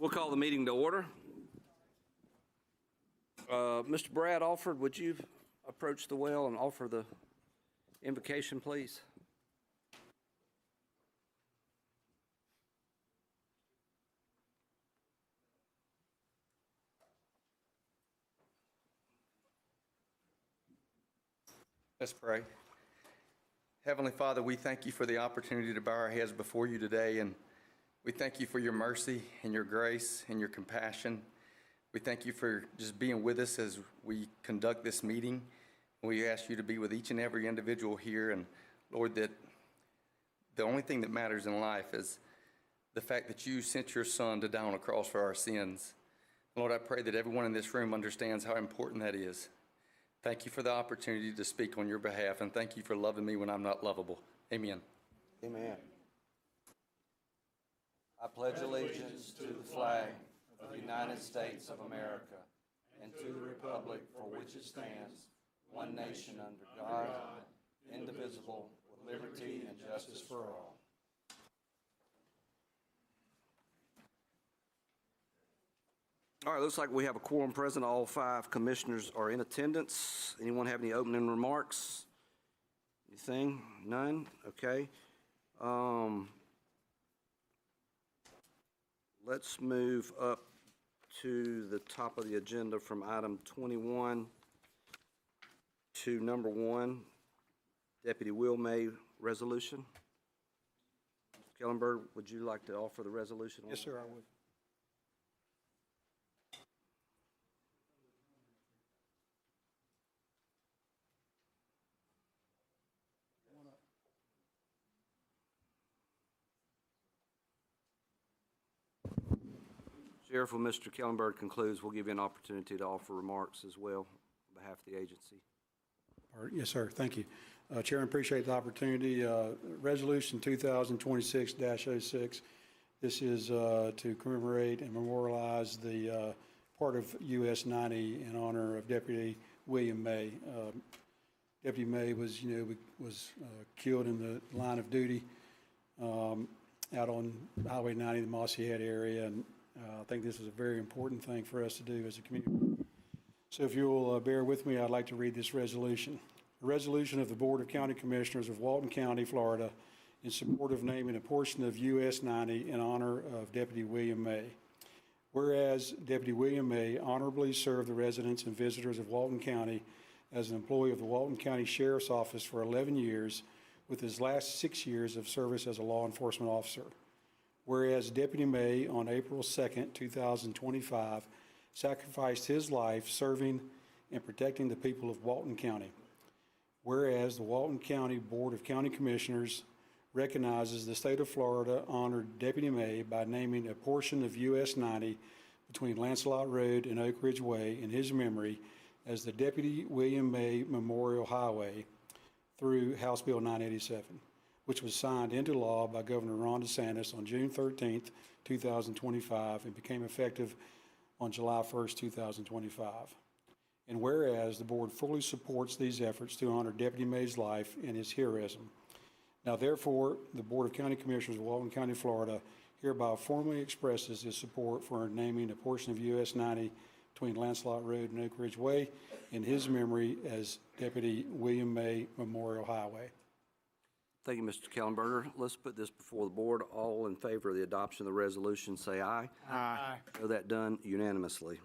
We'll call the meeting to order. Mr. Brad Alford, would you approach the well and offer the invocation, please? Let's pray. Heavenly Father, we thank you for the opportunity to bow our heads before you today, and we thank you for your mercy and your grace and your compassion. We thank you for just being with us as we conduct this meeting. We ask you to be with each and every individual here, and Lord, that the only thing that matters in life is the fact that you sent your Son to die on a cross for our sins. Lord, I pray that everyone in this room understands how important that is. Thank you for the opportunity to speak on your behalf, and thank you for loving me when I'm not lovable. Amen. Amen. I pledge allegiance to the flag of the United States of America and to the republic for which it stands, one nation under God, indivisible, with liberty and justice for all. All right, looks like we have a quorum present. All 5 commissioners are in attendance. Anyone have any opening remarks? Anything? None? Okay. Let's move up to the top of the agenda from item 21 to number 1, Deputy Will May resolution. Mr. Kellenberg, would you like to offer the resolution? Yes, sir, I would. Sheriff, when Mr. Kellenberg concludes, we'll give you an opportunity to offer remarks as well on behalf of the agency. Yes, sir. Thank you. Chairman, appreciate the opportunity. Resolution 2026-06. This is to commemorate and memorialize the part of US 90 in honor of Deputy William May. Deputy May was, killed in the line of duty out on Highway 90, the Mossy Head area, and I think this is a very important thing for us to do as a community. So if you'll bear with me, I'd like to read this resolution. A resolution of the Board of County Commissioners of Walton County, Florida, in support of naming a portion of US 90 in honor of Deputy William May. Whereas Deputy William May honorably served the residents and visitors of Walton County as an employee of the Walton County Sheriff's Office for 11 years, with his last 6 years of service as a law enforcement officer. Whereas Deputy May, on April 2nd, 2025, sacrificed his life serving and protecting the people of Walton County. Whereas the Walton County Board of County Commissioners recognizes the state of Florida honored Deputy May by naming a portion of US 90 between Lancelot Road and Oak Ridge Way in his memory as the Deputy William May Memorial Highway through House Bill 987. Which was signed into law by Governor Ron DeSantis on June 13th, 2025, and became effective on July 1st, 2025. And whereas the board fully supports these efforts to honor Deputy May's life and his heroism. Now, therefore, the Board of County Commissioners of Walton County, Florida, hereby formally expresses its support for naming a portion of US 90 between Lancelot Road and Oak Ridge Way in his memory as Deputy William May Memorial Highway. Thank you, Mr. Kellenberger. Let's put this before the board. All in favor of the adoption of the resolution, say aye. Aye. Know that done unanimously.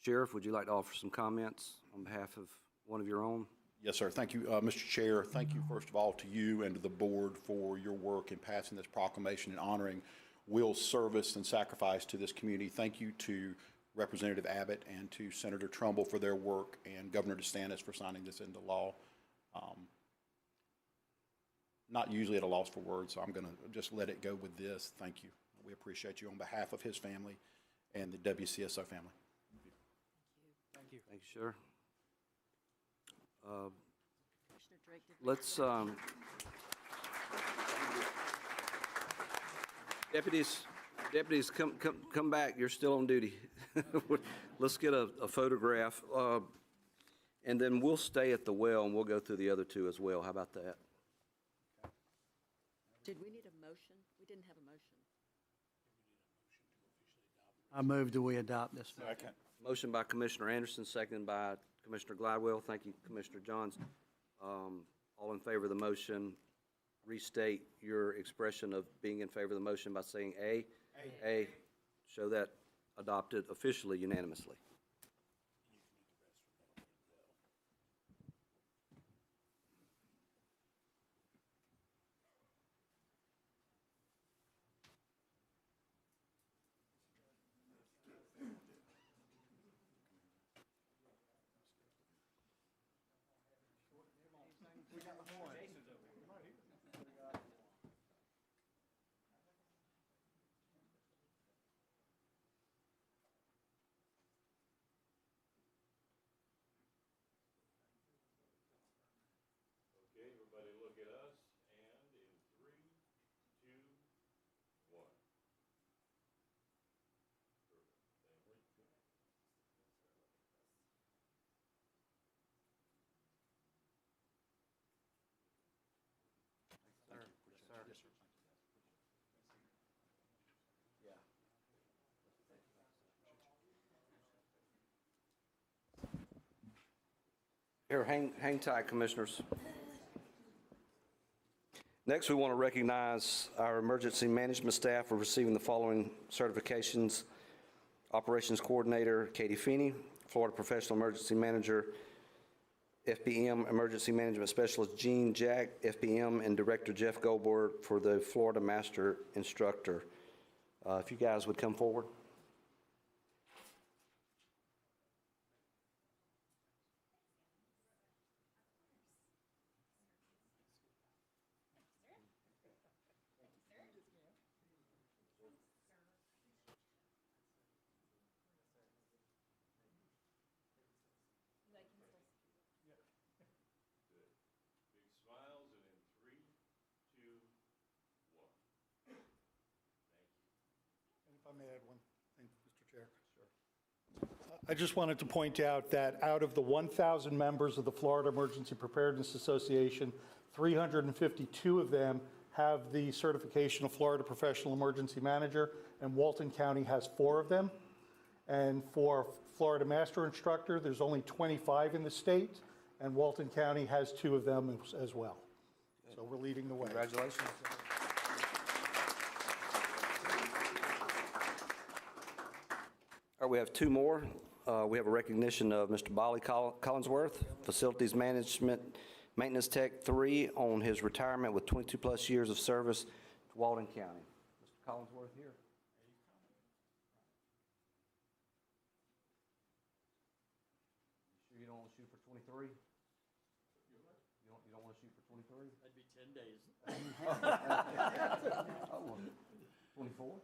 Sheriff, would you like to offer some comments on behalf of one of your own? Yes, sir. Thank you, Mr. Chair. Thank you, first of all, to you and to the board for your work in passing this proclamation and honoring Will's service and sacrifice to this community. Thank you to Representative Abbott and to Senator Trumbull for their work and Governor DeSantis for signing this into law. Not usually at a loss for words, so I'm going to just let it go with this. Thank you. We appreciate you on behalf of his family and the WCSO family. Thank you. Thank you, sir. Let's deputies come back. You're still on duty. Let's get a photograph, and then we'll stay at the well and we'll go through the other two as well. How about that? Did we need a motion? We didn't have a motion. I move that we adopt this. Second. Motion by Commissioner Anderson, seconded by Commissioner Gladwell. Thank you, Commissioner Johns. All in favor of the motion, restate your expression of being in favor of the motion by saying A. A. Show that adopted officially unanimously. Okay, everybody look at us, and in 3, 2, 1. Perfect, thank you. Here, hang tight, Commissioners. Next, we want to recognize our emergency management staff for receiving the following certifications. Operations Coordinator Catie Feeney, Florida Professional Emergency Manager, FPEM Emergency Management Specialist Gene Jack, FPEM, and Director Jeff Goldberg for the Florida Master Instructor. If you guys would come forward. Big smiles, and in 3, 2, 1. Thank you. And if I may add one thing, Mr. Chair. Sure. I just wanted to point out that out of the 1,000 members of the Florida Emergency Preparedness Association, 352 of them have the certification of Florida Professional Emergency Manager, and Walton County has 4 of them. And for Florida Master Instructor, there's only 25 in the state, and Walton County has 2 of them as well. So we're leading the way. Congratulations. All right, we have 2 more. We have a recognition of Mr. Bobby Collinsworth, Facilities Management Maintenance Tech 3, on his retirement with 22-plus years of service to Walton County. Mr. Collinsworth here. You don't want to shoot for 23? You don't want to shoot for 23? That'd be 10 days. Oh, 24?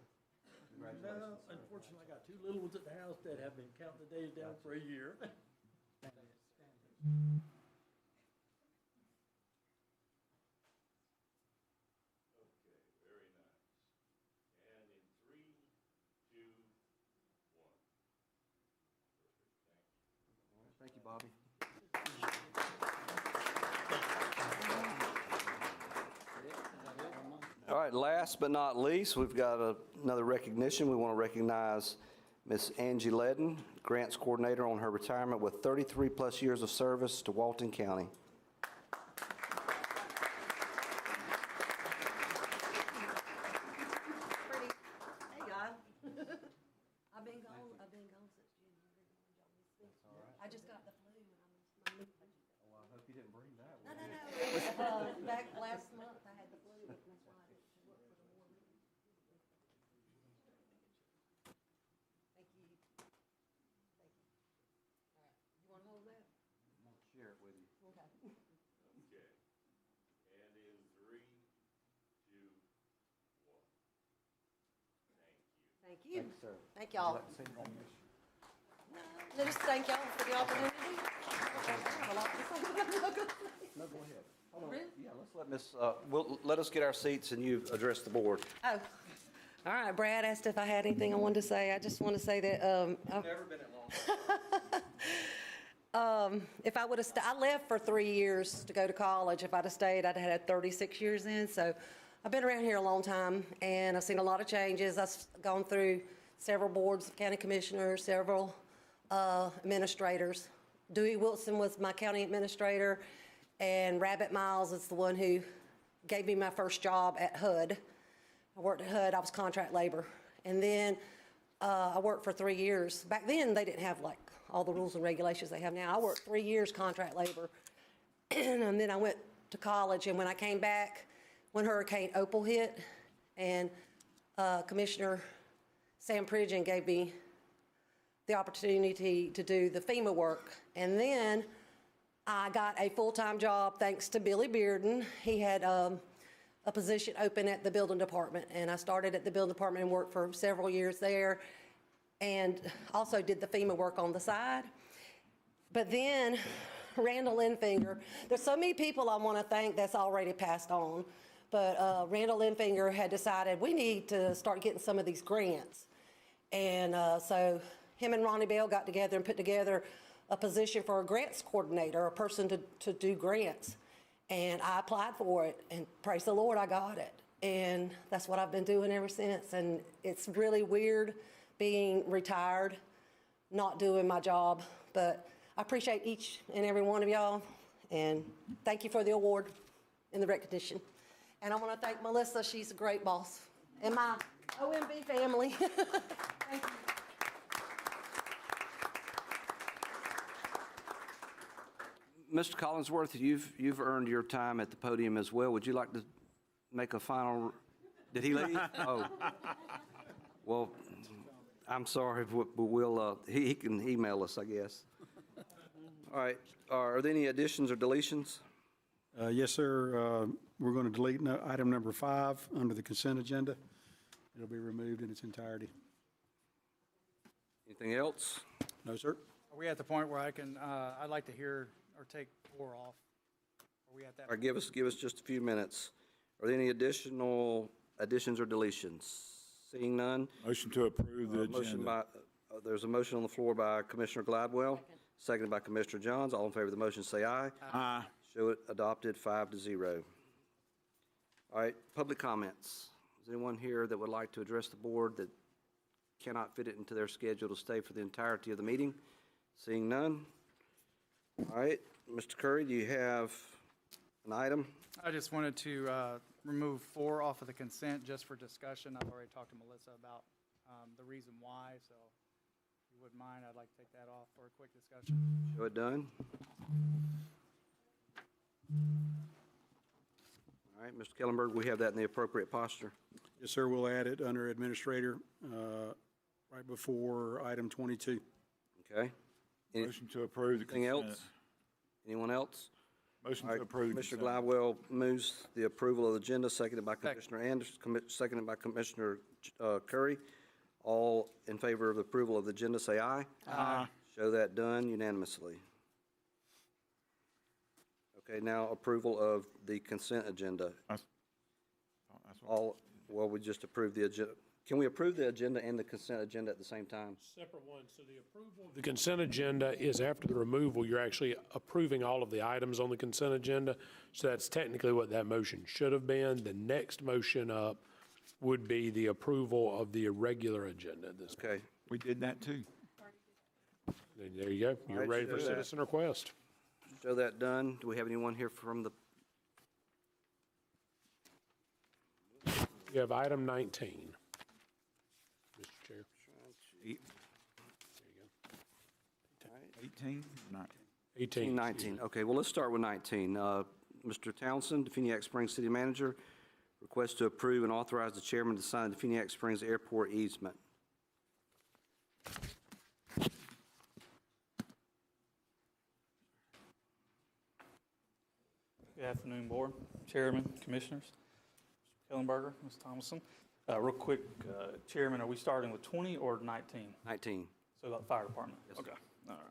No, unfortunately, I got 2 little ones at the house that have been counting the days down for a year. Okay, very nice. And in 3, 2, 1. Perfect, thank you. Thank you, Bobby. All right, last but not least, we've got another recognition. We want to recognize Miss Angie Leddon, Grants Coordinator, on her retirement with 33-plus years of service to Walton County. Pretty. Hey, guys. I've been gone since January. I just got the flu and I'm. Oh, I hope you didn't bring that No, no, no. It was, back last month, I had the flu. That's why I didn't work for the war. Thank you. Thank you. All right. You want to hold that? I'm going to share it with you. Okay. Okay. And in 3, 2, 1. Thank you. Thank you. Thanks, sir. Thank y'all. Would you like to say anything, Miss? No, just thank y'all for the opportunity. I have a lot to say. No, go ahead. Hold on. Really? Yeah, let's let Miss, let us get our seats and you address the board. Oh, all right. Brad asked if I had anything I wanted to say. I just want to say that, Never been at long. if I would have, I left for 3 years to go to college. If I'd have stayed, I'd have had 36 years in. So I've been around here a long time, and I've seen a lot of changes. I've gone through several boards of county commissioners, several administrators. Dewey Wilson was my county administrator, and Rabbit Miles is the one who gave me my first job at HUD. I worked at HUD, I was contract labor. And then I worked for 3 years. Back then, they didn't have like all the rules and regulations they have now. I worked 3 years contract labor. And then I went to college, and when I came back, when Hurricane Opal hit, and Commissioner Sam Pridgeon gave me the opportunity to do the FEMA work. And then I got a full-time job thanks to Billy Bearden. He had a position open at the building department, and I started at the building department and worked for several years there, and also did the FEMA work on the side. But then Randall Linfinger, there's so many people I want to thank that's already passed on, but Randall Linfinger had decided we need to start getting some of these grants. And so him and Ronnie Bell got together and put together a position for a grants coordinator, a person to do grants. And I applied for it, and praise the Lord, I got it. And that's what I've been doing ever since. And it's really weird being retired, not doing my job, but I appreciate each and every one of y'all, and thank you for the award and the recognition. And I want to thank Melissa, she's a great boss, and my OMB family. Thank you. Mr. Collinsworth, you've earned your time at the podium as well. Would you like to make a final, did he leave? Oh. Well, I'm sorry, but we'll, he can email us, I guess. All right, are there any additions or deletions? Yes, sir. We're going to delete item number 5 under the consent agenda. It'll be removed in its entirety. Anything else? No, sir. Are we at the point where I'd like to hear or take 4 off? Are we at that? All right, give us just a few minutes. Are there any additional additions or deletions? Seeing none? Motion to approve the Motion agenda. by, there's a motion on the floor by Commissioner Gladwell, seconded by Commissioner Johns. All in favor of the motion, say aye. Aye. Show it adopted 5-0. All right, public comments. Is anyone here that would like to address the board that cannot fit it into their schedule to stay for the entirety of the meeting? Seeing none. All right, Mr. Curry, do you have an item? I just wanted to remove 4 off of the consent just for discussion. I've already talked to Melissa about the reason why, so if you wouldn't mind, I'd like to take that off for a quick discussion. Show it done. All right, Mr. Kellenberg, we have that in the appropriate posture. Yes, sir. We'll add it under administrator right before item 22. Okay. Motion to approve the consent. Anything else? Anyone else? Motion All to right, approve the Commissioner consent. Gladwell moves the approval of the agenda, seconded by Commissioner Anderson, seconded by Commissioner Curry. All in favor of the approval of the agenda, say aye. Aye. Show that done unanimously. Okay, now approval of the consent agenda. That's what- All, well, we just approved the agenda. Can we approve the agenda and the consent agenda at the same time? Separate one, so the approval of the consent agenda is after the removal, you're actually approving all of the items on the consent agenda, so that's technically what that motion should have been. The next motion up would be the approval of the irregular agenda at this point. Okay, We did that too. Then there you go, you're right, ready for show that. citizen request. show that done. Do we have anyone here from the, You have item 19, Mr. Chair. 18? 18. 19? Okay, well, let's start with 19. Mr. Townsend, Defeniak Springs City Manager, request to approve and authorize the chairman to sign the Defeniak Springs Airport easement. Good afternoon, Board, Chairman, Commissioners, Mr. Kellenberger, Ms. Thomason. Real quick, Chairman, are we starting with 20 or 19? 19. So about fire department? Yes, Okay, all right.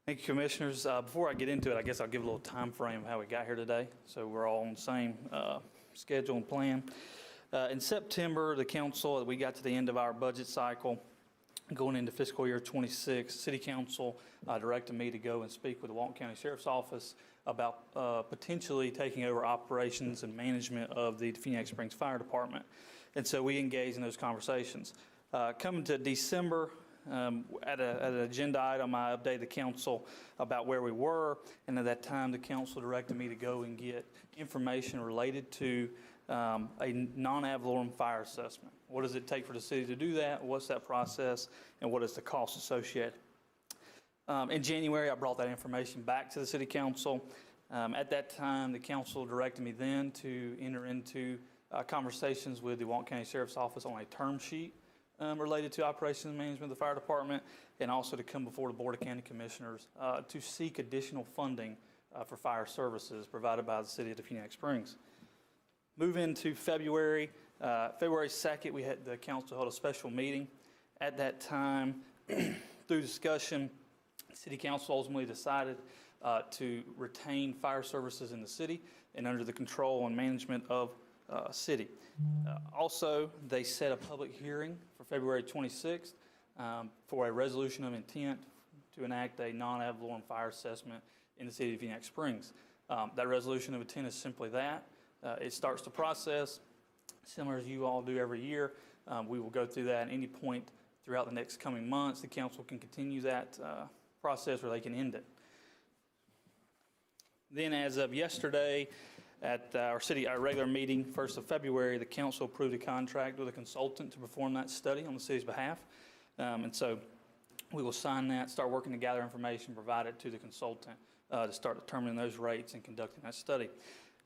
Thank you, Commissioners. Before I get into it, I guess I'll give a little time frame of how we got here today, so we're all on the same schedule and plan. In September, the council, we got to the end of our budget cycle. Going into fiscal year 26, City Council directed me to go and speak with the Walton County Sheriff's Office about potentially taking over operations and management of the Defeniak Springs Fire Department. And so we engaged in those conversations. Coming to December, at an agenda item, I updated the council about where we were, and at that time, the council directed me to go and get information related to a non-ad valorem fire assessment. What does it take for the city to do that? What's that process? And what is the cost associated? In January, I brought that information back to the city council. At that time, the council directed me then to enter into conversations with the Walton County Sheriff's Office on a term sheet related to operations and management of the fire department, and also to come before the Board of County Commissioners to seek additional funding for fire services provided by the city of Phoenix Springs. Move into February. February 2nd, the council held a special meeting. At that time, through discussion, City Council ultimately decided to retain fire services in the city and under the control and management of city. Also, they set a public hearing for February 26th for a resolution of intent to enact a non-ad valorem fire assessment in the city of Phoenix Springs. That resolution of intent is simply that. It starts the process, similar as you all do every year. We will go through that at any point throughout the next coming months. The council can continue that process, or they can end it. Then, as of yesterday, at our regular meeting, 1st of February, the council approved a contract with a consultant to perform that study on the city's behalf. And so we will sign that, start working to gather information, provide it to the consultant to start determining those rates and conducting that study.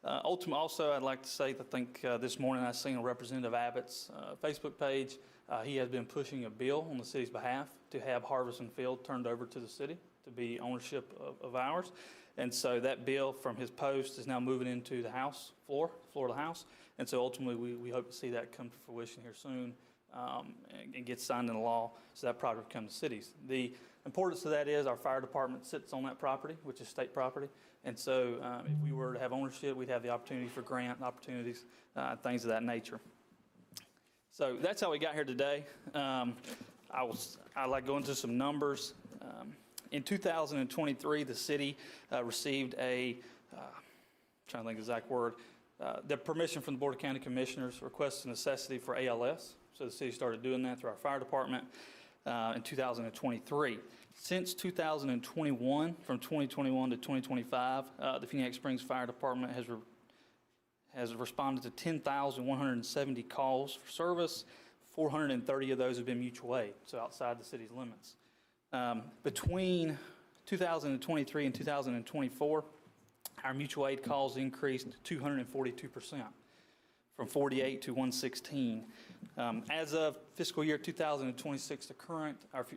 Ultimately, also, I'd like to say that I think this morning I seen on Representative Abbott's Facebook page. He has been pushing a bill on the city's behalf to have Harvest and Field turned over to the city to be ownership of ours. And so that bill from his post is now moving into the House floor of the House. And so ultimately, we hope to see that come to fruition here soon and get signed into law so that property becomes the city's. The importance of that is our fire department sits on that property, which is state property. And so if we were to have ownership, we'd have the opportunity for grant opportunities, things of that nature. So that's how we got here today. I'd like to go into some numbers. In 2023, the city received trying to think of the exact word, the permission from the Board of County Commissioners requests a necessity for ALS. So the city started doing that through our fire department in 2023. Since 2021, from 2021 to 2025, the Phoenix Springs Fire Department has responded to 10,170 calls for service. 430 of those have been mutual aid, so outside the city's limits. Between 2023 and 2024, our mutual aid calls increased 242%, from 48 to 116. As of fiscal year 2026 to current,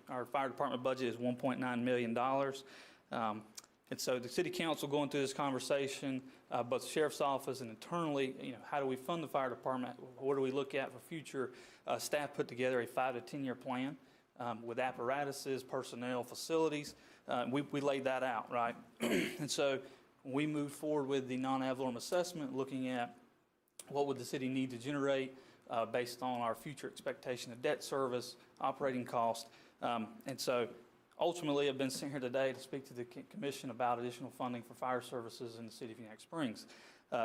our fire department budget is $1.9 million. And so the city council going through this conversation, both the sheriff's office and internally, how do we fund the fire department? What do we look at for future? Staff put together a 5 to 10 year plan with apparatuses, personnel, facilities. We laid that out, right? And so we moved forward with the non-ad valorem assessment, looking at what would the city need to generate based on our future expectation of debt service, operating cost. And so ultimately, I've been sitting here today to speak to the commission about additional funding for fire services in the city of Phoenix Springs.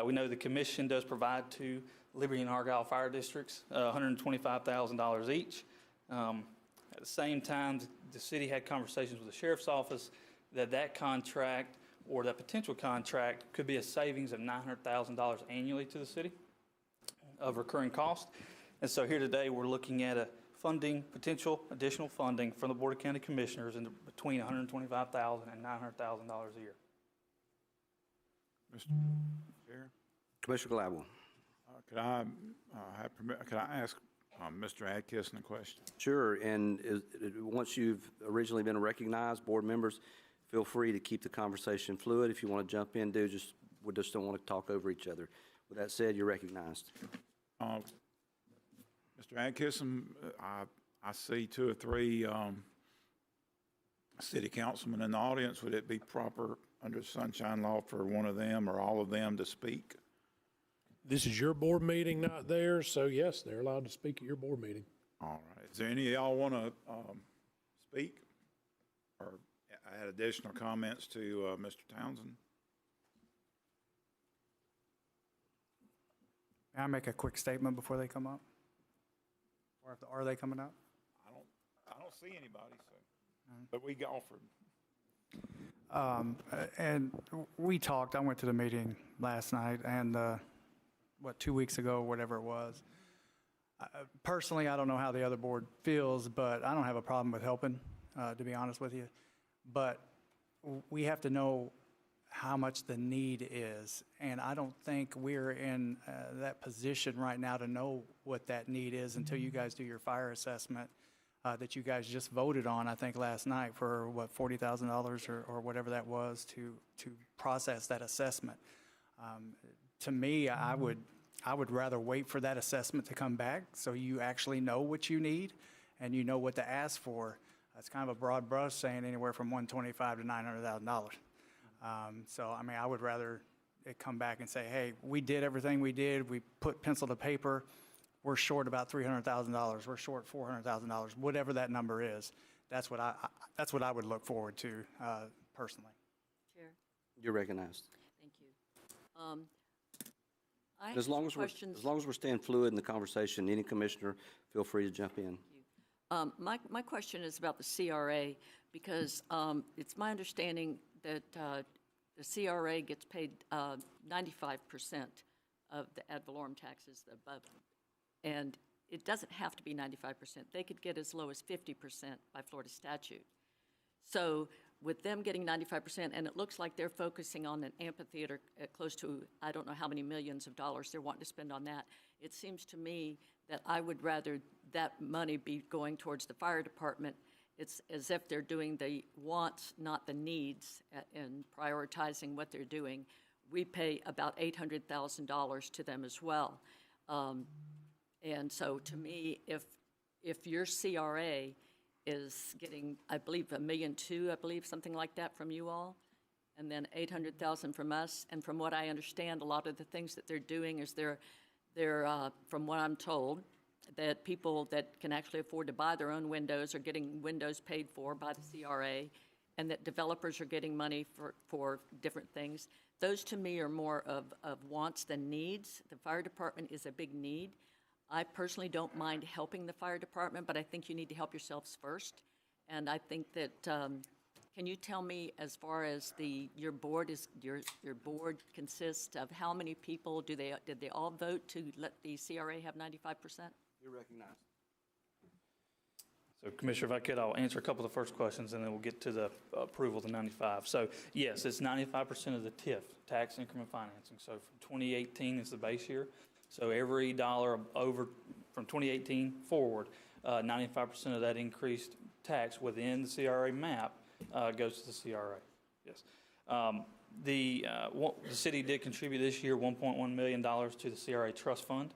We know the commission does provide to Liberty and Argyle fire districts $125,000 each. At the same time, the city had conversations with the sheriff's office that contract or that potential contract could be a savings of $900,000 annually to the city of recurring cost. And so here today, we're looking at a potential additional funding from the Board of County Commissioners in between $125,000 and $900,000 a year. Mr. Chair, Commissioner Gladwell. could I ask Mr. Atkinson a question? Sure, and once you've originally been recognized, board members, feel free to keep the conversation fluid. If you want to jump in, we just don't want to talk over each other. With that said, you're recognized. Mr. Atkinson, I see 2 or 3 city councilmen in the audience. Would it be proper under sunshine law for one of them or all of them to speak? This is your board meeting, not theirs, so yes, they're allowed to speak at your board meeting. All right. Is there any of y'all want to speak or add additional comments to Mr. Townsend? May I make a quick statement before they come up? Or are they coming up? don't see anybody, so, but we offered. And we talked, I went to the meeting last night and, 2 weeks ago, whatever it was. Personally, I don't know how the other board feels, but I don't have a problem with helping, to be honest with you. But we have to know how much the need is. And I don't think we're in that position right now to know what that need is until you guys do your fire assessment that you guys just voted on, I think, last night for, what, $40,000 or whatever that was to process that assessment. To me, I would rather wait for that assessment to come back so you actually know what you need and you know what to ask for. It's kind of a broad brush saying anywhere from $125,000 to $900,000. So, I mean, I would rather it come back and say, hey, we did everything we did. We put pencil to paper. We're short about $300,000. We're short $400,000. Whatever that number is, that's what I would look forward to personally. Chair, You're recognized. thank you. I As have long some as questions. we're staying fluid in the conversation, any commissioner, feel free to jump in. My question is about the CRA, because it's my understanding that the CRA gets paid 95% of the ad valorem taxes above, and it doesn't have to be 95%. They could get as low as 50% by Florida statute. So with them getting 95%, and it looks like they're focusing on an amphitheater at close to, I don't know how many millions of dollars they're wanting to spend on that. It seems to me that I would rather that money be going towards the fire department. It's as if they're doing the wants, not the needs, and prioritizing what they're doing. We pay about $800,000 to them as well. And so to me, if your CRA is getting, I believe, $1.2 million, I believe, something like that from you all, and then $800,000 from us, and from what I understand, a lot of the things that they're doing is they're from what I'm told, that people that can actually afford to buy their own windows are getting windows paid for by the CRA, and that developers are getting money for different things. Those, to me, are more of wants than needs. The fire department is a big need. I personally don't mind helping the fire department, but I think you need to help yourselves first. And I think that, can you tell me, as far as your board consists of how many people? Did they all vote to let the CRA have 95%? You're recognized. So Commissioner, if I could, I'll answer a couple of the first questions and then we'll get to the approval of the 95. So yes, it's 95% of the TIF, tax increment financing. So from 2018 is the base year. So every dollar over from 2018 forward, 95% of that increased tax within the CRA map goes to the CRA. Yes. The city did contribute this year $1.1 million to the CRA trust fund.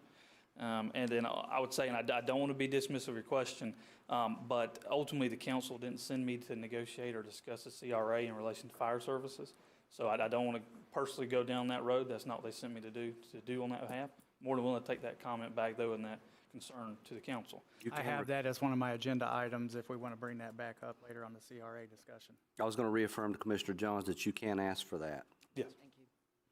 And then I would say, and I don't want to be dismissive of your question, but ultimately the council didn't send me to negotiate or discuss the CRA in relation to fire services. So I don't want to personally go down that road. That's not what they sent me to do on that behalf. More than willing to take that comment back, though, and that concern to the council. I have that as one of my agenda items if we want to bring that back up later on the CRA discussion. I was going to reaffirm to Commissioner Johns that you can ask for that. Yes. Thank you.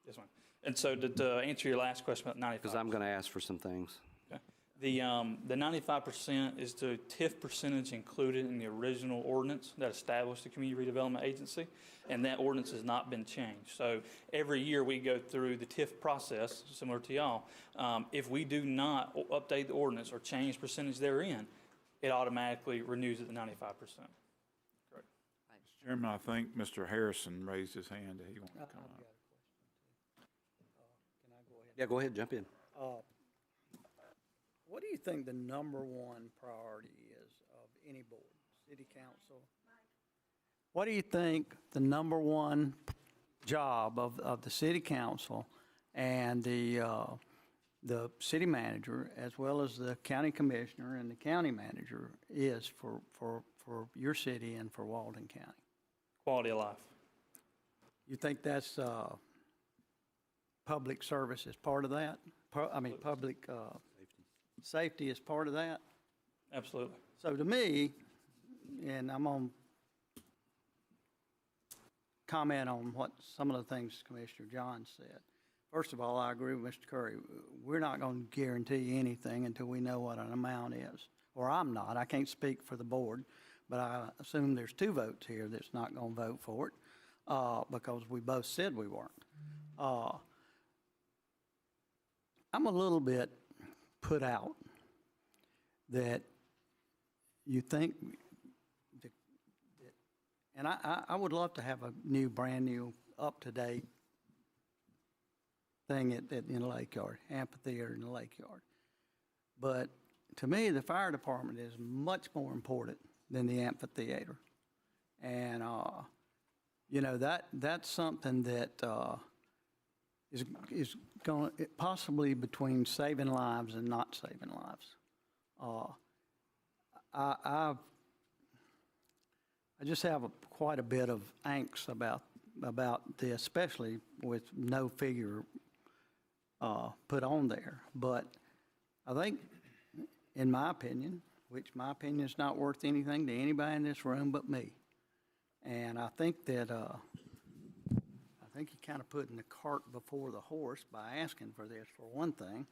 Yes, ma'am. And so to answer your last question about 95. Because I'm going to ask for some things. Okay. The 95% is the TIF percentage included in the original ordinance that established the Community Redevelopment Agency, and that ordinance has not been changed. So every year we go through the TIF process, similar to y'all. If we do not update the ordinance or change percentage therein, it automatically renews at the 95%. Correct. Chairman, I think Mr. Harrison raised his hand that he wanted to come up. Can I go ahead? Yeah, go ahead, jump in. What do you think the number one priority is of any board, city council? What do you think the number one job of the city council and the city manager, as well as the county commissioner and the county manager, is for your city and for Walton County? Quality of life. You think that's public service is part of that? Public safety is part of that? Absolutely. So to me, and I'm on comment on what some of the things Commissioner John said. First of all, I agree with Mr. Curry. We're not going to guarantee anything until we know what an amount is. Or I'm not. I can't speak for the board. but I assume there's 2 votes here that's not going to vote for it, because we both said we weren't. I'm a little bit put out that you think, and I would love to have a brand new, up-to-date thing in the Lake Yard, amphitheater in the Lake Yard. But to me, the fire department is much more important than the amphitheater. And, you know, that's something that is going to possibly between saving lives and not saving lives. I just have quite a bit of angst about this, especially with no figure put on there. But I think, in my opinion, which my opinion is not worth anything to anybody in this room but me, and I think that you're kind of putting the cart before the horse by asking for this, for one thing.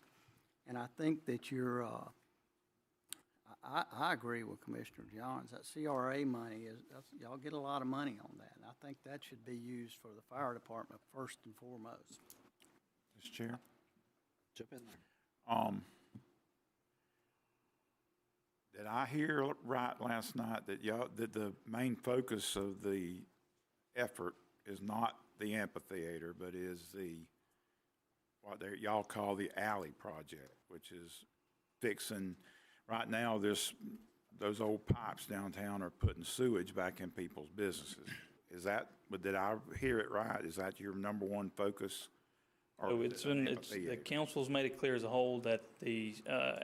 And I think that I agree with Commissioner Johns. That CRA money y'all get a lot of money on that. And I think that should be used for the fire department first and foremost. Mr. Chair? Jump in there. Did I hear right last night that that the main focus of the effort is not the amphitheater, but is what y'all call the alley project, which is fixing, right now, those old pipes downtown are putting sewage back in people's businesses. Did I hear it right? Is that your number one focus? Or So is it an the amphitheater? council's made it clear as a whole that the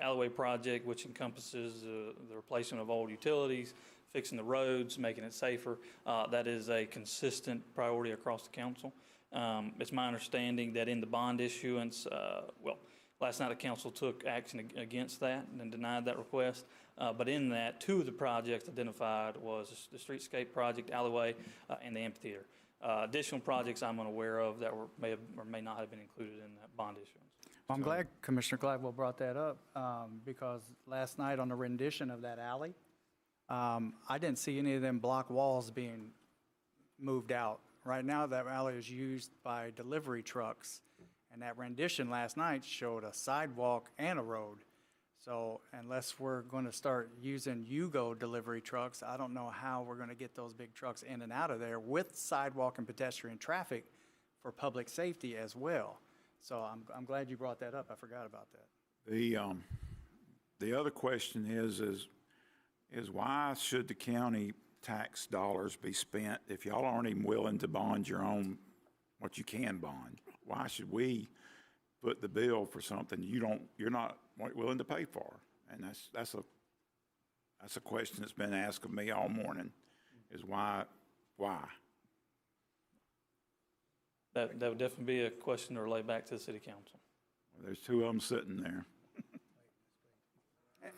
alleyway project, which encompasses the replacement of old utilities, fixing the roads, making it safer, that is a consistent priority across the council. It's my understanding that in the bond issuance, last night the council took action against that and denied that request. But in that, 2 of the projects identified was the streetscape project, alleyway, and the amphitheater. Additional projects I'm unaware of that may have or may not have been included in that bond issuance. I'm glad Commissioner Gladwell brought that up, because last night on the rendition of that alley, I didn't see any of them block walls being moved out. Right now, that alley is used by delivery trucks, and that rendition last night showed a sidewalk and a road. So unless we're going to start using Yugo delivery trucks, I don't know how we're going to get those big trucks in and out of there with sidewalk and pedestrian traffic for public safety as well. So I'm glad you brought that up. I forgot about that. The other question is why should the county tax dollars be spent if y'all aren't even willing to bond your own, what you can bond? Why should we foot the bill for something you're not willing to pay for? And that's a question that's been asked of me all morning, is why? That would definitely be a question to relay back to the city council. Well, there's 2 of them sitting there.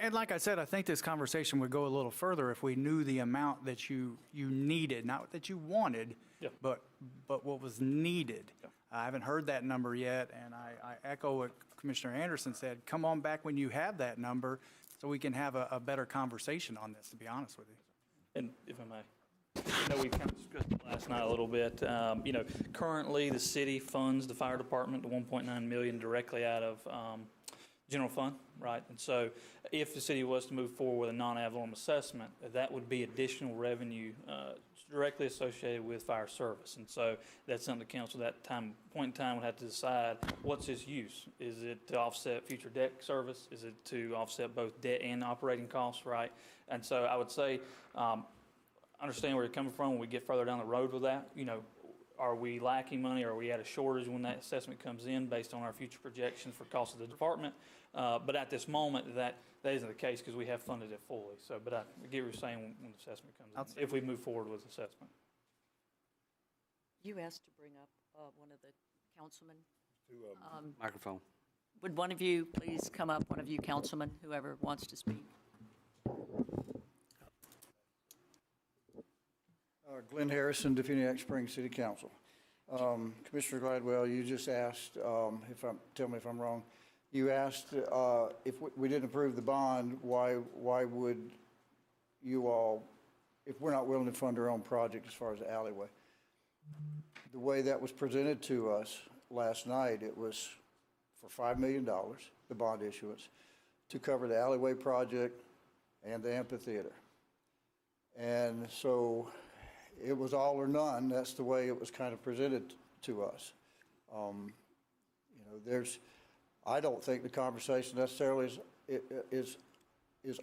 And like I said, I think this conversation would go a little further if we knew the amount that you needed, not that you wanted, Yeah. but what was needed. Yeah. I haven't heard that number yet, and I echo what Commissioner Anderson said. Come on back when you have that number so we can have a better conversation on this, to be honest with you. And if I may, I know we kind of discussed it last night a little bit. Currently the city funds the fire department, the $1.9 million directly out of general fund, right? And so if the city was to move forward with a non-ad valorem assessment, that would be additional revenue directly associated with fire service. And so that's something the council at that point in time would have to decide, what's its use? Is it to offset future debt service? Is it to offset both debt and operating costs, right? And so I would say, understand where you're coming from when we get further down the road with that. Are we lacking money? Are we at a shortage when that assessment comes in based on our future projections for cost of the department? But at this moment, that isn't the case because we have funded it fully. So, but I get what you're saying when the assessment comes in, if we move forward with assessment. You asked to bring up one of the councilmen. Microphone. Would one of you please come up, one of you councilmen, whoever wants to speak? Glenn Harrison, Definiak Springs City Council. Commissioner Gladwell, you just asked, tell me if I'm wrong, you asked if we didn't approve the bond, why would you all if we're not willing to fund our own project as far as the alleyway. The way that was presented to us last night, it was for $5 million, the bond issuance, to cover the alleyway project and the amphitheater. And so it was all or none. That's the way it was kind of presented to us. You know, I don't think the conversation necessarily is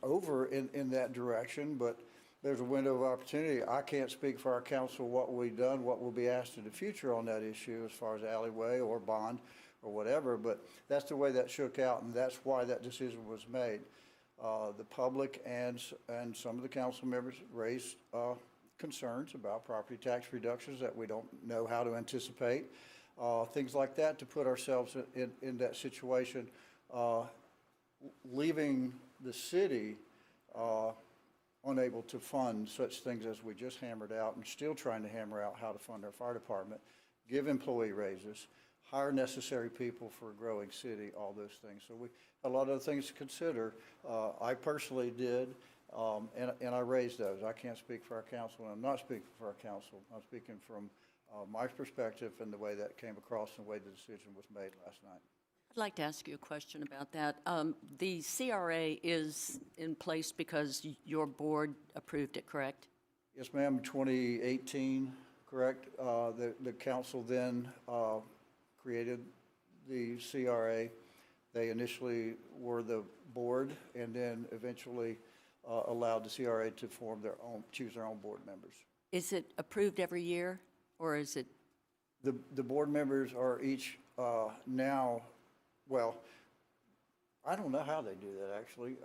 over in that direction, but there's a window of opportunity. I can't speak for our council what we've done, what will be asked in the future on that issue as far as alleyway or bond or whatever, but that's the way that shook out, and that's why that decision was made. The public and some of the council members raised concerns about property tax reductions that we don't know how to anticipate, things like that, to put ourselves in that situation, leaving the city unable to fund such things as we just hammered out, and still trying to hammer out how to fund our fire department, give employee raises, hire necessary people for a growing city, all those things. So a lot of things to consider. I personally did, and I raised those. I can't speak for our council, and I'm not speaking for our council. I'm speaking from my perspective and the way that came across and the way the decision was made last night. I'd like to ask you a question about that. The CRA is in place because your board approved it, correct? Yes, ma'am, 2018, correct. The council then created the CRA. They initially were the board, and then eventually allowed the CRA to choose their own board members. Is it approved every year, or is it? The board members are each now, well, I don't know how they do that, actually,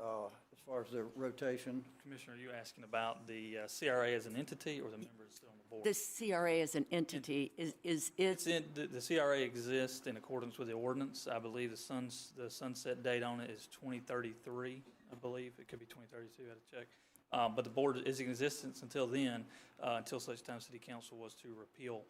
as far as their rotation. Commissioner, are you asking about the CRA as an entity or the members still on the board? The CRA as an entity, is it? The CRA exists in accordance with the ordinance. I believe the sunset date on it is 2033, I believe. It could be 2032, I had to check. But the board is in existence until then, until such time city council was to repeal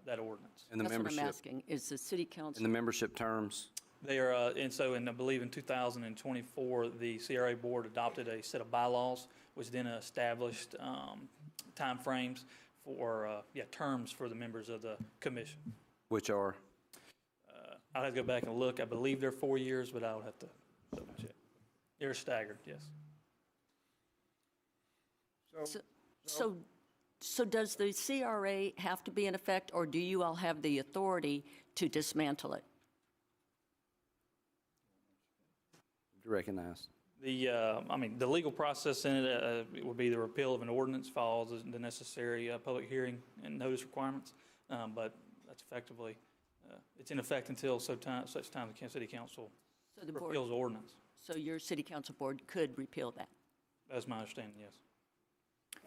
that ordinance. And the That's membership. what I'm asking. Is the city council? And the membership terms? They are, and I believe in 2024, the CRA board adopted a set of bylaws, which then established timeframes for, terms for the members of the commission. Which are? I'll have to go back and look. I believe they're 4 years, but I'll have to double check. They're staggered, yes. So does the CRA have to be in effect, or do you all have the authority to dismantle it? Recognized. The legal process in it, it would be the repeal of an ordinance, follows the necessary public hearing and notice requirements. But that's effectively, it's in effect until such time the Kansas City Council repeals the ordinance. So your city council board could repeal that? That's my understanding, yes.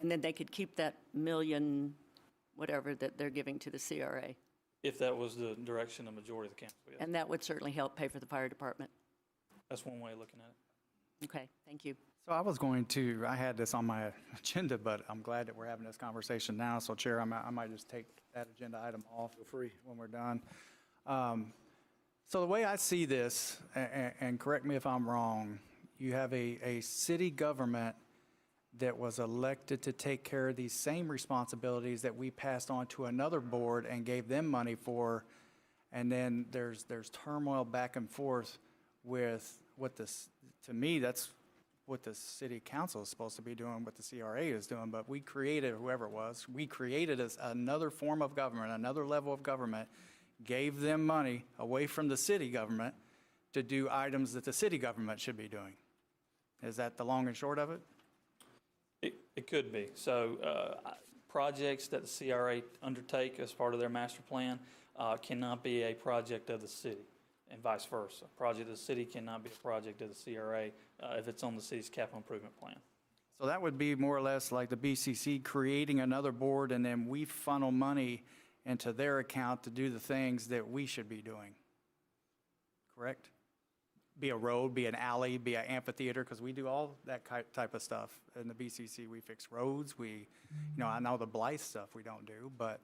And then they could keep that million, whatever, that they're giving to the CRA? If that was the direction of the majority of the council, yes. And that would certainly help pay for the fire department? That's one way of looking at it. Okay, thank you. So I had this on my agenda, but I'm glad that we're having this conversation now. So Chair, I might just take that agenda item off. Feel free. When we're done. So the way I see this, and correct me if I'm wrong, you have a city government that was elected to take care of these same responsibilities that we passed on to another board and gave them money for, and then there's turmoil back and forth with what this, to me, that's what the city council is supposed to be doing, what the CRA is doing, but we created, whoever it was, we created another form of government, another level of government, gave them money away from the city government to do items that the city government should be doing. Is that the long and short of it? It could be. So projects that the CRA undertake as part of their master plan cannot be a project of the city, and vice versa. A project of the city cannot be a project of the CRA if it's on the city's capital improvement plan. So that would be more or less like the BCC creating another board, and then we funnel money into their account to do the things that we should be doing. Correct? Be a road, be an alley, be an amphitheater, because we do all that type of stuff. In the BCC, we fix roads. I know the Blythe stuff we don't do, but,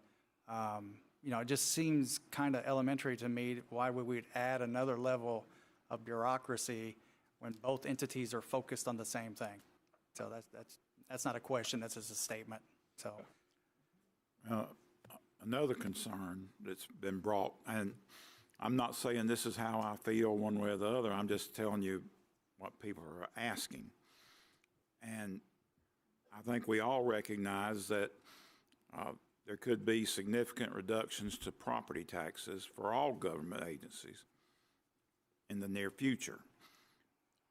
it just seems kind of elementary to me. Why would we add another level of bureaucracy when both entities are focused on the same thing? So that's that's not a question, that's just a statement, so. Another concern that's been brought, and I'm not saying this is how I feel one way or the other, I'm just telling you what people are asking. And I think we all recognize that there could be significant reductions to property taxes for all government agencies in the near future.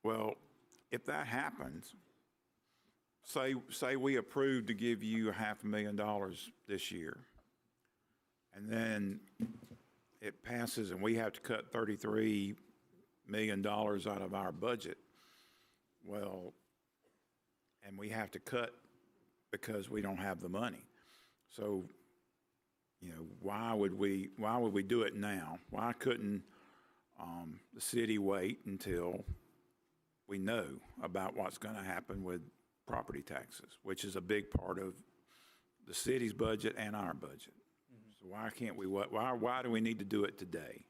Well, if that happens, say we approve to give you $500,000 this year, and then it passes and we have to cut $33 million out of our budget. Well, and we have to cut because we don't have the money. So, you know, why would we do it now? Why couldn't the city wait until we know about what's going to happen with property taxes, which is a big part of the city's budget and our budget? So why can't we, why do we need to do it today?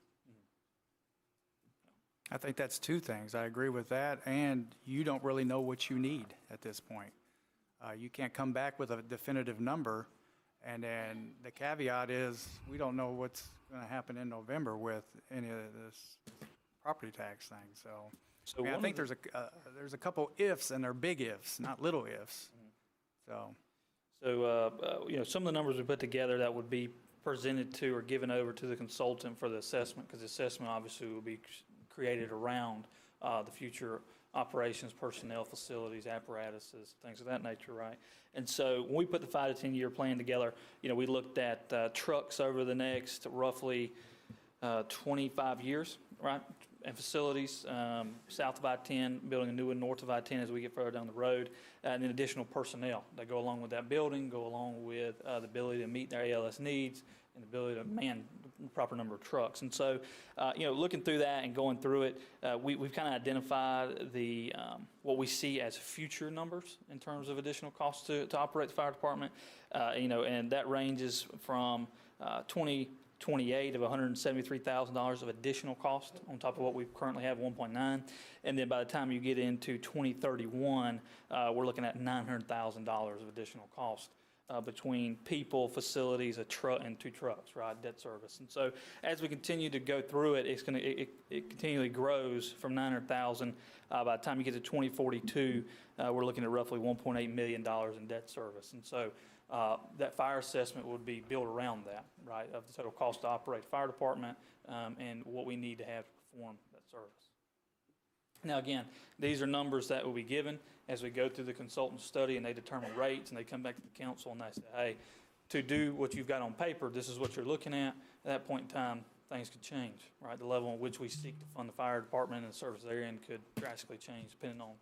I think that's two things. I agree with that, and you don't really know what you need at this point. You can't come back with a definitive number, and then the caveat is we don't know what's going to happen in November with any of this property tax thing. So I mean, I think there's a couple ifs, and they're big ifs, not little ifs. So you know, some of the numbers we put together that would be presented to or given over to the consultant for the assessment, because the assessment obviously will be created around the future operations, personnel, facilities, apparatuses, things of that nature, right? And so when we put the 5 to 10 year plan together, you know, we looked at trucks over the next roughly 25 years, right? And facilities, south of I-10, building a new one north of I-10 as we get further down the road, and then additional personnel that go along with that building, go along with the ability to meet their ALS needs and the ability to man the proper number of trucks. And so, you know, looking through that and going through it, we've kind of identified the what we see as future numbers in terms of additional costs to operate the fire department, you know, and that ranges from 2028 of $173,000 of additional cost on top of what we currently have, 1.9, and then by the time you get into 2031, we're looking at $900,000 of additional cost between people, facilities, a truck, and 2 trucks, right? Debt service. And so as we continue to go through it, it continually grows from $900,000. By the time you get to 2042, we're looking at roughly $1.8 million in debt service. And so that fire assessment would be built around that, right, of the total cost to operate the fire department and what we need to have to perform that service. Now, again, these are numbers that will be given as we go through the consultant study and they determine rates and they come back to the council and they say, hey, to do what you've got on paper, this is what you're looking at. At that point in time, things could change, right? The level in which we seek to fund the fire department and the service therein could drastically change depending on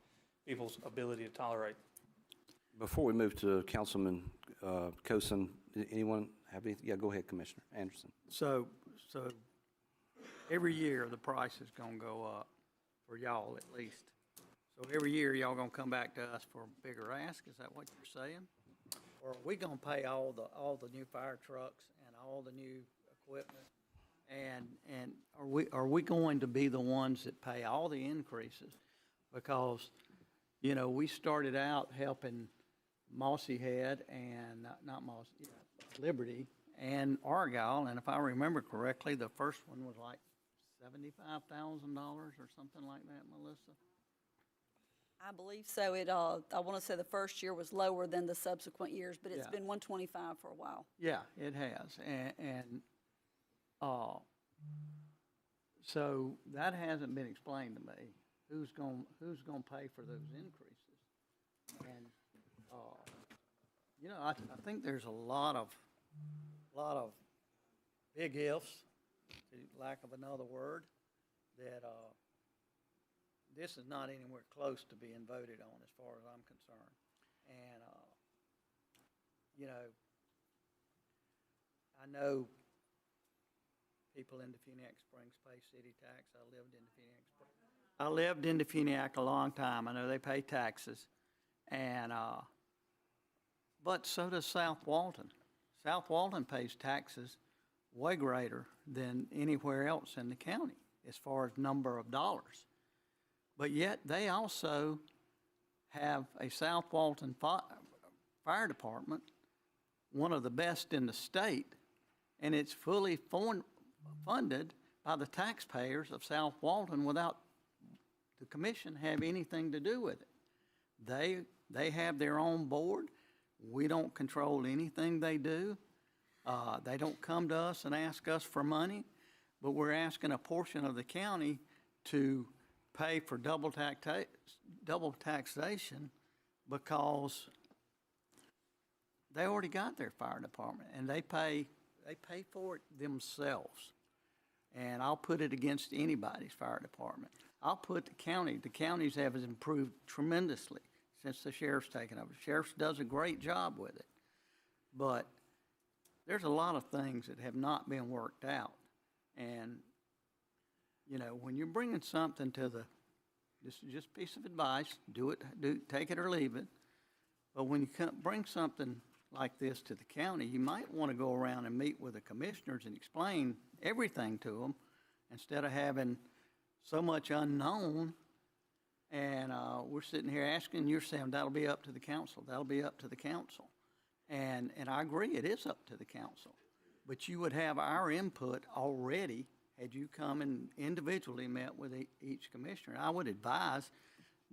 people's ability to tolerate. Before we move to Councilman Cosin, anyone have anything? Yeah, go ahead, Commissioner Anderson. So every year, the price is going to go up, for y'all at least. So every year, y'all going to come back to us for a bigger ask? Is that what you're saying? Or are we going to pay all the new fire trucks and all the new equipment? And are we going to be the ones that pay all the increases? Because, you know, we started out helping Mossy Head and, not Mossy, Liberty and Argyle, and if I remember correctly, the first one was like $75,000 or something like that, Melissa? I believe so. I want to say the first year was lower than the subsequent years, but it's been 125 for a while. Yeah, it has, and so that hasn't been explained to me. Who's going to pay for those increases? And you know, I think there's a lot of big ifs, to lack of another word, that this is not anywhere close to being voted on as far as I'm concerned. And you know, I know people in Defuniak Springs pay city tax. I lived in Defuniak a long time. I know they pay taxes, and but so does South Walton. South Walton pays taxes way greater than anywhere else in the county as far as number of dollars. But yet they also have a South Walton Fire Department, one of the best in the state, and it's fully funded by the taxpayers of South Walton without the commission have anything to do with it. They have their own board. We don't control anything they do. They don't come to us and ask us for money, but we're asking a portion of the county to pay for double taxation because they already got their fire department, and they pay for it themselves. And I'll put it against anybody's fire department. I'll put the counties have improved tremendously since the sheriff's taken over. The sheriff does a great job with it. But there's a lot of things that have not been worked out. And, you know, when you're bringing something to this is just a piece of advice, take it or leave it. But when you bring something like this to the county, you might want to go around and meet with the commissioners and explain everything to them instead of having so much unknown. And we're sitting here asking, you're saying that'll be up to the council. That'll be up to the council. And I agree, it is up to the council. But you would have our input already had you come and individually met with each commissioner. I would advise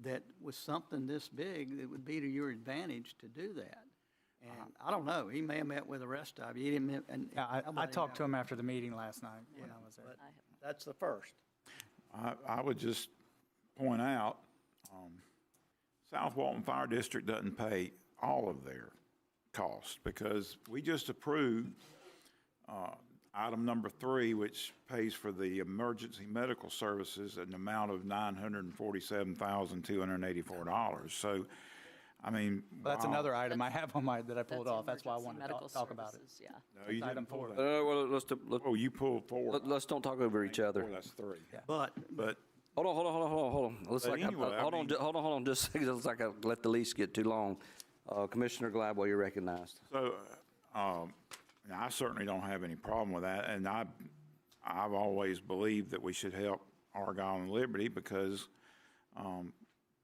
that with something this big, it would be to your advantage to do that. And I don't know, he may have met with the rest of you. He didn't met, and Yeah, I talked to him after the meeting last night when I was there. but that's the first. I would just point out, South Walton Fire District doesn't pay all of their costs because we just approved item number 3, which pays for the emergency medical services at an amount of $947,284. So, I mean. That's while- another item I have on that I pulled off. That's why I wanted to Medical talk about it. services, yeah. No, you Item didn't pull 4. that. Well, Oh, you pulled 4. let's don't talk over each other. 4, that's 3. But But Hold on. Looks But like anyway, hold on just a second. It looks like I let the lease get too long. Commissioner Gladwell, you're recognized. So, I certainly don't have any problem with that, and I've always believed that we should help Argyle and Liberty because,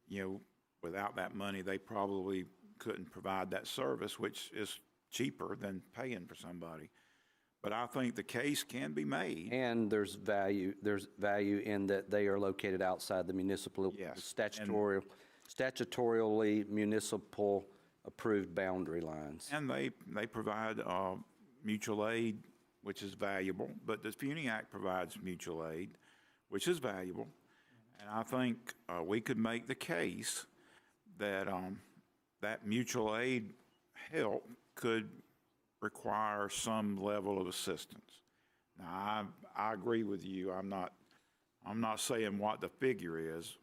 you know, without that money, they probably couldn't provide that service, which is cheaper than paying for somebody. But I think the case can be made. And there's value in that they are located outside the municipal, Yes, statutorily municipal approved boundary lines. And they provide mutual aid, which is valuable, but the Feeney Act provides mutual aid, which is valuable. And I think we could make the case that that mutual aid help could require some level of assistance. Now, I agree with you. I'm not saying what the figure is,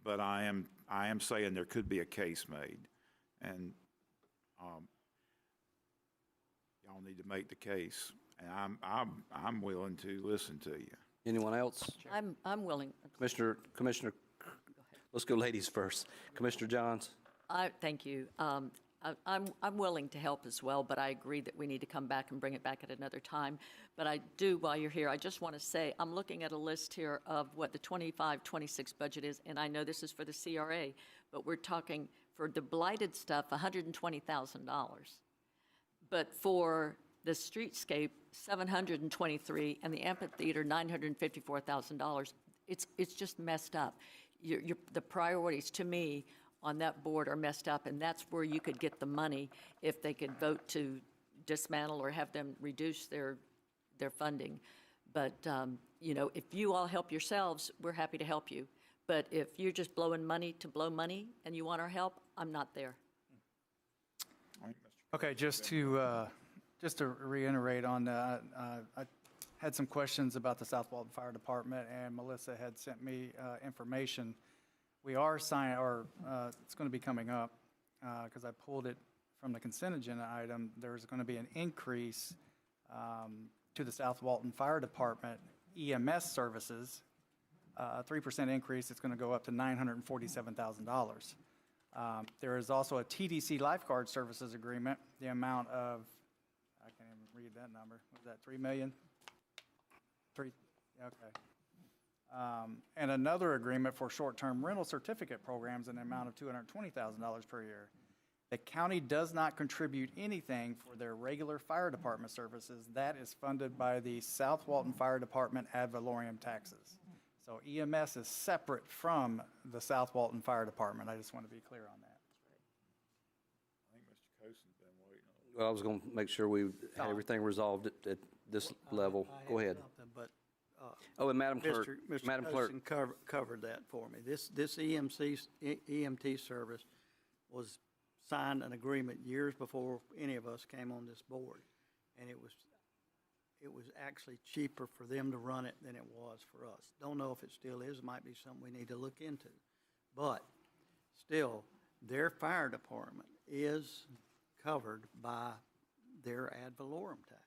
but I am saying there could be a case made, and y'all need to make the case, and I'm willing to listen to you. Anyone else? I'm willing. Commissioner, let's go ladies first. Commissioner Johns? Thank you. I'm willing to help as well, but I agree that we need to come back and bring it back at another time. But I do, while you're here, I just want to say, I'm looking at a list here of what the 25-26 budget is, and I know this is for the CRA, but we're talking for the blighted stuff, $120,000. But for the streetscape, $723, and the amphitheater, $954,000. It's just messed up. The priorities, to me, on that board are messed up, and that's where you could get the money if they could vote to dismantle or have them reduce their funding. But, you know, if you all help yourselves, we're happy to help you. But if you're just blowing money to blow money and you want our help, I'm not there. Okay, just to reiterate on that, I had some questions about the South Walton Fire Department, and Melissa had sent me information. We are signing, or it's going to be coming up, because I pulled it from the consent agenda item. There's going to be an increase to the South Walton Fire Department EMS services, a 3% increase. It's going to go up to $947,000. There is also a TDC lifeguard services agreement, the amount of, I can't even read that number, was that $3 million? Okay. and another agreement for short-term rental certificate programs in the amount of $220,000 per year. The county does not contribute anything for their regular fire department services. That is funded by the South Walton Fire Department ad valorem taxes. So EMS is separate from the South Walton Fire Department. I just want to be clear on that. I think Mr. Coason's been waiting on. Well, I was going to make sure we had everything resolved at this level. Go ahead. But Oh, and Madam Clerk, Mr. Madam Clerk, Coulson covered that for me. This EMT service was signed an agreement years before any of us came on this board. And it was actually cheaper for them to run it than it was for us. Don't know if it still is. It might be something we need to look into. But still, their fire department is covered by their ad valorem tax.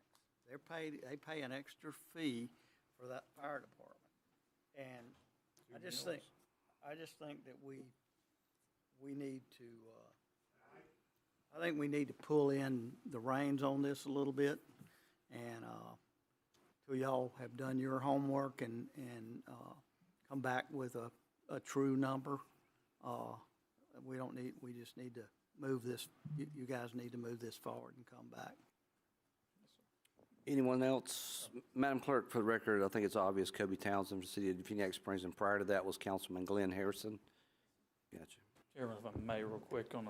They pay an extra fee for that fire department. And I just think that we need to, I think we need to pull in the reins on this a little bit, and till y'all have done your homework and come back with a true number. We just need to move this, you guys need to move this forward and come back. anyone else? Madam Clerk, for the record, I think it's obvious Kobe Townsend for the City of Phoenix Springs, and prior to that was Councilman Glenn Harrison. Gotcha. Chairman, if I may, real quick, on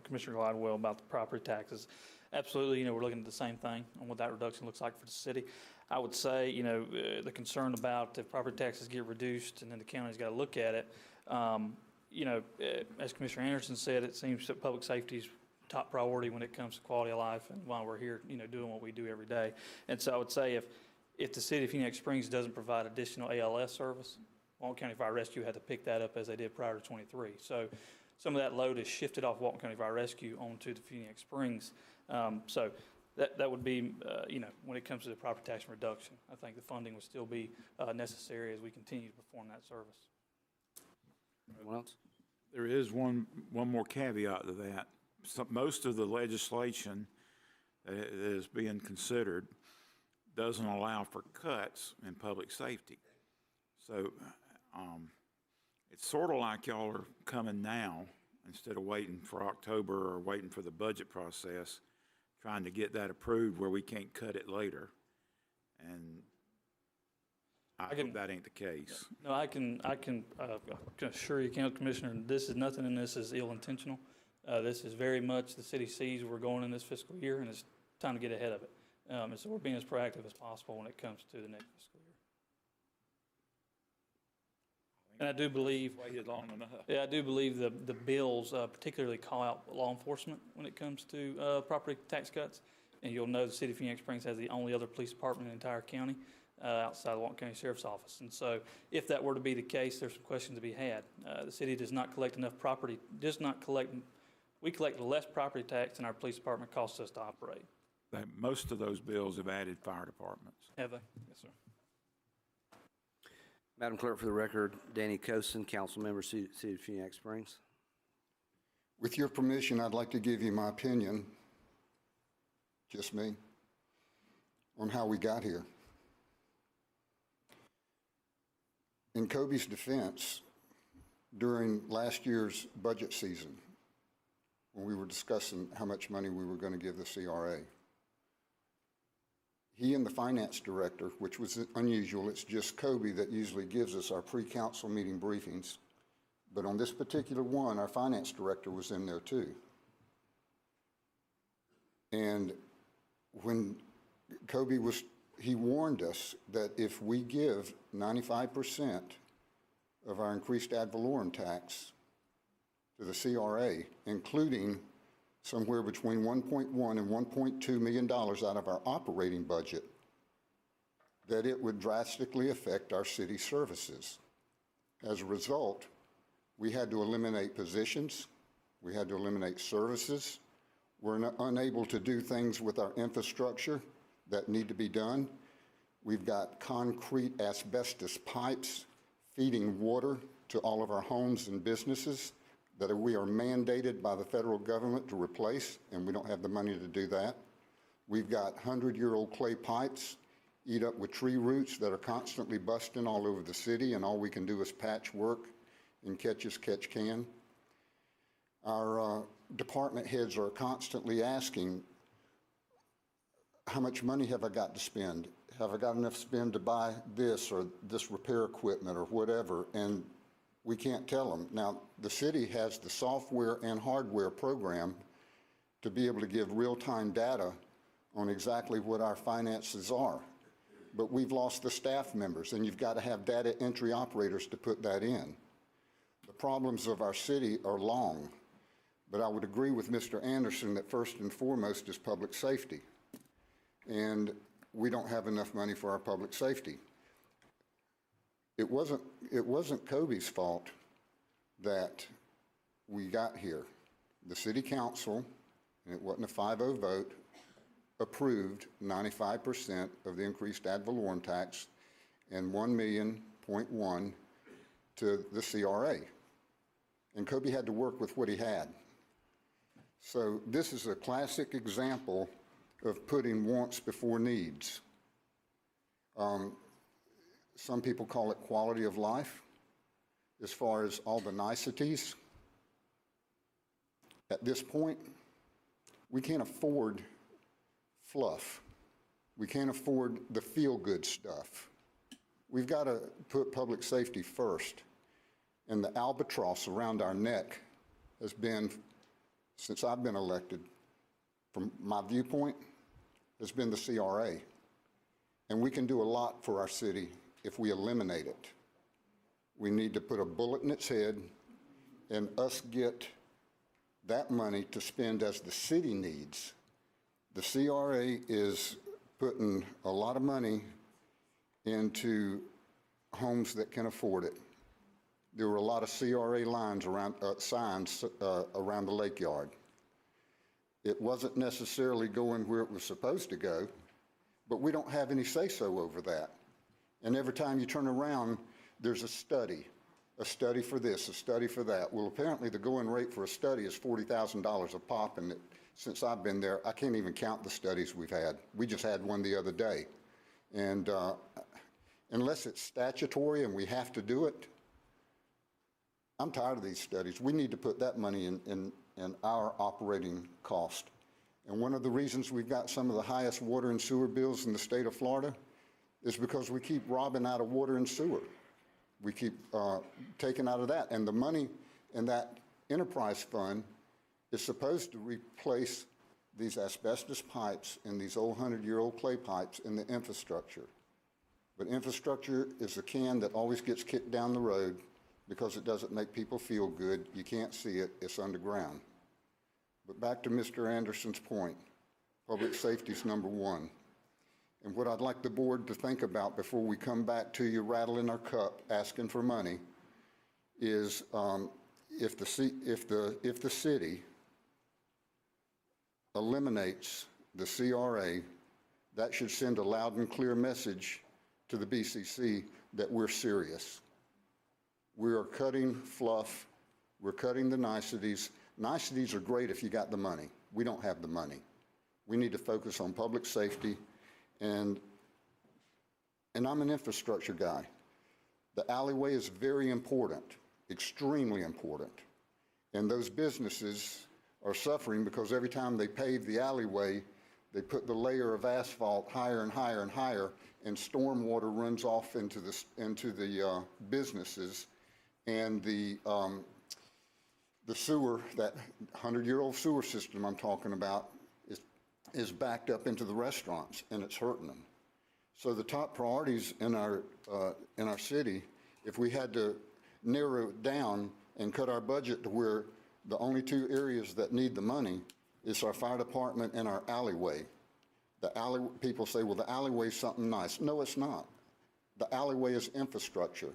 Commissioner Gladwell about the property taxes. Absolutely, we're looking at the same thing on what that reduction looks like for the city. I would say, the concern about if property taxes get reduced and then the county's got to look at it, as Commissioner Anderson said, it seems that public safety is top priority when it comes to quality of life and while we're here, doing what we do every day. And so I would say if the City of Phoenix Springs doesn't provide additional ALS service, Walton County Fire Rescue had to pick that up as they did prior to 23. So some of that load is shifted off Walton County Fire Rescue onto the Phoenix Springs. So that would be, when it comes to the property tax reduction, I think the funding would still be necessary as we continue to perform that service. Anyone else? There is one more caveat to that. Most of the legislation that is being considered doesn't allow for cuts in public safety. So it's sort of like y'all are coming now instead of waiting for October or waiting for the budget process, trying to get that approved where we can't cut it later. And I hope that ain't the case. No, I can assure you, County Commissioner, nothing in this is ill-intentional. This is very much the city sees we're going in this fiscal year, and it's time to get ahead of it. And so we're being as proactive as possible when it comes to the next fiscal year. And I do believe, Waited long enough. I do believe the bills particularly call out law enforcement when it comes to property tax cuts. And you'll know the City of Phoenix Springs has the only other police department in the entire county outside the Walton County Sheriff's Office. And so if that were to be the case, there's some questions to be had. The city does not collect enough property, we collect less property tax than our police department costs us to operate. Most of those bills have added fire departments. Have they? Yes, sir. Madam Clerk, for the record, Danny Cosin, Council Member, City of Phoenix Springs. With your permission, I'd like to give you my opinion, just me, on how we got here. In Kobe's defense, during last year's budget season, when we were discussing how much money we were going to give the CRA, he and the finance director, which was unusual, it's just Kobe that usually gives us our pre-council meeting briefings, but on this particular one, our finance director was in there too. And when Kobe he warned us that if we give 95% of our increased ad valorem tax to the CRA, including somewhere between $1.1 and $1.2 million out of our operating budget, that it would drastically affect our city services. As a result, we had to eliminate positions, we had to eliminate services, we're unable to do things with our infrastructure that need to be done. We've got concrete asbestos pipes feeding water to all of our homes and businesses that we are mandated by the federal government to replace, and we don't have the money to do that. We've got 100-year-old clay pipes eat up with tree roots that are constantly busting all over the city, and all we can do is patch work and catch as catch can. Our department heads are constantly asking, how much money have I got to spend? Have I got enough to spend to buy this or this repair equipment or whatever? And we can't tell them. Now, the city has the software and hardware program to be able to give real-time data on exactly what our finances are. But we've lost the staff members, and you've got to have data entry operators to put that in. The problems of our city are long, but I would agree with Mr. Anderson that first and foremost is public safety. And we don't have enough money for our public safety. It wasn't Kobe's fault that we got here. The city council, and it wasn't a 5-0 vote, approved 95% of the increased ad valorem tax and $1.1 million to the CRA. And Kobe had to work with what he had. So this is a classic example of putting wants before needs. Some people call it quality of life, as far as all the niceties. At this point, we can't afford fluff. We can't afford the feel-good stuff. We've got to put public safety first. And the albatross around our neck has been, since I've been elected, from my viewpoint, has been the CRA. And we can do a lot for our city if we eliminate it. We need to put a bullet in its head and us get that money to spend as the city needs. The CRA is putting a lot of money into homes that can afford it. There were a lot of CRA lines around, signs around the lake yard. It wasn't necessarily going where it was supposed to go, but we don't have any say-so over that. And every time you turn around, there's a study for this, a study for that. Well, apparently the going rate for a study is $40,000 a pop, and since I've been there, I can't even count the studies we've had. We just had one the other day. And unless it's statutory and we have to do it, I'm tired of these studies. We need to put that money in our operating cost. And one of the reasons we've got some of the highest water and sewer bills in the state of Florida is because we keep robbing out of water and sewer. We keep taking out of that. And the money in that enterprise fund is supposed to replace these asbestos pipes and these old 100-year-old clay pipes in the infrastructure. But infrastructure is a can that always gets kicked down the road because it doesn't make people feel good. You can't see it, it's underground. But back to Mr. Anderson's point, public safety is number one. And what I'd like the board to think about before we come back to you rattling our cup asking for money is if the city eliminates the CRA, that should send a loud and clear message to the BCC that we're serious. We are cutting fluff. We're cutting the niceties. Niceties are great if you got the money. We don't have the money. We need to focus on public safety. And I'm an infrastructure guy. The alleyway is very important, extremely important. And those businesses are suffering because every time they pave the alleyway, they put the layer of asphalt higher and higher and higher, and storm water runs off into the businesses, and the sewer, that 100-year-old sewer system I'm talking about, is backed up into the restaurants, and it's hurting them. So the top priorities in our city, if we had to narrow it down and cut our budget to where the only two areas that need the money is our fire department and our alleyway. People say, well, the alleyway is something nice. No, it's not. The alleyway is infrastructure,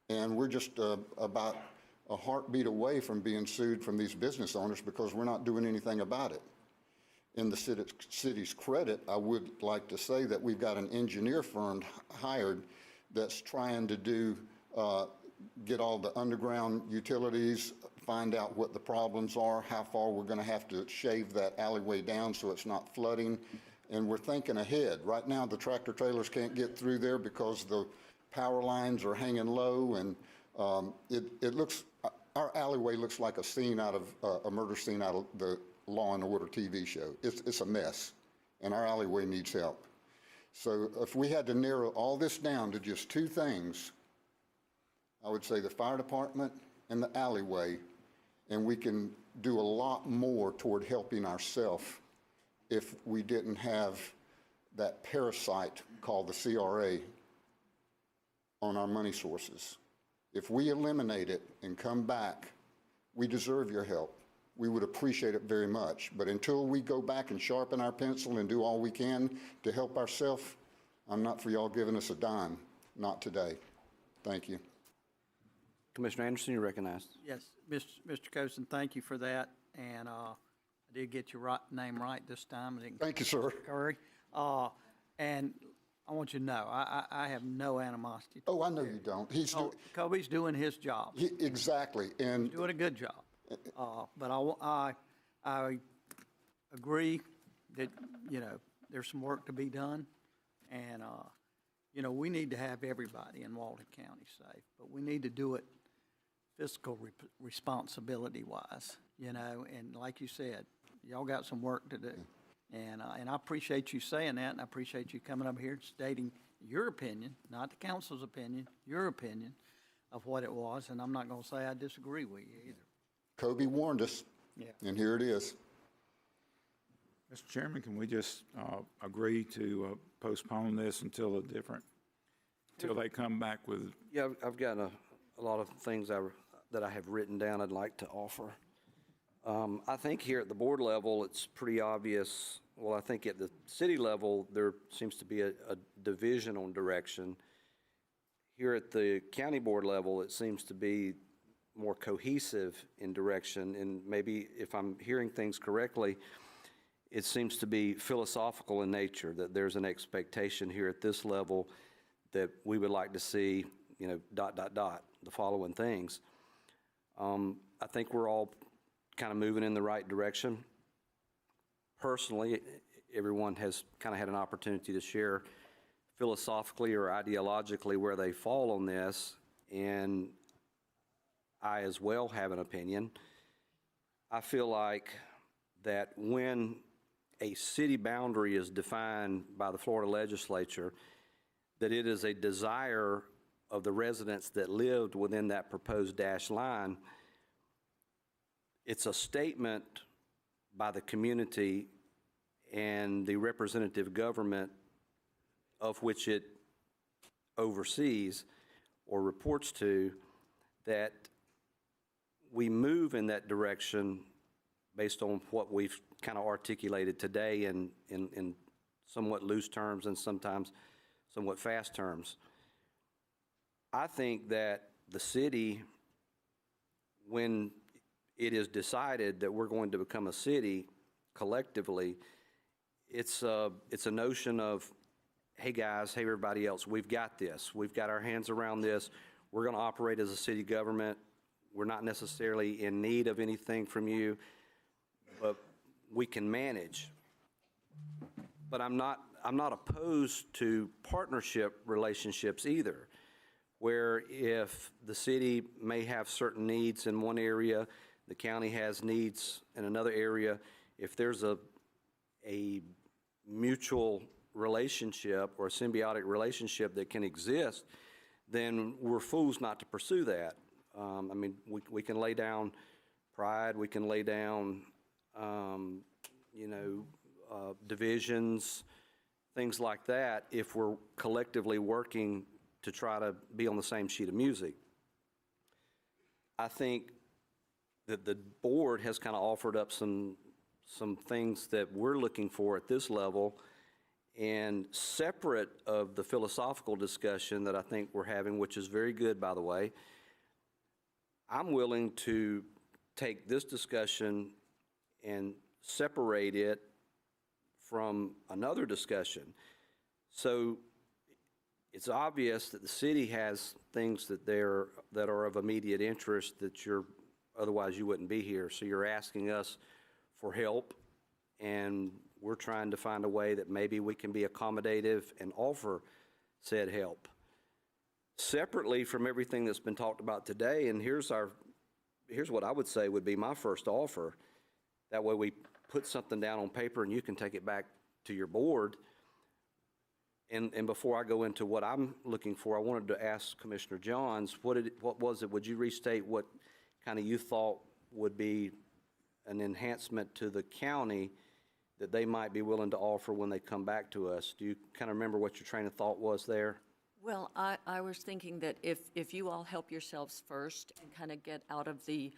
and we're just about a heartbeat away from being sued from these business owners because we're not doing anything about it. In the city's credit, I would like to say that we've got an engineer firm hired that's trying to get all the underground utilities, find out what the problems are, how far we're going to have to shave that alleyway down so it's not flooding. and we're thinking ahead. Right now, the tractor trailers can't get through there because the power lines are hanging low, and it looks, our alleyway looks like a scene out of, a murder scene out of the Law and Order TV show. It's a mess, and our alleyway needs help. So if we had to narrow all this down to just two things, I would say the fire department and the alleyway, and we can do a lot more toward helping ourselves if we didn't have that parasite called the CRA on our money sources. If we eliminate it and come back, we deserve your help. We would appreciate it very much. But until we go back and sharpen our pencil and do all we can to help ourselves, I'm not for y'all giving us a dime. Not today. Thank you. Commissioner Anderson, you're recognized. Yes, Mr. Cozen, thank you for that, and I did get your name right this time. I didn't- Thank you, sir. Curry. And I want you to know, I have no animosity. Oh, I know you don't. Kobe's doing his job. Exactly. And He's doing a good job. But I agree that, you know, there's some work to be done. And, you know, we need to have everybody in Walton County safe, but we need to do it fiscal responsibility-wise, you know. And like you said, y'all got some work to do. And I appreciate you saying that, and I appreciate you coming up here and stating your opinion, not the council's opinion, your opinion of what it was. And I'm not going to say I disagree with you either. Kobe warned us, and here it is. Mr. Chairman, can we just agree to postpone this until they come back with? Yeah, I've got a lot of things that I have written down I'd like to offer. I think here at the board level, it's pretty obvious. Well, I think at the city level, there seems to be a division on direction. Here at the county board level, it seems to be more cohesive in direction. And maybe if I'm hearing things correctly, it seems to be philosophical in nature, that there's an expectation here at this level that we would like to see, you know, ... the following things. I think we're all kind of moving in the right direction. Personally, everyone has kind of had an opportunity to share philosophically or ideologically where they fall on this, and I as well have an opinion. I feel like that when a city boundary is defined by the Florida legislature, that it is a desire of the residents that lived within that proposed dash line. It's a statement by the community and the representative government of which it oversees or reports to, that we move in that direction based on what we've kind of articulated today in somewhat loose terms and sometimes somewhat fast terms. I think that the city, when it is decided that we're going to become a city collectively, it's a notion of, hey guys, hey everybody else, we've got this. We've got our hands around this. We're going to operate as a city government. We're not necessarily in need of anything from you, but we can manage. But I'm not opposed to partnership relationships either, where if the city may have certain needs in one area, the county has needs in another area, if there's a mutual relationship or a symbiotic relationship that can exist, then we're fools not to pursue that. I mean, we can lay down pride, we can lay down, divisions, things like that, if we're collectively working to try to be on the same sheet of music. I think that the board has kind of offered up some things that we're looking for at this level, and separate of the philosophical discussion that I think we're having, which is very good, by the way. I'm willing to take this discussion and separate it from another discussion. So it's obvious that the city has things that are of immediate interest that otherwise you wouldn't be here. So you're asking us for help, and we're trying to find a way that maybe we can be accommodative and offer said help. Separately from everything that's been talked about today, and here's what I would say would be my first offer. That way we put something down on paper and you can take it back to your board. And before I go into what I'm looking for, I wanted to ask Commissioner Johns, what was it, would you restate what kind of you thought would be an enhancement to the county that they might be willing to offer when they come back to us? Do you kind of remember what your train of thought was there? Well, I was thinking that if you all help yourselves first and kind of get out of the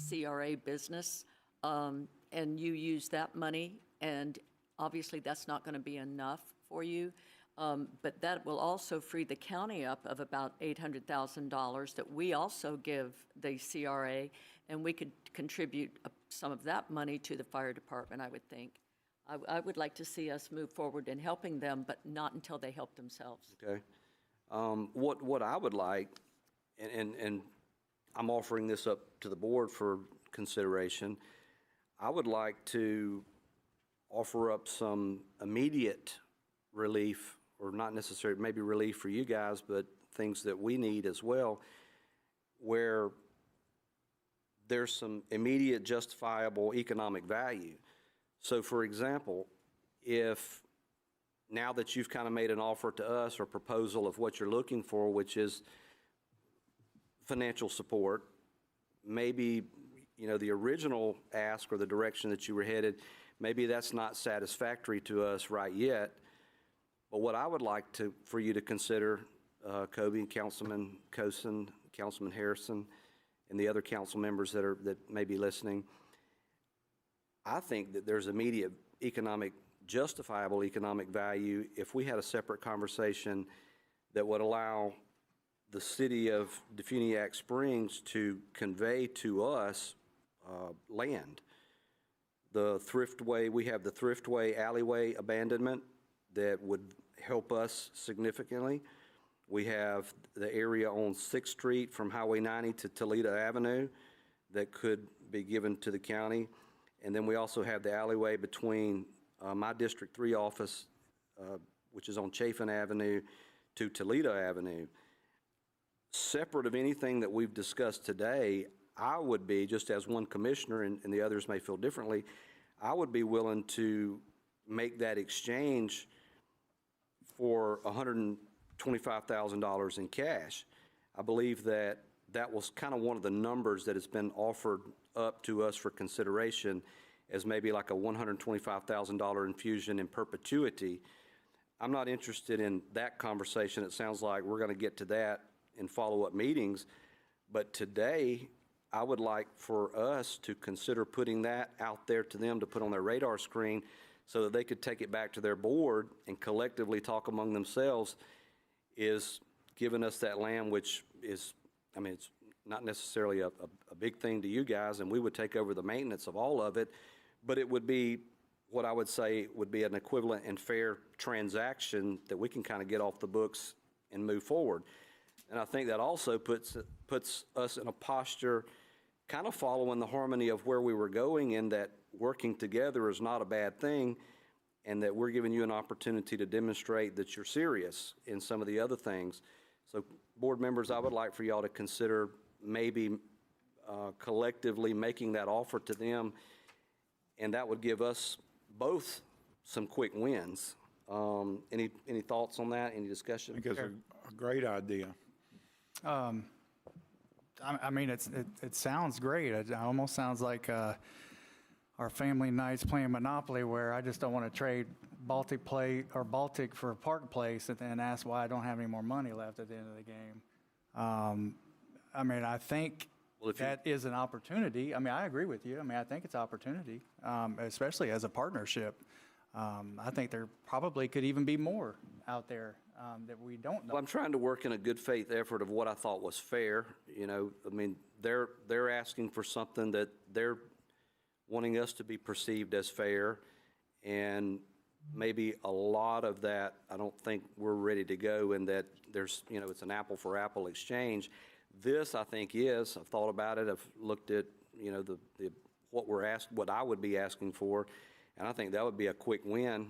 CRA business, and you use that money, and obviously that's not going to be enough for you, but that will also free the county up of about $800,000 that we also give the CRA, and we could contribute some of that money to the fire department, I would think. I would like to see us move forward in helping them, but not until they help themselves. Okay. What I would like, and I'm offering this up to the board for consideration, I would like to offer up some immediate relief, or not necessarily maybe relief for you guys, but things that we need as well, where there's some immediate justifiable economic value. So for example, if now that you've kind of made an offer to us or proposal of what you're looking for, which is financial support, maybe, you know, the original ask or the direction that you were headed, maybe that's not satisfactory to us right yet. But what I would like for you to consider, Kobe, Councilman Cosin, Councilman Harrison, and the other council members that may be listening, I think that there's immediate justifiable economic value if we had a separate conversation that would allow the city of Defuniak Springs to convey to us land. The Thriftway, we have the Thriftway alleyway abandonment that would help us significantly. We have the area on 6th Street from Highway 90 to Toledo Avenue that could be given to the county. And then we also have the alleyway between my District 3 office, which is on Chafin Avenue, to Toledo Avenue. Separate of anything that we've discussed today, I would be, just as one commissioner, and the others may feel differently, I would be willing to make that exchange for $125,000 in cash. I believe that was kind of one of the numbers that has been offered up to us for consideration as maybe like a $125,000 infusion in perpetuity. I'm not interested in that conversation. It sounds like we're going to get to that in follow-up meetings. But today, I would like for us to consider putting that out there to them to put on their radar screen so that they could take it back to their board and collectively talk among themselves, is giving us that land, which is, I mean, it's not necessarily a big thing to you guys, and we would take over the maintenance of all of it, but it would be what I would say would be an equivalent and fair transaction that we can kind of get off the books and move forward. And I think that also puts us in a posture kind of following the harmony of where we were going, in that working together is not a bad thing, and that we're giving you an opportunity to demonstrate that you're serious in some of the other things. So board members, I would like for y'all to consider maybe collectively making that offer to them, and that would give us both some quick wins. Any thoughts on that? Any discussion? I think it's a great idea. I mean, it sounds great. It almost sounds like our family nights playing Monopoly, where I just don't want to trade Baltic for Park Place and then ask why I don't have any more money left at the end of the game. I mean, I think that is an opportunity. I mean, I agree with you. I mean, I think it's an opportunity, especially as a partnership. I think there probably could even be more out there that we don't know. Well, I'm trying to work in a good faith effort of what I thought was fair. You know, I mean, they're asking for something that they're wanting us to be perceived as fair, and maybe a lot of that, I don't think we're ready to go, in that there's, you know, it's an apple for apple exchange. This, I think, is. I've thought about it. I've looked at, you know, what I would be asking for, And I think that would be a quick win.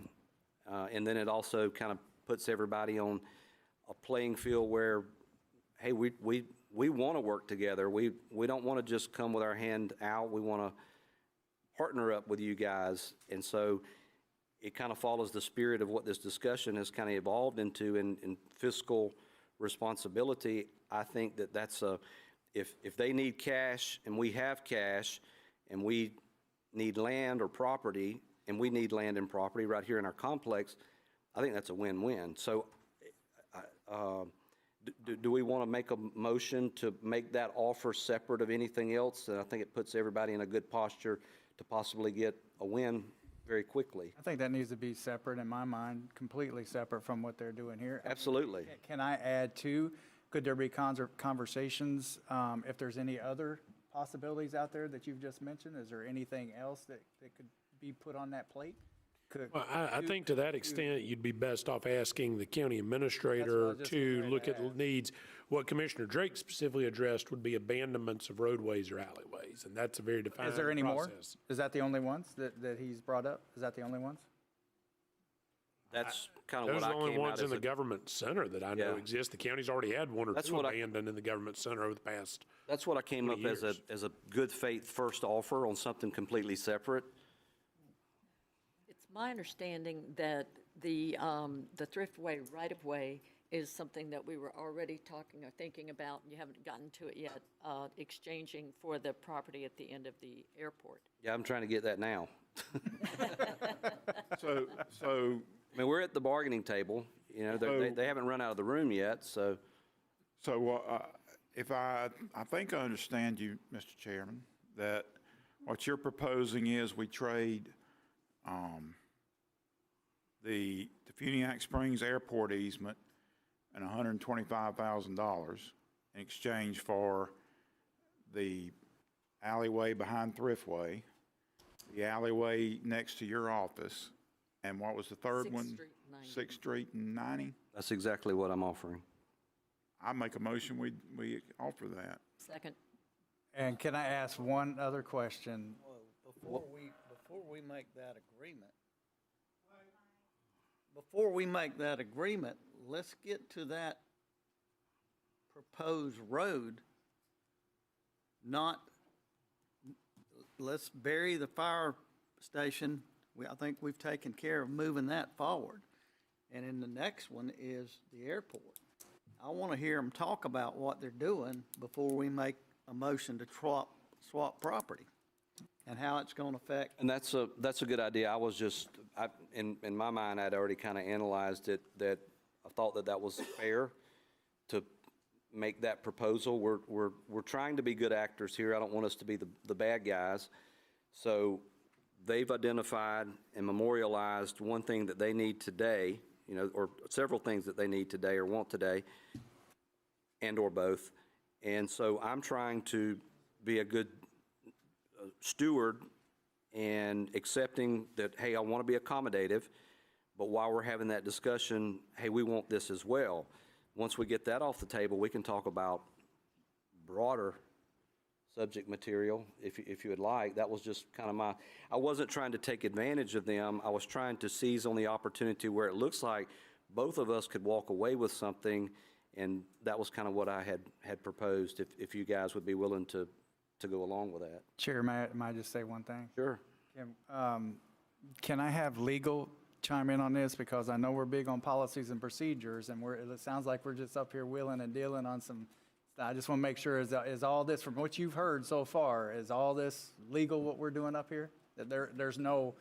And then it also kind of puts everybody on a playing field where, hey, we want to work together. We don't want to just come with our hand out. We want to partner up with you guys. And so it kind of follows the spirit of what this discussion has kind of evolved into in fiscal responsibility. I think that that's if they need cash and we have cash and we need land or property and we need land and property right here in our complex, I think that's a win-win. So do we want to make a motion to make that offer separate of anything else? And I think it puts everybody in a good posture to possibly get a win very quickly. I think that needs to be separate, in my mind, completely separate from what they're doing here. Absolutely. Can I add too, could there be conversations, if there's any other possibilities out there that you've just mentioned? Is there anything else that could be put on that plate? Well, I think to that extent, you'd be best off asking the county administrator to look at needs. What Commissioner Drake specifically addressed would be abandonments of roadways or alleyways, and that's a very defined process. Is there any more? Is that the only ones that he's brought up? Is that the only ones? That's kind of what I came out as. Those are the only ones in the government center that I know exist. The county's already had one or two abandoned in the government center over the past. That's what I came up as a good faith first offer on something completely separate. It's my understanding that the thriftway right-of-way is something that we were already talking or thinking about, and you haven't gotten to it yet, exchanging for the property at the end of the airport. Yeah, I'm trying to get that now. So, I mean, we're at the bargaining table, you know, they haven't run out of the room yet, so. So if I think I understand you, Mr. Chairman, that what you're proposing is we trade the Funiac Springs Airport easement and $125,000 in exchange for the alleyway behind Thriftway, the alleyway next to your office, and what was the third one? 6th Street and 90? That's exactly what I'm offering. I make a motion, we offer that. Second. And can I ask one other question? Before we make that agreement, let's get to that proposed road, let's bury the fire station. I think we've taken care of moving that forward. And then the next one is the airport. I want to hear them talk about what they're doing before we make a motion to swap property and how it's going to affect. And that's a good idea. I was just, in my mind, I'd already kind of analyzed it, that I thought that was fair to make that proposal. We're trying to be good actors here. I don't want us to be the bad guys. So they've identified and memorialized one thing that they need today, you know, or several things that they need today or want today, and or both. And so I'm trying to be a good steward and accepting that, hey, I want to be accommodative, but while we're having that discussion, hey, we want this as well. Once we get that off the table, we can talk about broader subject material, if you would like. That was just kind of I wasn't trying to take advantage of them. I was trying to seize on the opportunity where it looks like both of us could walk away with something, and that was kind of what I had proposed, if you guys would be willing to go along with that. Chair, may I just say one thing? Sure. Can I have legal chime in on this? Because I know we're big on policies and procedures, and it sounds like we're just up here wheeling and dealing on some. I just want to make sure, is all this, from what you've heard so far, is all this legal, what we're doing up here? That there's no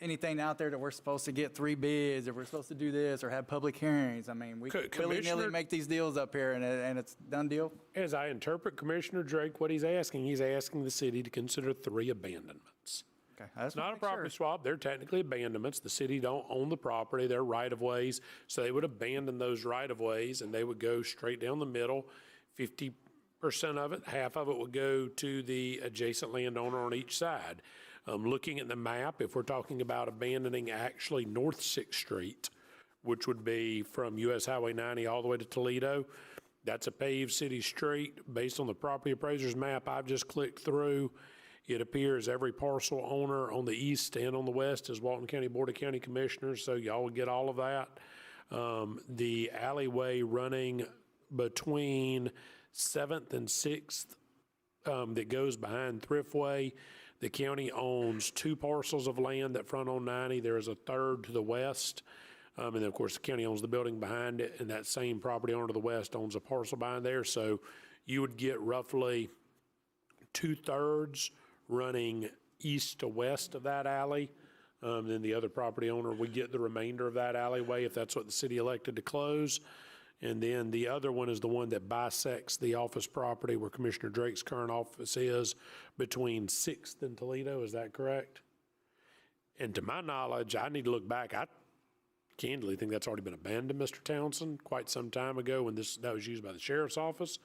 anything out there that we're supposed to get 3 bids, or we're supposed to do this, or have public hearings? I mean, we willy-nilly make these deals up here, and it's done deal? As I interpret Commissioner Drake, what he's asking the city to consider 3 abandonments. Okay, it's not a property swap. They're technically abandonments. The city don't own the property. They're right-of-ways. So they would abandon those right-of-ways, and they would go straight down the middle. 50% of it, half of it would go to the adjacent landowner on each side. Looking at the map, if we're talking about abandoning actually North 6th Street, which would be from US Highway 90 all the way to Toledo, that's a paved city street. Based on the property appraiser's map I've just clicked through, It appears every parcel owner on the east and on the west is Walton County Board of County Commissioners, so y'all will get all of that. The alleyway running between 7th and 6th that goes behind Thriftway, the county owns 2 parcels of land that front on 90. There is a third to the west. And then, of course, the county owns the building behind it, and that same property owner to the west owns a parcel behind there. So you would get roughly 2/3 running east to west of that alley. Then the other property owner would get the remainder of that alleyway if that's what the city elected to close. And then the other one is the one that bisects the office property where Commissioner Drake's current office is between 6th and Toledo. Is that correct? And to my knowledge, I need to look back. I candidly think that's already been abandoned, Mr. Townsend, quite some time ago when that was used by the sheriff's office.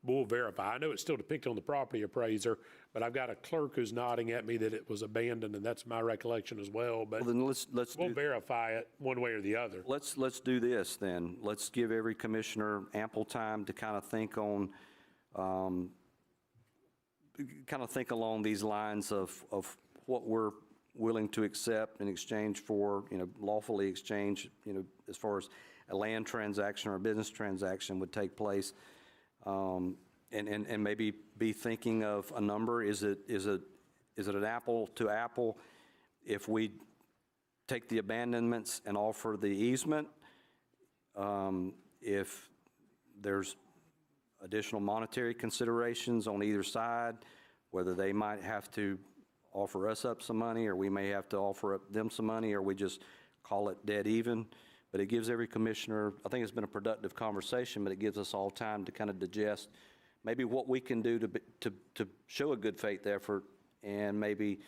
But we'll verify. I know it's still depicted on the property appraiser, but I've got a clerk who's nodding at me that it was abandoned, and that's my recollection as well. But Well, then let's we'll verify it one way or the other. Let's do this then. Let's give every commissioner ample time to kind of think on, along these lines of what we're willing to accept in exchange for, lawfully exchange, as far as a land transaction or a business transaction would take place. And maybe be thinking of a number. Is it an apple to apple if we take the abandonments and offer the easement? If there's additional monetary considerations on either side, whether they might have to offer us up some money, or we may have to offer up them some money, or we just call it dead even. But it gives every commissioner, I think it's been a productive conversation, but it gives us all time to kind of digest maybe what we can do to show a good faith effort, and maybe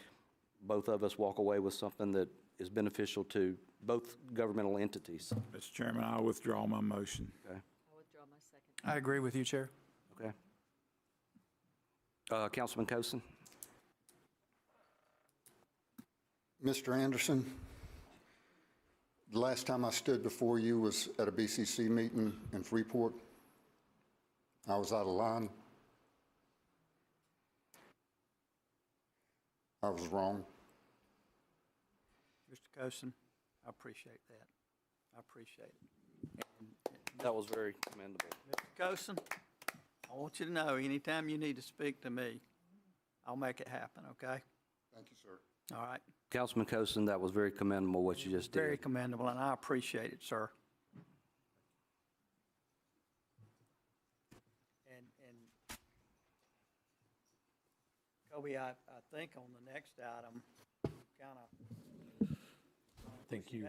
both of us walk away with something that is beneficial to both governmental entities. Mr. Chairman, I withdraw my motion. Okay. I withdraw my second. I agree with you, Chair. Okay. Councilman Cosin? Mr. Anderson, the last time I stood before you was at a BCC meeting in Freeport. I was out of line. I was wrong. Mr. Cosin, I appreciate that. I appreciate it. That was very commendable. Mr. Cosin, I want you to know, anytime you need to speak to me, I'll make it happen, okay? Thank you, sir. All right? Councilman Cosin, that was very commendable what you just did. Very commendable, and I appreciate it, sir. And Kobe, I think on the next item, kind of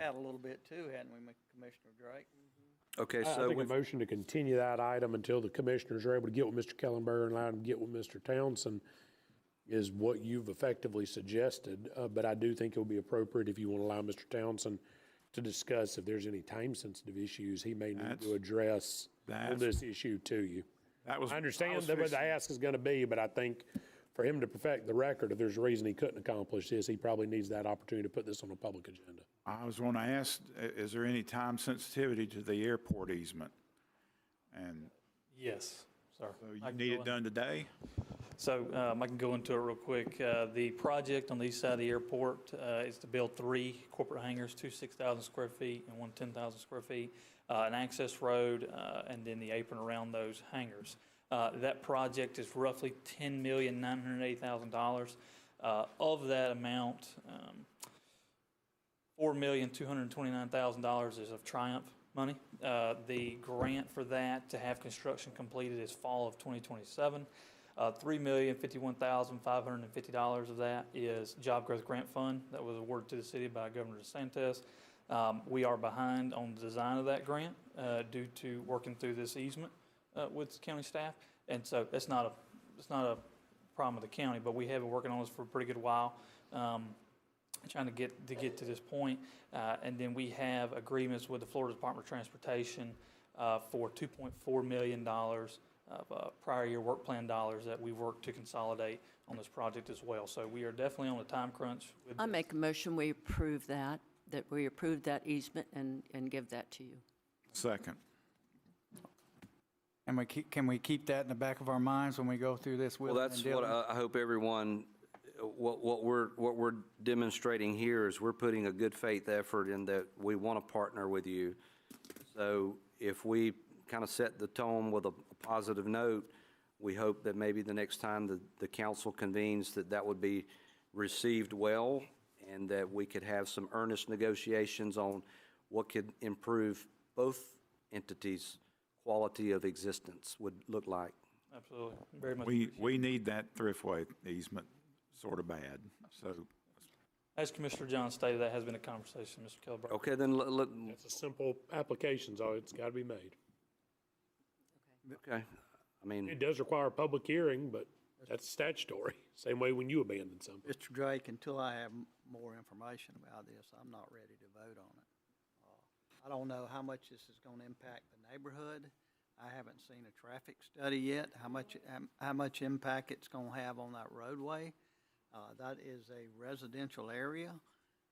add a little bit too, hadn't we, Commissioner Drake? Okay, I so think a motion to continue that item until the commissioners are able to get with Mr. Kellenberger and allow him to get with Mr. Townsend is what you've effectively suggested. But I do think it will be appropriate if you want to allow Mr. Townsend to discuss if there's any time-sensitive issues he may need to address on this issue to you. I understand what the ask is going to be, but I think for him to perfect the record, if there's a reason he couldn't accomplish this, he probably needs that opportunity to put this on a public agenda. I was going to ask, is there any time sensitivity to the airport easement? And Yes, sir. so you need it done today? So I can go into it real quick. The project on the east side of the airport is to build 3 corporate hangars, 2 6,000 square feet and 1 10,000 square feet, an access road, and then the apron around those hangars. That project is roughly $10,980,000. Of that amount, $4,229,000 is of Triumph money. The grant for that to have construction completed is fall of 2027. $3,051,550 of that is Job Growth Grant Fund that was awarded to the city by Governor DeSantis. We are behind on the design of that grant due to working through this easement with county staff, and so it's not a problem with the county, but we have been working on this for a pretty good while, trying to get to this point, and then we have agreements with the Florida Department of Transportation for $2.4 million of prior year work plan dollars that we work to consolidate on this project as well. So we are definitely on a time crunch. I make a motion, we approve that we approve that easement and give that to you. Second. And can we keep that in the back of our minds when we go through this? Well, that's what I hope everyone what we're demonstrating here is we're putting a good faith effort in that we want to partner with you. So if we kind of set the tone with a positive note, we hope that maybe the next time the council convenes that would be received well, and that we could have some earnest negotiations on what could improve both entities' quality of existence would look like. Absolutely, very much. We need that thriftway easement sort of bad, so. As Commissioner John stated, that has been a conversation, Mr. Kilbride. Okay, then It's a simple application, so it's got to be made. okay. I mean, It does require a public hearing, but that's statutory. Same way when you abandon something. Mr. Drake, until I have more information about this, I'm not ready to vote on it. I don't know how much this is going to impact the neighborhood. I haven't seen a traffic study yet, how much impact it's going to have on that roadway. That is a residential area,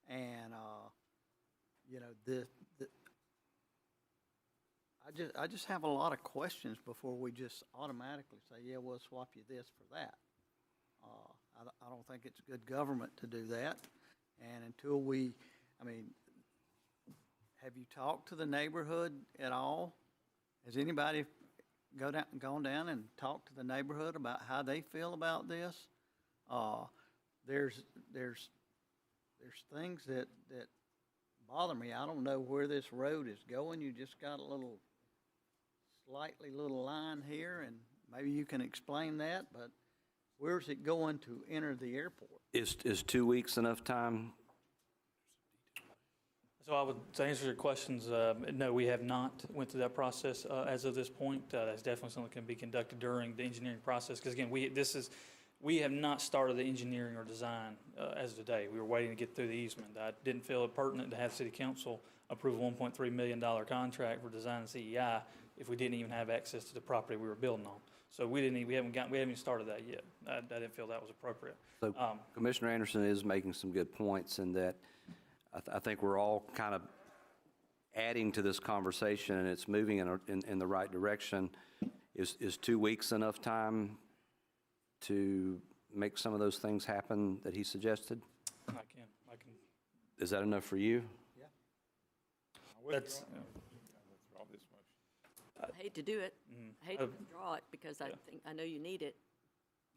and, you know, I just have a lot of questions before we just automatically say, yeah, we'll swap you this for that. I don't think it's good government to do that. And until have you talked to the neighborhood at all? Has anybody gone down and talked to the neighborhood about how they feel about this? There's things that bother me. I don't know where this road is going. You just got a slightly little line here, and maybe you can explain that, but where's it going to enter the airport? is 2 weeks enough time? So to answer your questions, no, we have not went through that process as of this point. That's definitely something that can be conducted during the engineering process, because again, we have not started the engineering or design as of today. We were waiting to get through the easement. I didn't feel it pertinent to have City Council approve a $1.3 million contract for design and CEI if we didn't even have access to the property we were building on. So we haven't even started that yet. I didn't feel that was appropriate. So Commissioner Anderson is making some good points in that I think we're all kind of adding to this conversation, and it's moving in the right direction. Is 2 weeks enough time to make some of those things happen that he suggested? I can. Is that enough for you? Yeah. That's, I hate to do it. I hate to withdraw it because I know you need it.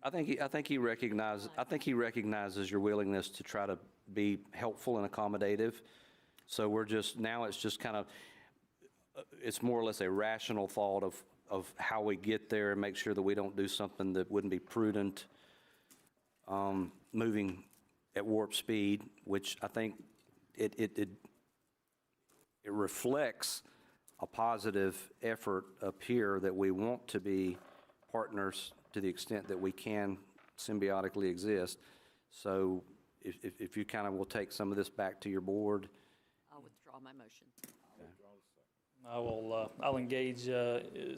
I think he recognizes your willingness to try to be helpful and accommodative. So it's just kind of, it's more or less a rational thought of how we get there and make sure that we don't do something that wouldn't be prudent, moving at warp speed, which I think it reflects a positive effort up here that we want to be partners to the extent that we can symbiotically exist. So if you kind of will take some of this back to your board. I'll withdraw my motion. I'll engage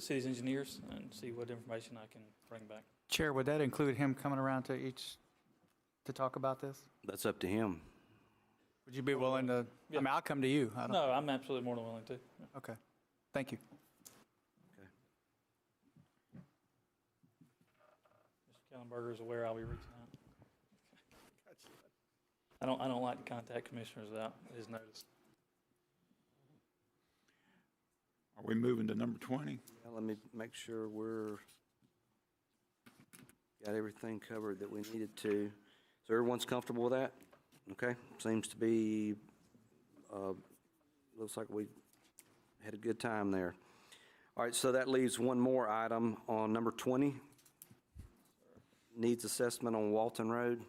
city's engineers and see what information I can bring back. Chair, would that include him coming around to talk about this? That's up to him. Would you be willing to, I mean, I'll come to you. No, I'm absolutely more than willing to. Okay, thank you. Mr. Kellenberger is aware I'll be reaching out. I don't like to contact commissioners without his notice. Are we moving to number 20? Yeah, let me make sure got everything covered that we needed to. So everyone's comfortable with that? Okay, seems to be, looks like we had a good time there. All right, so that leaves one more item on number 20. Needs assessment on Walton Road.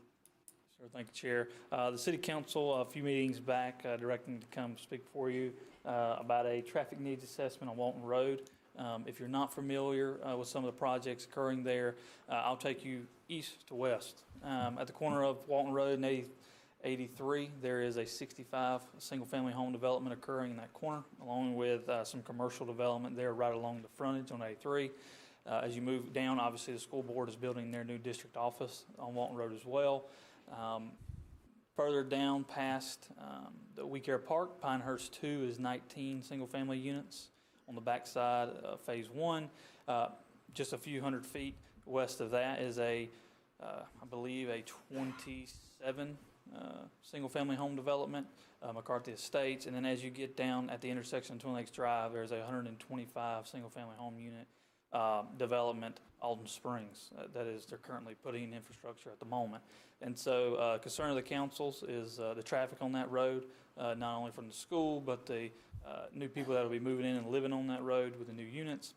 Sure, thank you, Chair. The City Council, a few meetings back, directing to come speak before you about a traffic needs assessment on Walton Road. If you're not familiar with some of the projects occurring there, I'll take you east to west. At the corner of Walton Road and 83, there is a 65 single-family home development occurring in that corner, along with some commercial development there right along the frontage on 83. As you move down, obviously the school board is building their new district office on Walton Road as well. Further down past the We Care Park, Pinehurst 2 is 19 single-family units. On the backside of Phase 1, just a few hundred feet west of that is a I believe, a 27 single-family home development, McCarthy Estates. And then as you get down at the intersection of Twin Lakes Drive, there's a 125 single-family home unit development, Alden Springs. That is, they're currently putting in infrastructure at the moment. And so concern of the councils is the traffic on that road, not only from the school, but the new people that will be moving in and living on that road with the new units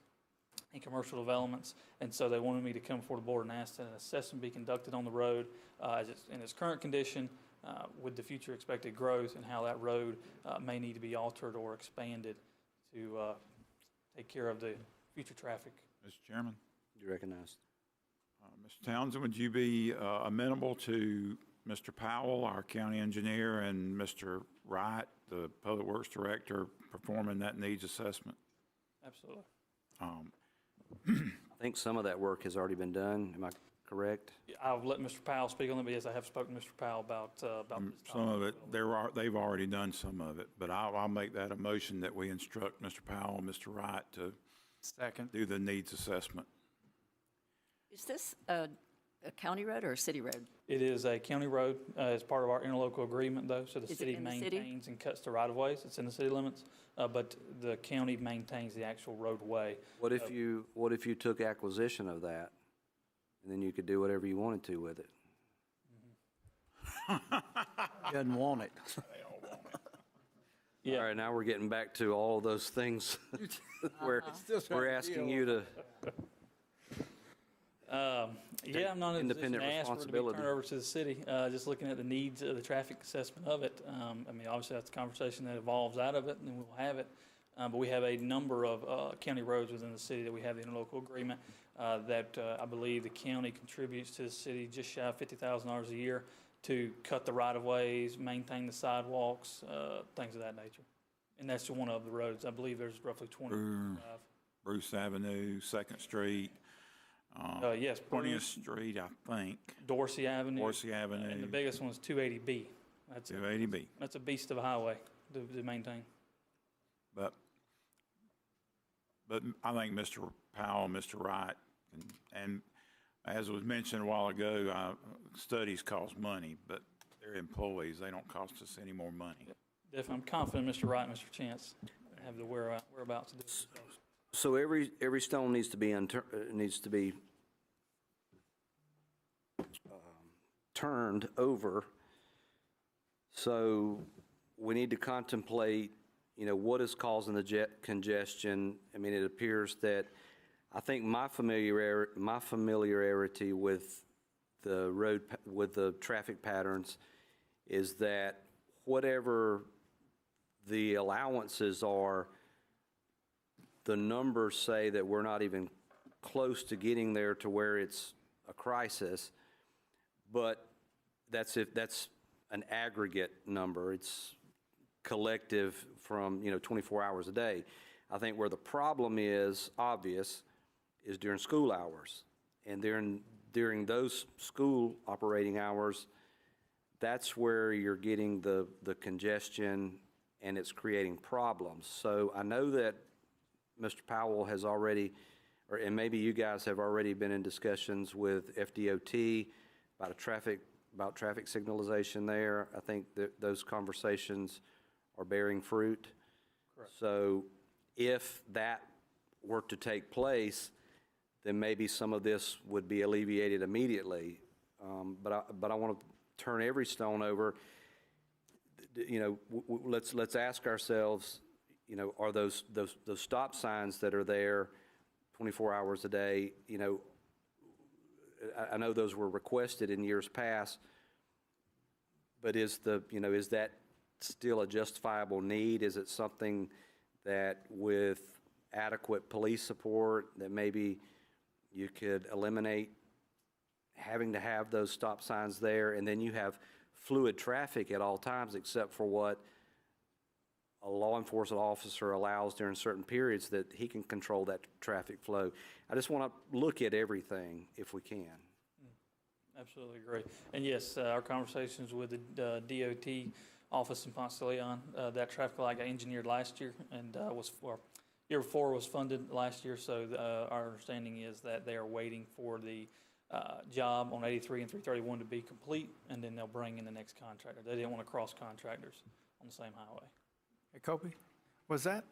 and commercial developments. And so they wanted me to come before the board and ask that an assessment be conducted on the road as it's in its current condition with the future expected growth, and how that road may need to be altered or expanded to take care of the future traffic. Mr. Chairman? You recognized. Mr. Townsend, would you be amenable to Mr. Powell, our county engineer, and Mr. Wright, the Public Works Director, performing that needs assessment? Absolutely. I think some of that work has already been done. Am I correct? I'll let Mr. Powell speak on it, but yes, I have spoken to Mr. Powell about this Some topic. of it, they've already done some of it, but I'll make that a motion that we instruct Mr. Powell and Mr. Wright to Second. do the needs assessment. Is this a county road or a city road? It is a county road as part of our interlocal agreement, though, so the Is it city in the city? maintains and cuts the right-of-ways. It's in the city limits, but the county maintains the actual roadway. What if you took acquisition of that, and then you could do whatever you wanted to with it? Doesn't want it. Yeah. All right, now we're getting back to all of those things where we're asking you to. Yeah, I'm not in a position Independent to ask for it to be responsibility. turned over to the city. Just looking at the needs of the traffic assessment of it. I mean, obviously, that's a conversation that evolves out of it, and then we'll have it. But we have a number of county roads within the city that we have the interlocal agreement that I believe the county contributes to the city just shy of $50,000 a year to cut the right-of-ways, maintain the sidewalks, things of that nature. And that's one of the roads. I believe there's roughly 25. Bruce Avenue, 2nd Street, Yes, 20th Bruce, Street, I think, Dorsey Avenue. Dorsey Avenue. And the biggest one is 280B. That's a 280B. That's a beast of a highway to maintain. But I think Mr. Powell, Mr. Wright, and as was mentioned a while ago, studies cost money, but they're employees. They don't cost us any more money. Definitely, I'm confident Mr. Wright and Mr. Chance have the whereabouts to do this. So every stone needs to be turned over. So we need to contemplate, what is causing the jet congestion. I mean, it appears that, I think my familiarity with the road, with the traffic patterns is that whatever the allowances are, the numbers say that we're not even close to getting there to where it's a crisis, but that's an aggregate number. It's collective from 24 hours a day. I think where the problem is obvious is during school hours, and during those school operating hours, that's where you're getting the congestion, and it's creating problems. So I know that Mr. Powell has already, and maybe you guys have already been in discussions with FDOT about traffic signalization there. I think that those conversations are bearing fruit. Correct. So if that were to take place, then maybe some of this would be alleviated immediately. But I want to turn every stone over. Let's ask ourselves, are those stop signs that are there 24 hours a day, I know those were requested in years past, but is that still a justifiable need? Is it something that with adequate police support that maybe you could eliminate having to have those stop signs there, and then you have fluid traffic at all times except for what a law enforcement officer allows during certain periods, that he can control that traffic flow? I just want to look at everything if we can. Absolutely agree. And yes, our conversations with the DOT office in Ponce de Leon, that traffic light got engineered last year and year before was funded last year. So our understanding is that they are waiting for the job on 83 and 331 to be complete, and then they'll bring in the next contractor. They didn't want to cross contractors on the same highway. Hey, Kobe, was that,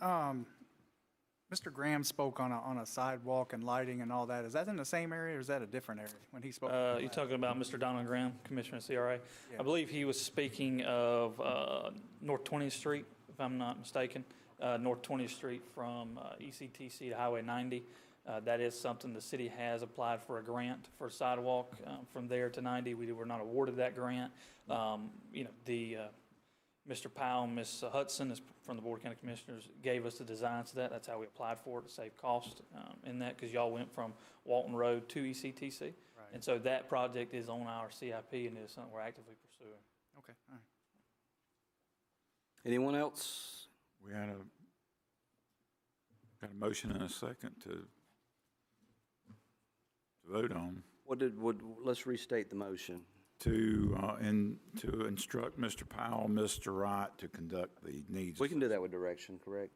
Mr. Graham spoke on a sidewalk and lighting and all that. Is that in the same area or is that a different area when he spoke? You're talking about Mr. Donald Graham, Commissioner of CRA? I believe he was speaking of North 20th Street, if I'm not mistaken, North 20th Street from ECTC to Highway 90. That is something the city has applied for a grant for a sidewalk from there to 90. We were not awarded that grant. Mr. Powell and Ms. Hudson is from the Board of County Commissioners gave us the designs to that. That's how we applied for it, to save cost in that, because y'all went from Walton Road to ECTC. Right. And so that project is on our CIP and is something we're actively pursuing. Okay, all right. Anyone else? We had got a motion and a second to vote on. Let's restate the motion. To instruct Mr. Powell, Mr. Wright to conduct the needs. We can do that with direction, correct?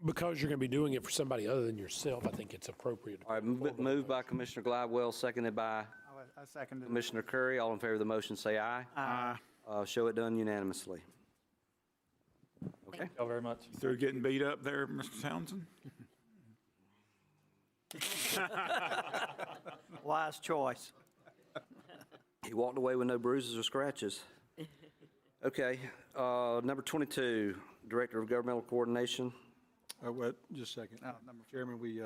Because you're going to be doing it for somebody other than yourself, I think it's appropriate. All right, moved by Commissioner Glidewell, seconded by I seconded it. Commissioner Curry. All in favor of the motion, say aye. Aye. Show it done unanimously. Okay. Thank y'all very much. You through getting beat up there, Mr. Townsend? Wise choice. He walked away with no bruises or scratches. Okay, number 22, Director of Governmental Coordination. Well, just a second. Mr. Chairman, we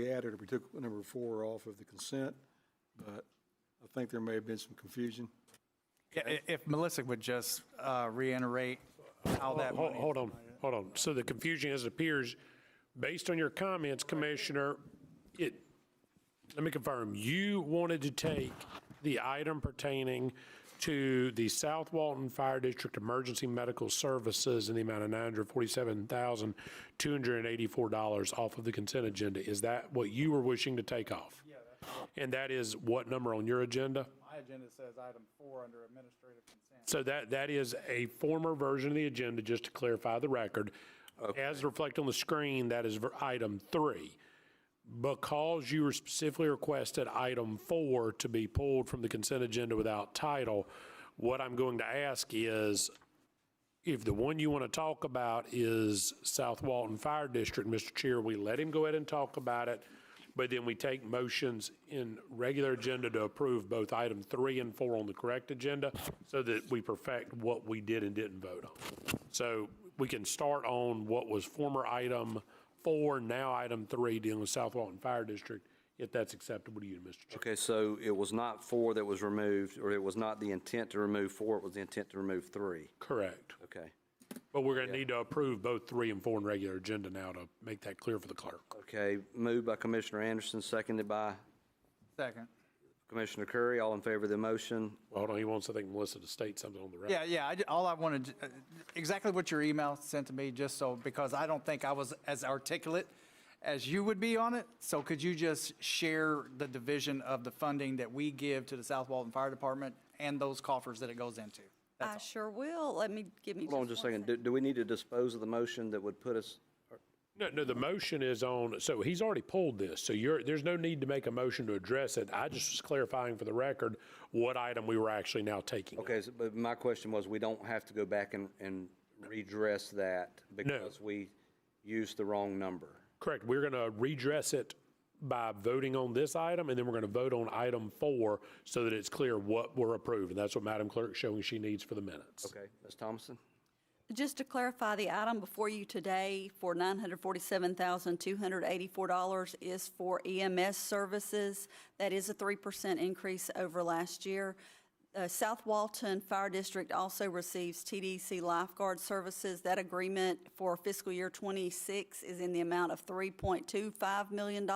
added, or we took number 4 off of the consent, but I think there may have been some confusion. Yeah, if Melissa would just reiterate how that money. Hold on. So the confusion, as it appears, based on your comments, Commissioner, let me confirm, you wanted to take the item pertaining to the South Walton Fire District Emergency Medical Services in the amount of $947,284 off of the consent agenda. Is that what you were wishing to take off? Yeah, that's correct. And that is what number on your agenda? My agenda says item 4 under administrative consent. So that is a former version of the agenda, just to clarify the record. Okay. As reflected on the screen, that is item 3. Because you were specifically requested item 4 to be pulled from the consent agenda without title, what I'm going to ask is, if the one you want to talk about is South Walton Fire District, Mr. Chair, we let him go ahead and talk about it, but then we take motions in regular agenda to approve both item 3 and 4 on the correct agenda, so that we perfect what we did and didn't vote on. So we can start on what was former item 4, now item 3, dealing with South Walton Fire District, if that's acceptable to you, Mr. Chair. Okay, so it was not 4 that was removed, or it was not the intent to remove 4, it was the intent to remove 3. Correct. Okay. But we're going to need to approve both 3 and 4 in regular agenda now to make that clear for the clerk. Okay, moved by Commissioner Anderson, seconded by Second. Commissioner Curry. All in favor of the motion? Well, hold on, he wants, I think, Melissa to state something on the record. Yeah, all I wanted, exactly what your email sent to me, just so, because I don't think I was as articulate as you would be on it. So could you just share the division of the funding that we give to the South Walton Fire Department and those coffers that it goes into? I sure will. Give me Hold on just a second. Do we need to dispose of the motion that would put us? No, the motion is on, so he's already pulled this, so there's no need to make a motion to address it. I just was clarifying for the record what item we were actually now taking. Okay, but my question was, we don't have to go back and redress that because we used the wrong number. Correct. We're going to redress it by voting on this item, and then we're going to vote on item 4 so that it's clear what we're approving. That's what Madam Clerk's showing she needs for the minutes. Okay, Ms. Thomason? Just to clarify, the item before you today for $947,284 is for EMS services. That is a 3% increase over last year. South Walton Fire District also receives TDC lifeguard services. That agreement for fiscal year 26 is in the amount of $3.25 million.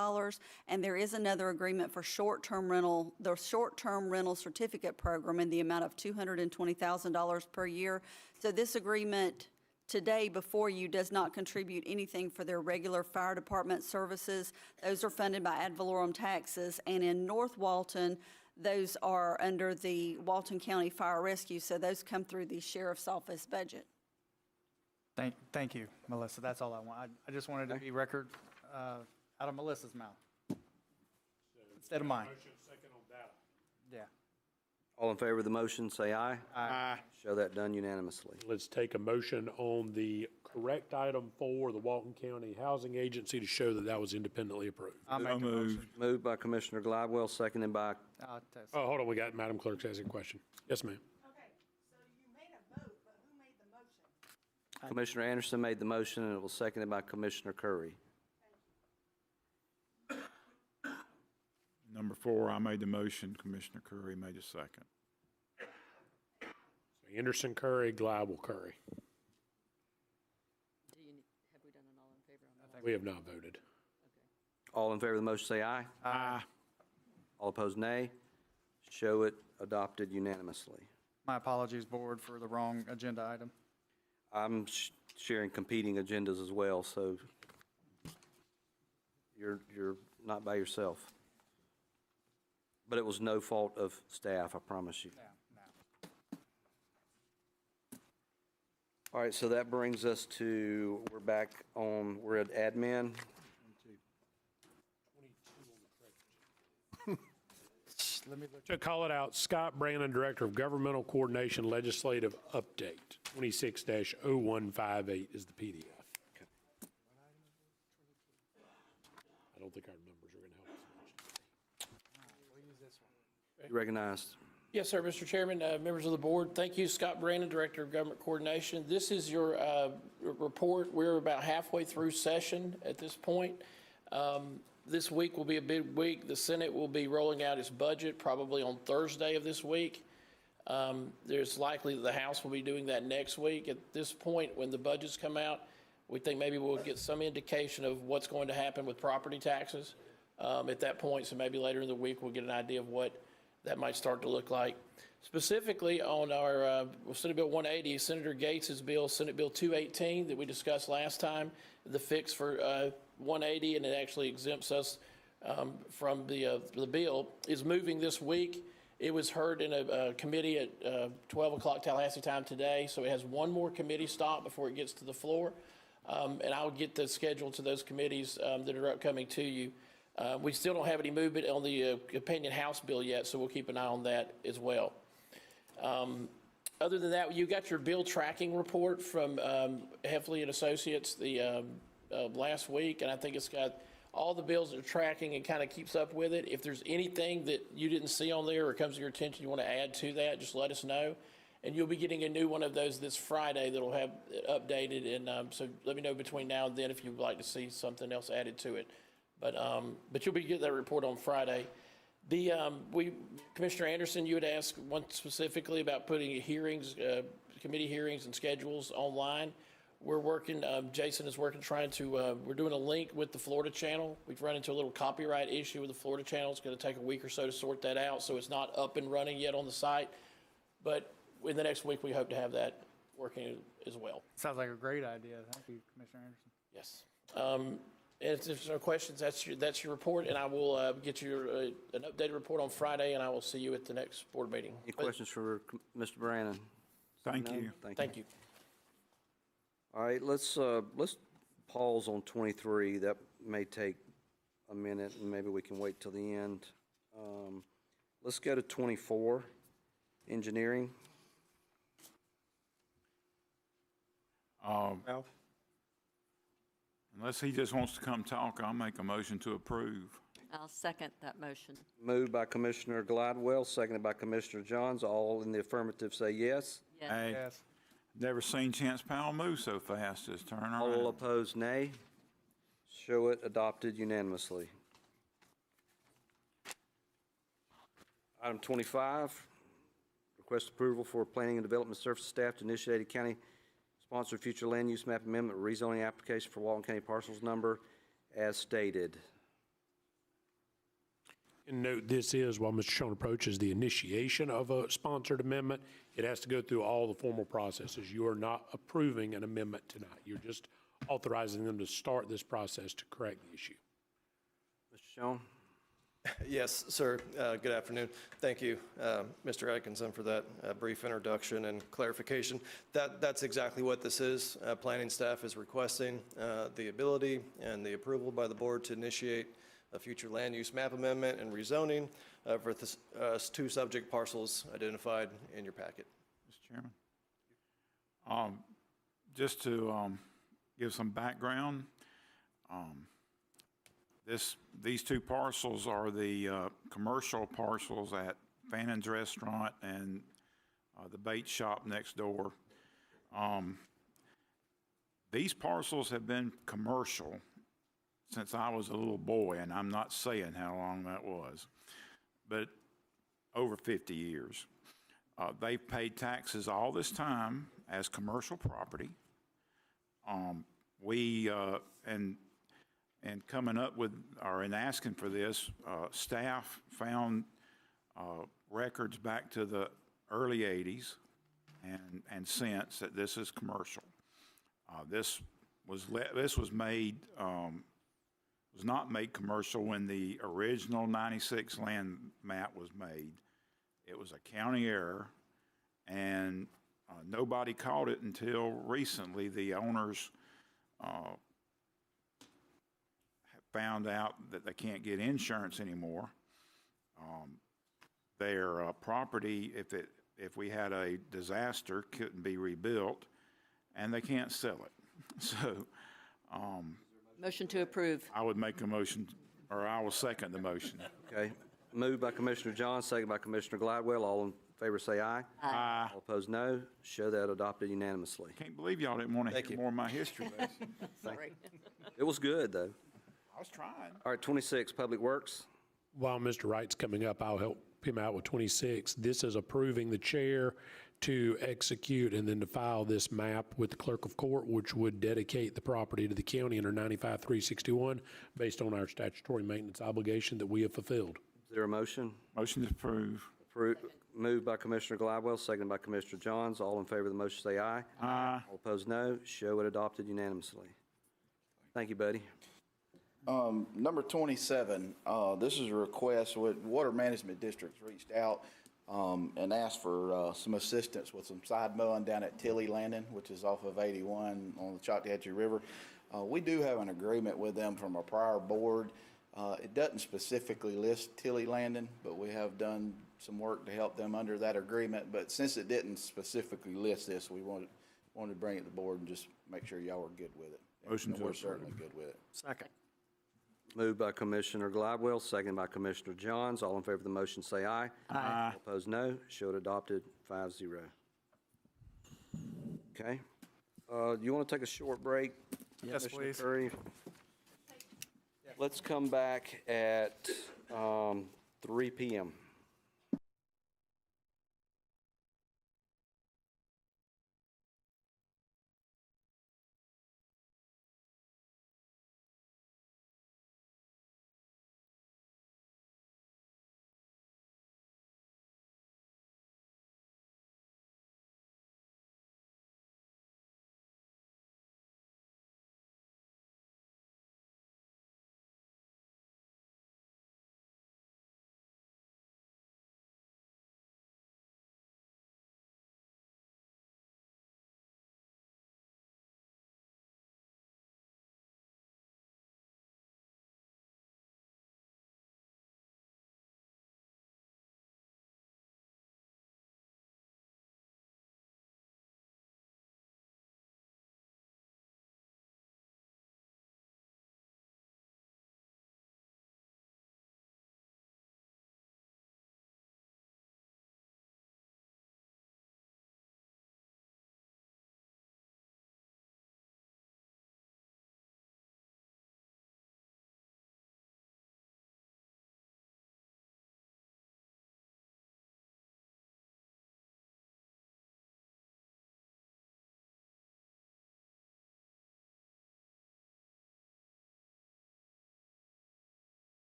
And there is another agreement for short-term rental, the short-term rental certificate program in the amount of $220,000 per year. So this agreement today before you does not contribute anything for their regular fire department services. Those are funded by ad valorem taxes. And in North Walton, those are under the Walton County Fire Rescue, so those come through the Sheriff's Office budget. Thank you, Melissa. That's all I want. I just wanted to be record out of Melissa's mouth. So instead of mine. Motion second on that. Yeah. All in favor of the motion, say aye. Aye. Show that done unanimously. Let's take a motion on the correct item for the Walton County Housing Agency to show that that was independently approved. I'll make a motion. Moved by Commissioner Glidewell, seconded by, I'll test. Oh, hold on, we got Madam Clerk's asking a question. Yes, ma'am. Commissioner Anderson made the motion, and it was seconded by Commissioner Curry. Number 4, I made the motion, Commissioner Curry made the second. So Anderson, Curry, Glidewell, Curry. Have we done an all in favor on that? We have not voted. All in favor of the motion, say aye. Aye. All opposed, nay. Show it adopted unanimously. My apologies, Board, for the wrong agenda item. I'm sharing competing agendas as well, so you're not by yourself. But it was no fault of staff, I promise you. All right, so that brings us to, we're at admin. Let me to call it out, Scott Brannon, Director of Governmental Coordination Legislative Update, 26-0158 is the PDF. I don't think our numbers are going to help us much. You recognized. Yes, sir, Mr. Chairman, members of the board. Thank you, Scott Brandon, Director of Government Coordination. This is your report. We're about halfway through session at this point. This week will be a big week. The Senate will be rolling out its budget probably on Thursday of this week. There's likely that the House will be doing that next week. At this point, when the budgets come out, we think maybe we'll get some indication of what's going to happen with property taxes at that point. So maybe later in the week, we'll get an idea of what that might start to look like. Specifically on our Senate Bill 180, Senator Gates's bill, Senate Bill 218 that we discussed last time, the fix for 180, and it actually exempts us from the bill, is moving this week. It was heard in a committee at 12 o'clock Tallahassee time today, so it has one more committee stop before it gets to the floor. And I'll get the schedule to those committees that are upcoming to you. We still don't have any movement on the opinion House bill yet, so we'll keep an eye on that as well. Other than that, you got your bill tracking report from Heffley and Associates last week, and I think it's got all the bills that are tracking and kind of keeps up with it. If there's anything that you didn't see on there or comes to your attention you want to add to that, just let us know. And you'll be getting a new one of those this Friday that'll have it updated, and so let me know between now and then if you'd like to see something else added to it. But you'll be getting that report on Friday. Commissioner Anderson, you had asked one specifically about putting hearings, committee hearings and schedules online. We're working, Jason is working, we're doing a link with the Florida channel. We've run into a little copyright issue with the Florida channel. It's going to take a week or so to sort that out, so it's not up and running yet on the site. But in the next week, we hope to have that working as well. Sounds like a great idea. Thank you, Commissioner Anderson. Yes. And if there's no questions, that's your report, and I will get you an updated report on Friday, and I will see you at the next board meeting. Any questions for Mr. Brannon? Thank No? you. Thank you. All right, let's pause on 23. That may take a minute, and maybe we can wait till the end. Let's go to 24, engineering. Unless he just wants to come talk, I'll make a motion to approve. I'll second that motion. Moved by Commissioner Glidewell, seconded by Commissioner Johns. All in the affirmative say yes. Yes. Hey, Yes. never seen Chance Powell move so fast this turn All around. opposed, nay. Show it adopted unanimously. Item 25, request approval for Planning and Development Services staff to initiate a county-sponsored future land use map amendment rezoning application for Walton County parcels number as stated. And note, this is, while Mr. Schoen approaches the initiation of a sponsored amendment, it has to go through all the formal processes. You are not approving an amendment tonight. You're just authorizing them to start this process to correct the issue. Mr. Schoen? Yes, sir. Good afternoon. Thank you, Mr. Atkinson, for that brief introduction and clarification. That's exactly what this is. Planning staff is requesting the ability and the approval by the board to initiate a future land use map amendment and rezoning for two subject parcels identified in your packet. Mr. Chairman. Just to give some background, these two parcels are the commercial parcels at Fannon's Restaurant and the bait shop next door. These parcels have been commercial since I was a little boy, and I'm not saying how long that was, but over 50 years. They've paid taxes all this time as commercial property. And coming up with, or in asking for this, staff found records back to the early 80s and since that this is commercial. This was not made commercial when the original 96 land map was made. It was a county error, and nobody caught it until recently. The owners found out that they can't get insurance anymore. Their property, if we had a disaster, couldn't be rebuilt, and they can't sell it. So, Motion to approve. I would make a motion, or I will second the motion. Okay. Moved by Commissioner John, second by Commissioner Gladwell. All in favor say aye. Aye. All opposed, no. Show that adopted unanimously. Can't believe y'all didn't want to hear more of my history lesson. Sorry. It was good, though. I was trying. All right, 26, Public Works. While Mr. Wright's coming up, I'll help him out with 26. This is approving the chair to execute and then to file this map with the clerk of court, which would dedicate the property to the county under 95-361 based on our statutory maintenance obligation that we have fulfilled. Is there a motion? Motion to approve. Moved by Commissioner Gladwell, seconded by Commissioner Johns. All in favor of the motion say aye. Aye. All opposed, no. Show it adopted unanimously. Thank you, buddy. Number 27, this is a request with Water Management Districts reached out and asked for some assistance with some side mowing down at Tilly Landing, which is off of 81 on the Choctawhatchee River. We do have an agreement with them from a prior board. It doesn't specifically list Tilly Landing, but we have done some work to help them under that agreement. But since it didn't specifically list this, we wanted to bring it to the board and just make sure y'all were good with it. Motion And to we're approve. certainly good with it. Second. Moved by Commissioner Gladwell, seconded by Commissioner Johns. All in favor of the motion say aye. Aye. All opposed, no. Show it adopted 5-0. Okay. You want to take a short break? Yes, Commissioner please. Curry? Let's come back at 3 p.m.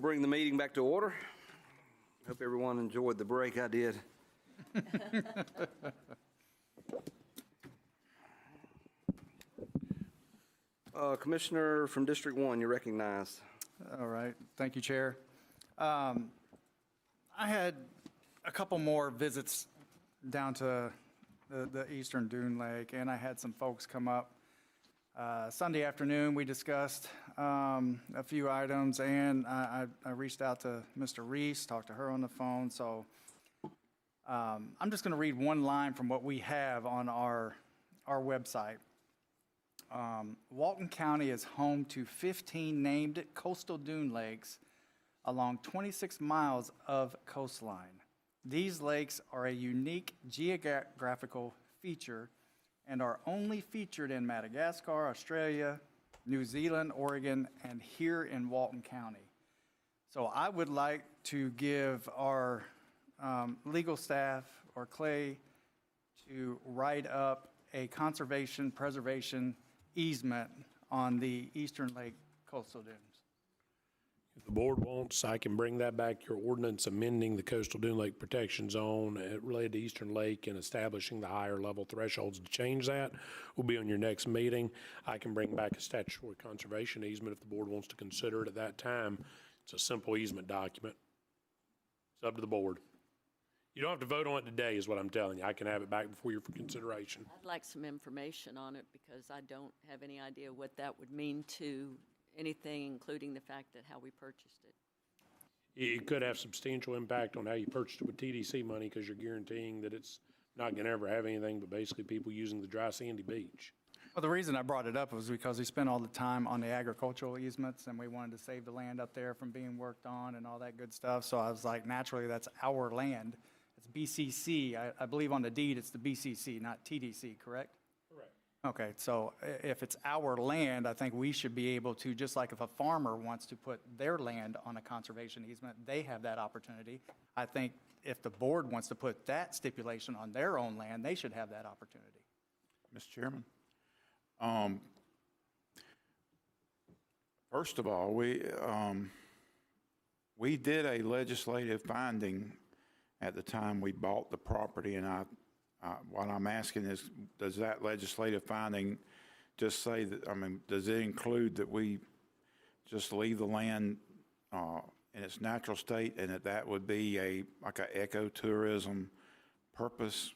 bring the meeting back to order. Hope everyone enjoyed the break I did. Commissioner from District 1, you're recognized. All right, thank you, Chair. I had a couple more visits down to the eastern dune lake, and I had some folks come up. Sunday afternoon, we discussed a few items, and I reached out to Mr. Reese, talked to her on the phone, so I'm just going to read one line from what we have on our website. Walton County is home to 15 named coastal dune lakes along 26 miles of coastline. These lakes are a unique geographical feature and are only featured in Madagascar, Australia, New Zealand, Oregon, and here in Walton County. So I would like to give our legal staff or Clay to write up a conservation preservation easement on the Eastern Lake coastal dunes. If the board wants, I can bring that back, your ordinance amending the coastal dune lake protection zone related to Eastern Lake and establishing the higher level thresholds to change that will be on your next meeting. I can bring back a statutory conservation easement if the board wants to consider it at that time. It's a simple easement document. It's up to the board. You don't have to vote on it today is what I'm telling you. I can have it back before you for consideration. I'd like some information on it because I don't have any idea what that would mean to anything, including the fact that how we purchased it. It could have substantial impact on how you purchased it with TDC money because you're guaranteeing that it's not going to ever have anything but basically people using the dry sandy beach. Well, the reason I brought it up was because we spent all the time on the agricultural easements and we wanted to save the land up there from being worked on and all that good stuff. So I was like, naturally, that's our land. It's BCC. I believe on the deed it's the BCC, not TDC, correct? Correct. Okay, so if it's our land, I think we should be able to, just like if a farmer wants to put their land on a conservation easement, they have that opportunity. I think if the board wants to put that stipulation on their own land, they should have that opportunity. Mr. Chairman, first of all, we did a legislative finding at the time we bought the property, and what I'm asking is, does that legislative finding just say that, does it include that we just leave the land in its natural state and that would be like an ecotourism purpose,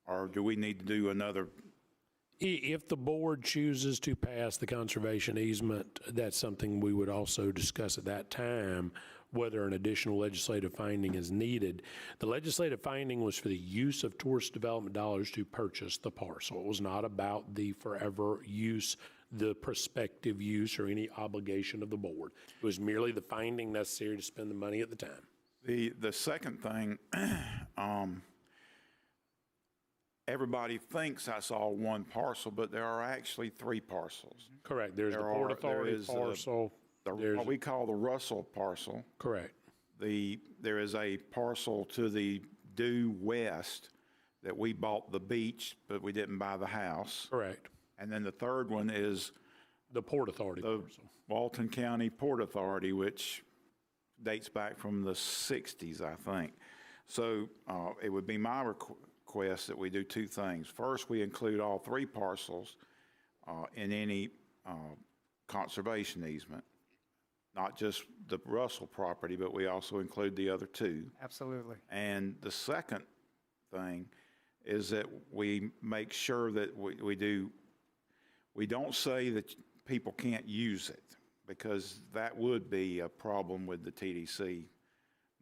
or do we need to do another? If the board chooses to pass the conservation easement, that's something we would also discuss at that time, whether an additional legislative finding is needed. The legislative finding was for the use of tourist development dollars to purchase the parcel. It was not about the forever use, the prospective use, or any obligation of the board. It was merely the finding necessary to spend the money at the time. The second thing, everybody thinks that's all one parcel, but there are actually three parcels. Correct. There's the Port Authority parcel. What we call the Russell parcel. Correct. There is a parcel to the due west that we bought the beach, but we didn't buy the house. Correct. And then the third one is the Port Authority parcel. Walton County Port Authority, which dates back from the 60s, I think. So it would be my request that we do two things. First, we include all three parcels in any conservation easement. Not just the Russell property, but we also include the other two. Absolutely. And the second thing is that we make sure that we don't say that people can't use it, because that would be a problem with the TDC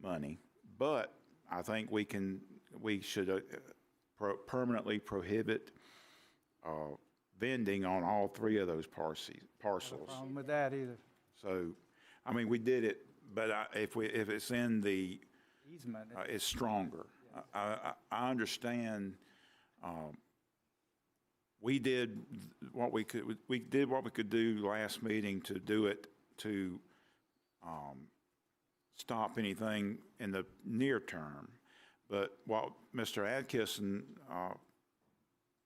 money. But I think we should permanently prohibit vending on all three of those parcels. No problem with that either. So, we did it, but if it's in the Easement. it's stronger. I understand. We did what we could. We did what we could do last meeting to do it to stop anything in the near term. But what Mr. Adkisson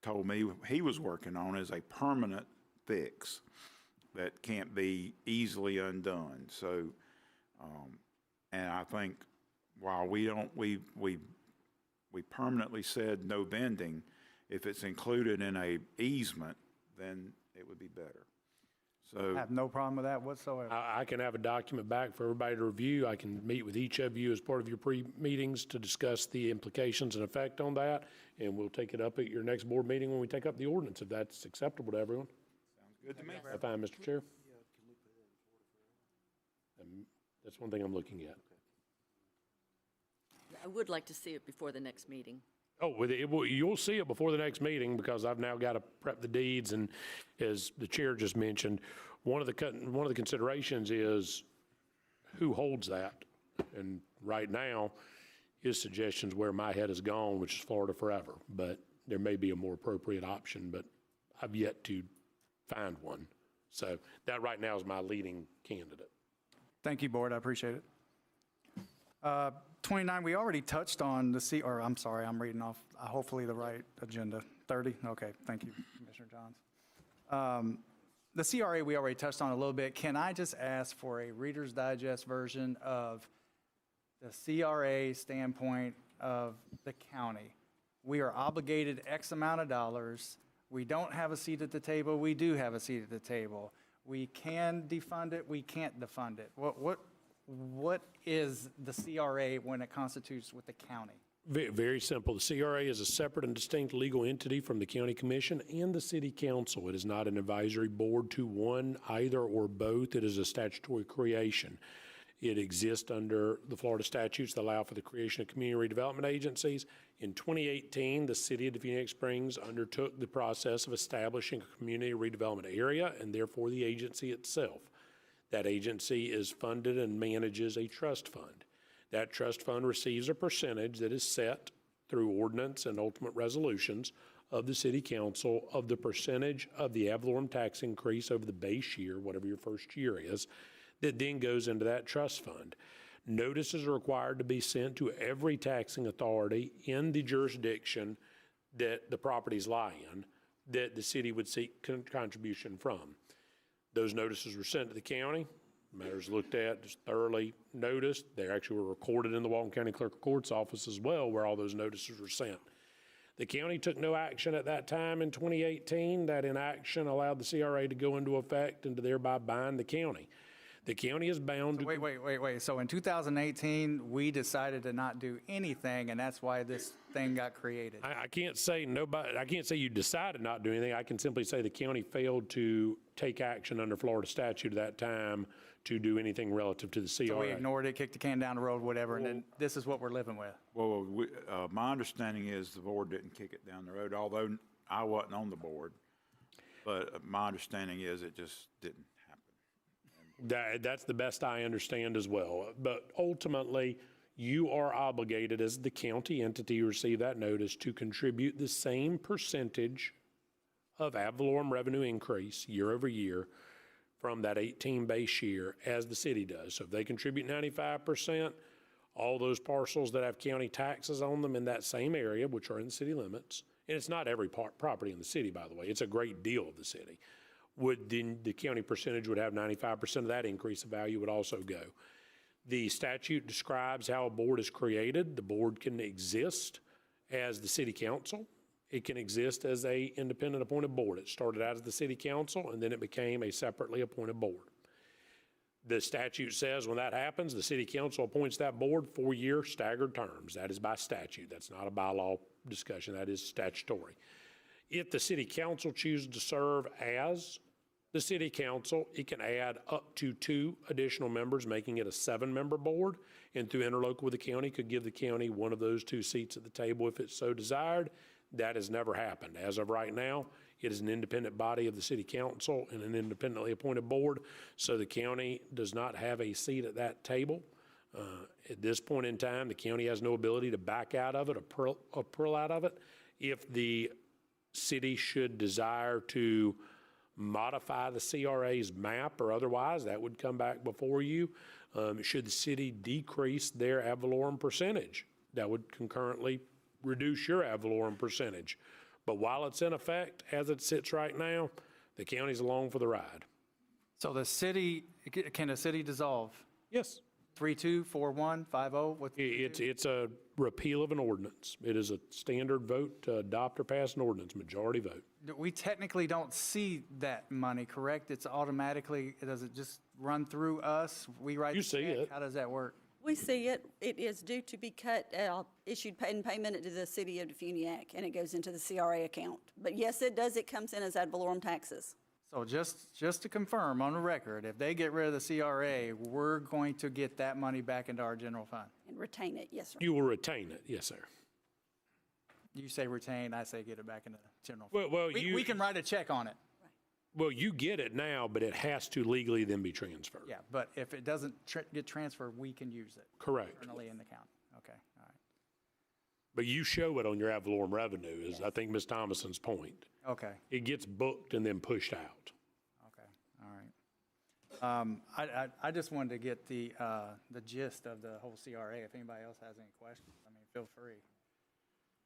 told me he was working on is a permanent fix that can't be easily undone. So And I think while we permanently said no vending, if it's included in a easement, then it would be better. So I have no problem with that whatsoever. I can have a document back for everybody to review. I can meet with each of you as part of your pre-meetings to discuss the implications and effect on that, and we'll take it up at your next board meeting when we take up the ordinance, if that's acceptable to everyone. sounds good to me. Is that fine, Mr. Chair? That's one thing I'm looking at. I would like to see it before the next meeting. Oh, you'll see it before the next meeting, because I've now got to prep the deeds, and as the chair just mentioned, one of the considerations is who holds that. And right now, his suggestion's where my head has gone, which is Florida Forever. But there may be a more appropriate option, but I've yet to find one. So that right now is my leading candidate. Thank you, Board, I appreciate it. 29, we already touched on I'm sorry, I'm reading off hopefully the right agenda. 30, okay, thank you, Commissioner Johns. The CRA we already touched on a little bit. Can I just ask for a Reader's Digest version of the CRA standpoint of the county? We are obligated X amount of dollars. We don't have a seat at the table. We do have a seat at the table. We can defund it. We can't defund it. What is the CRA when it constitutes with the county? Very simple. The CRA is a separate and distinct legal entity from the county commission and the city council. It is not an advisory board to one, either, or both. It is a statutory creation. It exists under the Florida statutes that allow for the creation of community redevelopment agencies. In 2018, the city of Phoenix Springs undertook the process of establishing a community redevelopment area, and therefore the agency itself. That agency is funded and manages a trust fund. That trust fund receives a percentage that is set through ordinance and ultimate resolutions of the city council of the percentage of the ad valorem tax increase over the base year, whatever your first year is, that then goes into that trust fund. Notices are required to be sent to every taxing authority in the jurisdiction that the properties lie in that the city would seek contribution from. Those notices were sent to the county. Matters looked at, just thoroughly noticed. They actually were recorded in the Walton County Clerk of Court's office as well, where all those notices were sent. The county took no action at that time in 2018. That inaction allowed the CRA to go into effect and to thereby bind the county. The county is bound to... Wait. So in 2018, we decided to not do anything, and that's why this thing got created. I can't say you decided not to do anything. I can simply say the county failed to take action under Florida statute at that time to do anything relative to the CRA. So we ignored it, kicked the can down the road, whatever, and then this is what we're living with. Well, my understanding is the board didn't kick it down the road, although I wasn't on the board. But my understanding is it just didn't happen. That's the best I understand as well. But ultimately, you are obligated as the county entity who received that notice to contribute the same percentage of ad valorem revenue increase year over year from that 18 base year as the city does. So if they contribute 95%, all those parcels that have county taxes on them in that same area, which are in the city limits, and it's not every property in the city, by the way, it's a great deal of the city, then the county percentage would have 95% of that increase of value would also go. The statute describes how a board is created. The board can exist as the city council. It can exist as a independent appointed board. It started out as the city council, and then it became a separately appointed board. The statute says when that happens, the city council appoints that board 4-year staggered terms. That is by statute. That's not a bylaw discussion. That is statutory. If the city council chooses to serve as the city council, it can add up to 2 additional members, making it a 7-member board, and through interlocal with the county, could give the county one of those 2 seats at the table if it's so desired. That has never happened. As of right now, it is an independent body of the city council and an independently appointed board, so the county does not have a seat at that table. At this point in time, the county has no ability to back out of it or pull out of it. If the city should desire to modify the CRA's map or otherwise, that would come back before you. Should the city decrease their ad valorem percentage, that would concurrently reduce your ad valorem percentage. But while it's in effect, as it sits right now, the county's along for the ride. So can the city dissolve? Yes. 324150? What's It's a repeal of an ordinance. It is a standard vote to adopt or pass an ordinance, majority vote. We technically don't see that money, correct? It's automatically, does it just run through us? We write You the see check? it. How does that work? We see it. It is due to be cut, issued in payment to the city of Defuniak, and it goes into the CRA account. But yes, it does. It comes in as ad valorem taxes. So just to confirm on the record, if they get rid of the CRA, we're going to get that money back into our general fund? And retain it, yes, sir. You will retain it, yes, sir. You say retain, I say get it back into the general Well, fund. We can write a check on it. Well, you get it now, but it has to legally then be transferred. Yeah, but if it doesn't get transferred, we can use it. Correct. Internally in the county. Okay, all right. But you show it on your ad valorem revenue, is I think Ms. Thomason's point. Okay, It gets booked and then pushed out. okay, all right. I just wanted to get the gist of the whole CRA. If anybody else has any questions, I mean, feel free.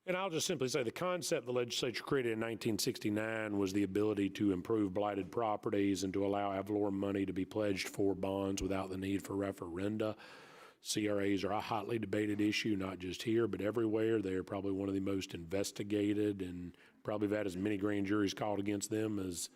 And I'll just simply say the concept the legislature created in 1969 was the ability to improve blighted properties and to allow ad valorem money to be pledged for bonds without the need for referenda. CRAs are a hotly debated issue, not just here, but everywhere. They are probably one of the most investigated and probably have had as many grand juries called against them as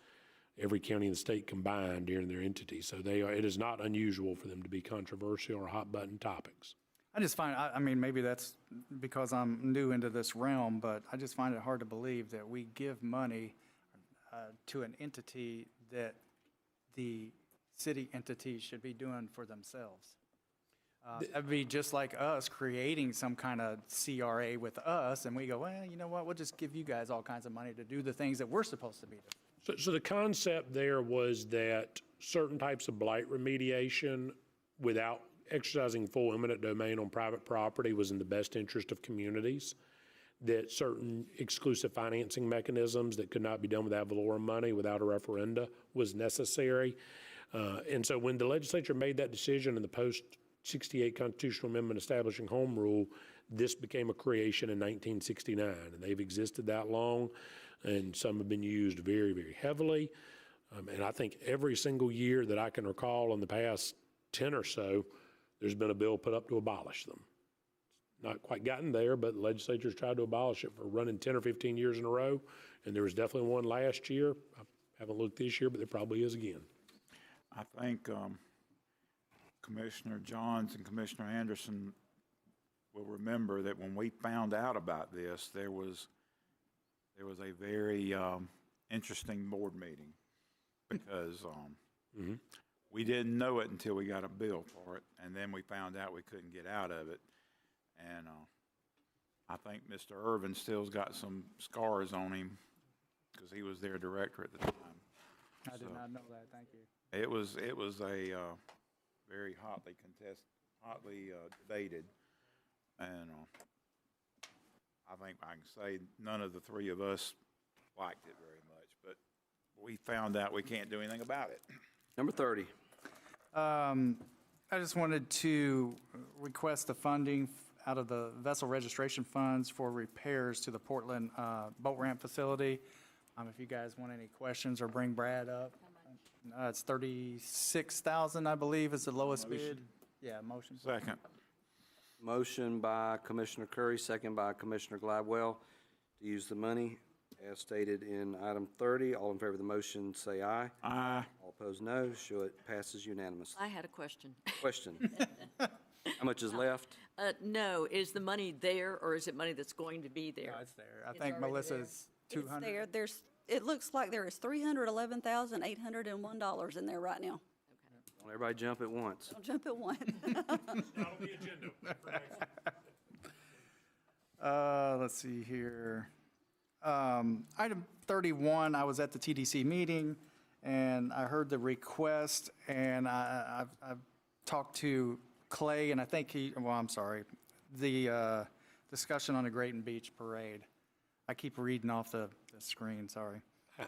every county in the state combined during their entity. So it is not unusual for them to be controversial or hot-button topics. I just find, I mean, maybe that's because I'm new into this realm, but I just find it hard to believe that we give money to an entity that the city entities should be doing for themselves. That'd be just like us creating some kind of CRA with us, and we go, well, you know what, we'll just give you guys all kinds of money to do the things that we're supposed to be doing. So the concept there was that certain types of blight remediation without exercising full eminent domain on private property was in the best interest of communities, that certain exclusive financing mechanisms that could not be done with ad valorem money without a referenda was necessary. And so when the legislature made that decision in the post-68 constitutional amendment establishing home rule, this became a creation in 1969, and they've existed that long, and some have been used very, very heavily. And I think every single year that I can recall in the past 10 or so, there's been a bill put up to abolish them. Not quite gotten there, but the legislature's tried to abolish it for running 10 or 15 years in a row, and there was definitely one last year. I haven't looked this year, but there probably is again. I think Commissioner Johns and Commissioner Anderson will remember that when we found out about this, there was a very interesting board meeting because we didn't know it until we got a bill for it, and then we found out we couldn't get out of it. And I think Mr. Irvin still's got some scars on him because he was their director at the time. I did not know that, thank you. It was a very hotly debated, and I think I can say none of the three of us liked it very much, but we found out we can't do anything about it. Number 30. I just wanted to request the funding out of the vessel registration funds for repairs to the Portland boat ramp facility. If you guys want any questions or bring Brad up. It's $36,000, I believe, is the lowest bid. Yeah, motion. Second. Motion by Commissioner Curry, second by Commissioner Gladwell to use the money as stated in item 30. All in favor of the motion, say aye. Aye. All opposed, no. Show it passes unanimously. I had a question. Question. How much is left? No, is the money there, or is it money that's going to be there? No, it's there. I think Melissa's 200. It's there. It looks like there is $311,801 in there right now. Don't everybody jump at once. Don't jump at one. Let's see here. Item 31, I was at the TDC meeting, and I heard the request, and I've talked to Clay, and I think the discussion on the Grayton Beach Parade. I keep reading off the screen, sorry.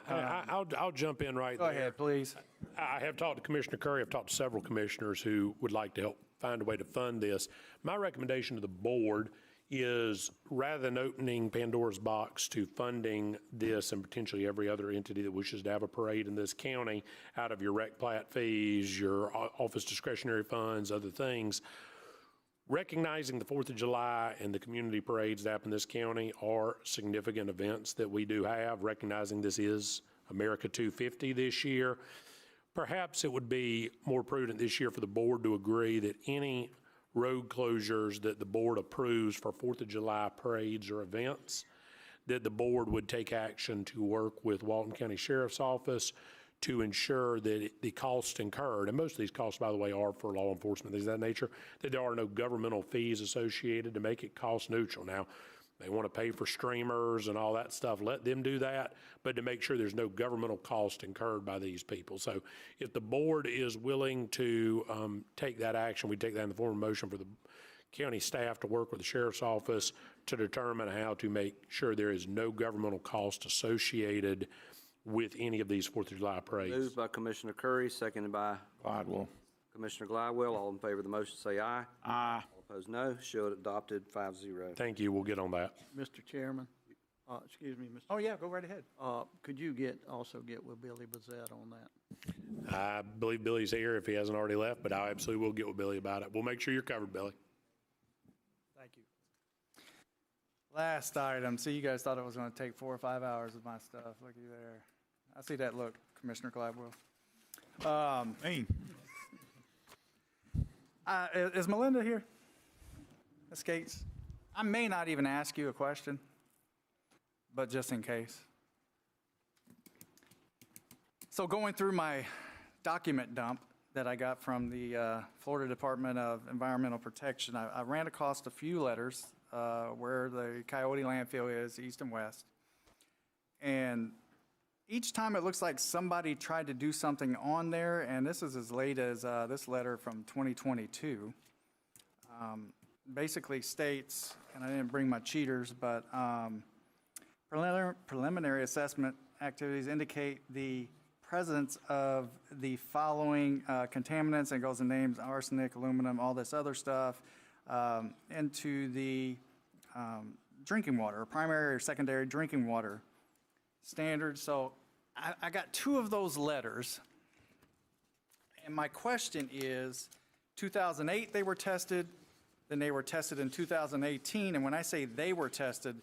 I'll jump in right Go there. ahead, please. I have talked to Commissioner Curry. I've talked to several commissioners who would like to help find a way to fund this. My recommendation to the board is rather than opening Pandora's box to funding this and potentially every other entity that wishes to have a parade in this county out of your rec plat fees, your office discretionary funds, other things, recognizing the 4th of July and the community parades that happen in this county are significant events that we do have, recognizing this is America 250 this year, perhaps it would be more prudent this year for the board to agree that any road closures that the board approves for 4th of July parades or events, that the board would take action to work with Walton County Sheriff's Office to ensure that the costs incurred, and most of these costs, by the way, are for law enforcement, things of that nature, that there are no governmental fees associated to make it cost neutral. Now, they want to pay for streamers and all that stuff, let them do that, but to make sure there's no governmental cost incurred by these people. So if the board is willing to take that action, we take that in the form of motion for the county staff to work with the sheriff's office to determine how to make sure there is no governmental cost associated with any of these 4th of July parades. Moved by Commissioner Curry, seconded by Gladwell. Commissioner Glidewell. All in favor of the motion say aye. Aye. All opposed, no. Show it adopted 5-0. Thank you, we'll get on that. Mr. Chairman, excuse me, Mr. Oh, yeah, go right ahead. Could you also get with Billy Bazette on that? I believe Billy's here if he hasn't already left, but I absolutely will get with Billy about it. We'll make sure you're covered, Billy. Thank you. Last item. See, you guys thought it was going to take 4 or 5 hours of my stuff. Looky there. I see that look, Commissioner Gladwell. Is Melinda here? Ms. Gates? I may not even ask you a question, but just in case. So going through my document dump that I got from the Florida Department of Environmental Protection, I ran across a few letters where the Coyote landfill is, east and west. And each time it looks like somebody tried to do something on there, and this is as late as this letter from 2022. Basically states, and I didn't bring my cheaters, but preliminary assessment activities indicate the presence of the following contaminants, and goes in names, arsenic, aluminum, all this other stuff, into the drinking water, or primary or secondary drinking water standards. So I got 2 of those letters, and my question is, 2008 they were tested, then they were tested in 2018, and when I say they were tested,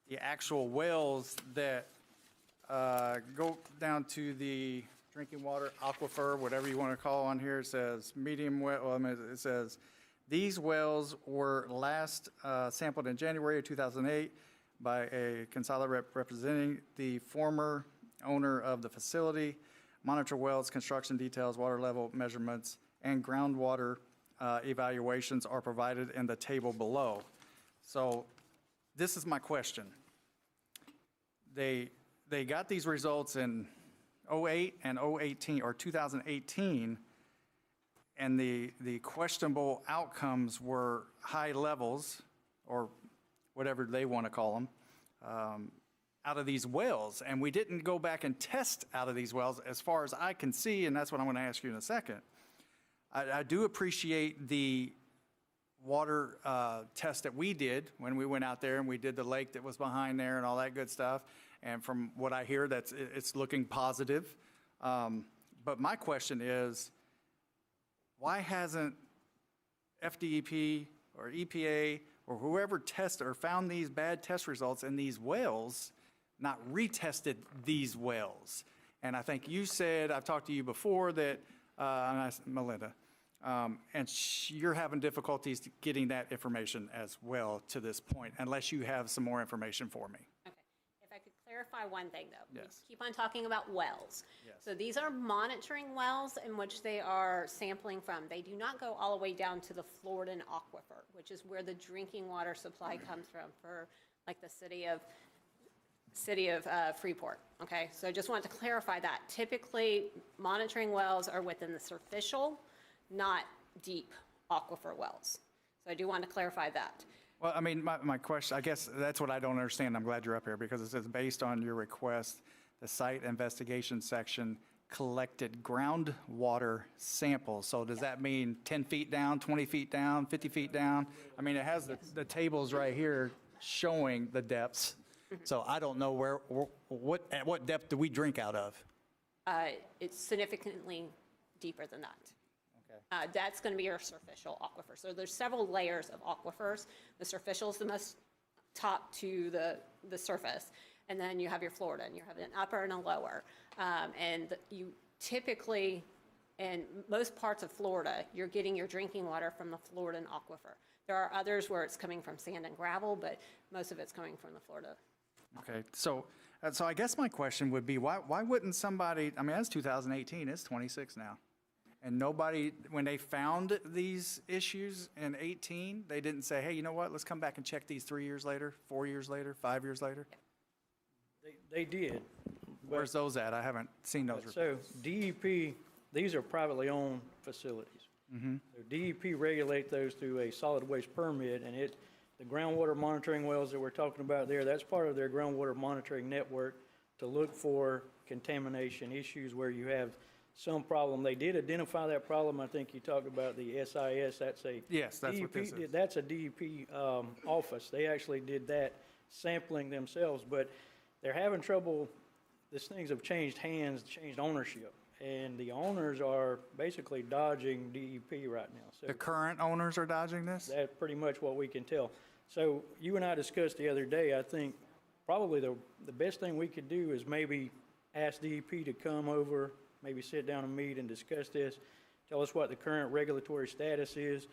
the actual wells that go down to the drinking water aquifer, whatever you want to call on here, it says medium well, it says these wells were last sampled in January of 2008 by a consolidated representing the former owner of the facility. Monitor wells, construction details, water level measurements, and groundwater evaluations are provided in the table below. So this is my question. They got these results in 08 and 018, or 2018, and the questionable outcomes were high levels, or whatever they want to call them, out of these wells. And we didn't go back and test out of these wells as far as I can see, and that's what I'm going to ask you in a second. I do appreciate the water test that we did when we went out there and we did the lake that was behind there and all that good stuff. And from what I hear, it's looking positive. But my question is, why hasn't FDEP or EPA or whoever tested or found these bad test results in these wells not retested these wells? And I think you said, I've talked to you before, that, Melinda, and you're having difficulties getting that information as well to this point, unless you have some more information for me. Okay. If I could clarify one thing, though. Yes. We keep on talking about wells. Yes. So these are monitoring wells in which they are sampling from. They do not go all the way down to the Floridan aquifer, which is where the drinking water supply comes from for, like, the city of Freeport. Okay, so I just wanted to clarify that. Typically, monitoring wells are within the superficial, not deep aquifer wells. So I do want to clarify that. Well, I mean, my question, I guess that's what I don't understand. I'm glad you're up here, because it says, based on your request, the site investigation section collected groundwater samples. So does that mean 10 feet down, 20 feet down, 50 feet down? I mean, it has the tables right here showing the depths. So I don't know at what depth do we drink out of? It's significantly deeper than that. Okay. That's going to be your superficial aquifer. So there's several layers of aquifers. The superficial is the most top to the surface. And then you have your Florida, and you have an upper and a lower. And you typically, in most parts of Florida, you're getting your drinking water from the Floridan aquifer. There are others where it's coming from sand and gravel, but most of it's coming from the Florida. Okay, so I guess my question would be, why wouldn't somebody, I mean, that's 2018, it's 26 now. And nobody, when they found these issues in 18, they didn't say, hey, you know what, let's come back and check these 3 years later, 4 years later, 5 years later? They did. Where's those at? I haven't seen those reports. So DEP, these are privately owned facilities. So DEP regulate those through a solid waste permit, and the groundwater monitoring wells that we're talking about there, that's part of their groundwater monitoring network to look for contamination issues where you have some problem. They did identify that problem. I think you talked about the SIS. Yes, that's what this is. That's a DEP office. They actually did that sampling themselves, but they're having trouble. These things have changed hands, changed ownership, and the owners are basically dodging DEP right now. So The current owners are dodging this? that's pretty much what we can tell. So you and I discussed the other day, I think probably the best thing we could do is maybe ask DEP to come over, maybe sit down and meet and discuss this, tell us what the current regulatory status is,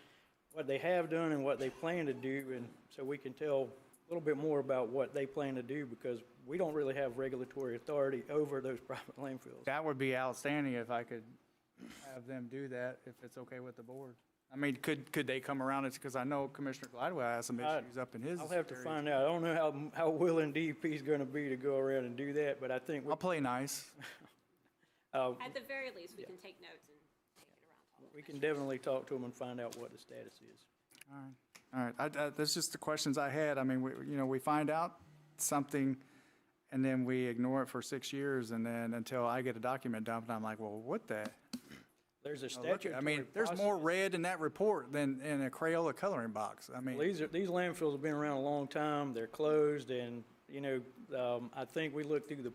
what they have done and what they plan to do, and so we can tell a little bit more about what they plan to do, because we don't really have regulatory authority over those private landfills. That would be outstanding if I could have them do that, if it's okay with the board. I mean, could they come around? It's because I know Commissioner Gladwell has some issues up in his I'll have to area. find out. I don't know how willing DEP is going to be to go around and do that, but I think I'll play nice. At the very least, we can take notes and take it around. we can definitely talk to them and find out what the status is. All right. That's just the questions I had. I mean, we find out something, and then we ignore it for 6 years, and then until I get a document dumped, I'm like, well, what the? There's a Look, statutory I mean, there's more red in that report than in a Crayola coloring box. I mean, These landfills have been around a long time. They're closed, and I think we looked through the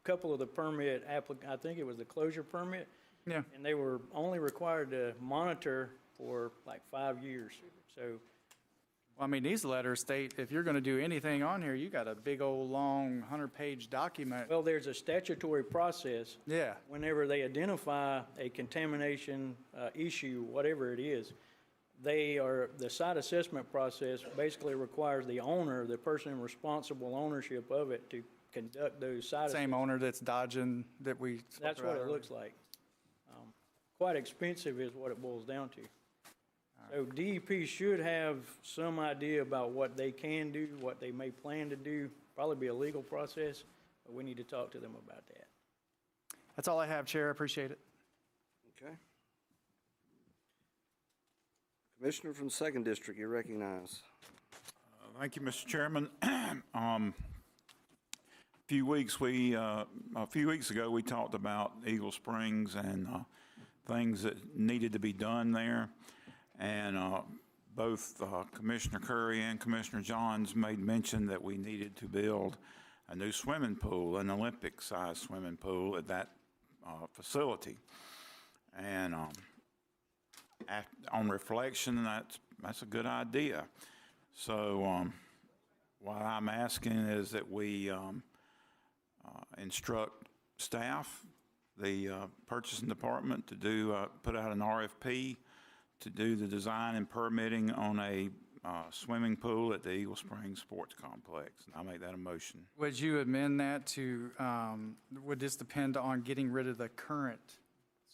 couple of the permit I think it was the closure permit. Yeah. And they were only required to monitor for like 5 years. So well, I mean, these letters state if you're going to do anything on here, you got a big old long 100-page document. well, there's a statutory process. Yeah. Whenever they identify a contamination issue, whatever it is, the site assessment process basically requires the owner, the person in responsible ownership of it, to conduct those site Same owner that's dodging that we. spoke That's what about it earlier. looks like. Quite expensive is what it boils down to. So DEP should have some idea about what they can do, what they may plan to do, probably be a legal process, but we need to talk to them about that. That's all I have, Chair. I appreciate it. Okay. Commissioner from the 2nd District, you recognize. Thank you, Mr. Chairman. A few weeks ago, we talked about Eagle Springs and things that needed to be done there. And both Commissioner Curry and Commissioner Johns made mention that we needed to build a new swimming pool, an Olympic-sized swimming pool at that facility. And on reflection, that's a good idea. So what I'm asking is that we instruct staff, the purchasing department, to put out an RFP to do the design and permitting on a swimming pool at the Eagle Springs Sports Complex. And I'll make that a motion. Would you amend that to, would this depend on getting rid of the current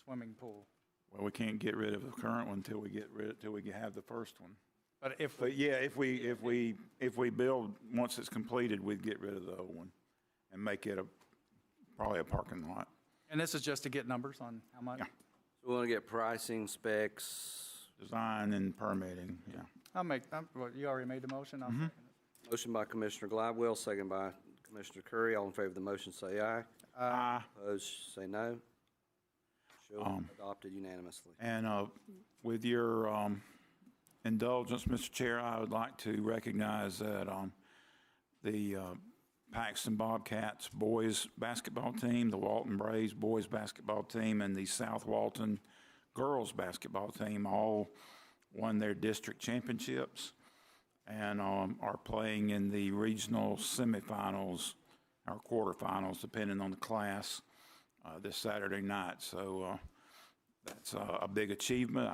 swimming pool? Well, we can't get rid of the current one until we have the first one. But yeah, if we build, once it's completed, we'd get rid of the old one and make it probably a parking lot. And this is just to get numbers on how much? Yeah. So we want to get pricing, specs. Design and permitting, yeah. You already made the motion? I'll second it. Motion by Commissioner Gladwell, second by Commissioner Curry. All in favor of the motion, say aye. Aye. Opposed, say no. Show adopted unanimously. And with your indulgence, Mr. Chair, I would like to recognize that the Paxton Bobcats boys basketball team, the Walton Braves boys basketball team, and the South Walton girls basketball team all won their district championships and are playing in the regional semifinals or quarterfinals, depending on the class, this Saturday night. So that's a big achievement.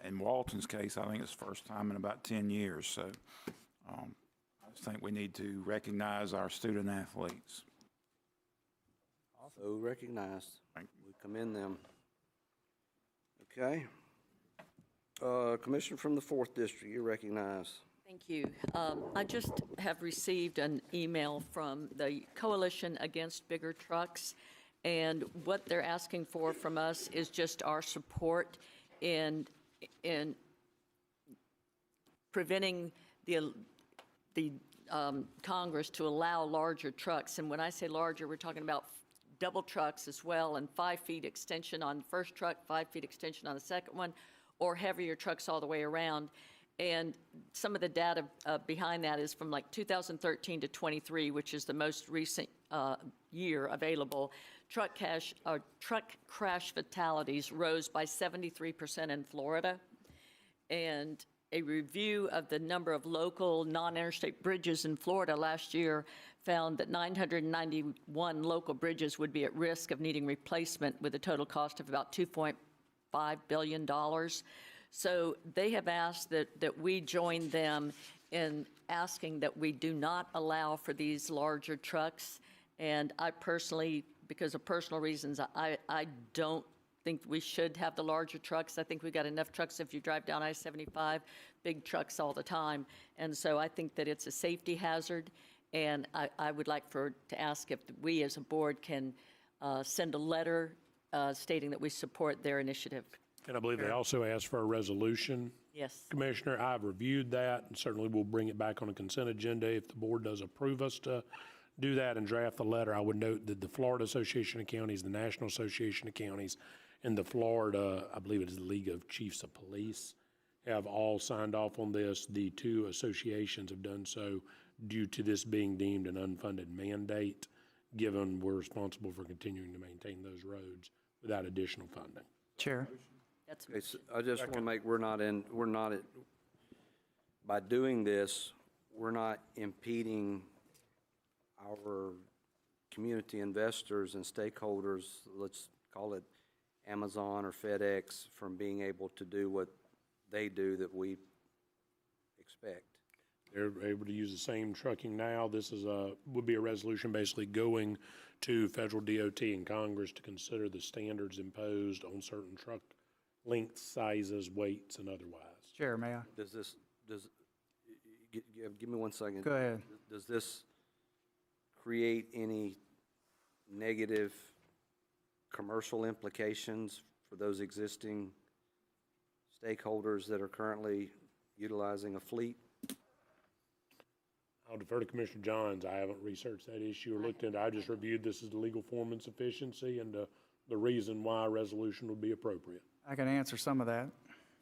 In Walton's case, I think it's the first time in about 10 years. So I just think we need to recognize our student athletes. So recognized. We commend them. Okay. Commissioner from the 4th District, you're recognized. Thank you. I just have received an email from the Coalition Against Bigger Trucks, and what they're asking for from us is just our support in preventing the Congress to allow larger trucks. And when I say larger, we're talking about double trucks as well, and 5 feet extension on the first truck, 5 feet extension on the second one, or heavier trucks all the way around. And some of the data behind that is from like 2013 to 23, which is the most recent year available. Truck crash fatalities rose by 73% in Florida. And a review of the number of local non-interstate bridges in Florida last year found that 991 local bridges would be at risk of needing replacement with a total cost of about $2.5 billion. So they have asked that we join them in asking that we do not allow for these larger trucks. And I personally, because of personal reasons, I don't think we should have the larger trucks. I think we've got enough trucks if you drive down I-75, big trucks all the time. And so I think that it's a safety hazard. And I would like to ask if we as a board can send a letter stating that we support their initiative. And I believe they also asked for a resolution. Yes. Commissioner, I've reviewed that, and certainly we'll bring it back on a consent agenda if the board does approve us to do that and draft the letter. I would note that the Florida Association of Counties, the National Association of Counties, and the Florida, I believe it is the League of Chiefs of Police, have all signed off on this. The 2 associations have done so due to this being deemed an unfunded mandate, given we're responsible for continuing to maintain those roads without additional funding. Chair. Okay, so I just want to make, by doing this, we're not impeding our community investors and stakeholders, let's call it Amazon or FedEx, from being able to do what they do that we expect. They're able to use the same trucking now. This is would be a resolution basically going to federal DOT and Congress to consider the standards imposed on certain truck lengths, sizes, weights, and otherwise. Chair, may I? Give me 1 second. Go ahead. Does this create any negative commercial implications for those existing stakeholders that are currently utilizing a fleet? I'll defer to Commissioner Johns. I haven't researched that issue or looked into it. I just reviewed this as the legal form and sufficiency and the reason why a resolution would be appropriate. I can answer some of that.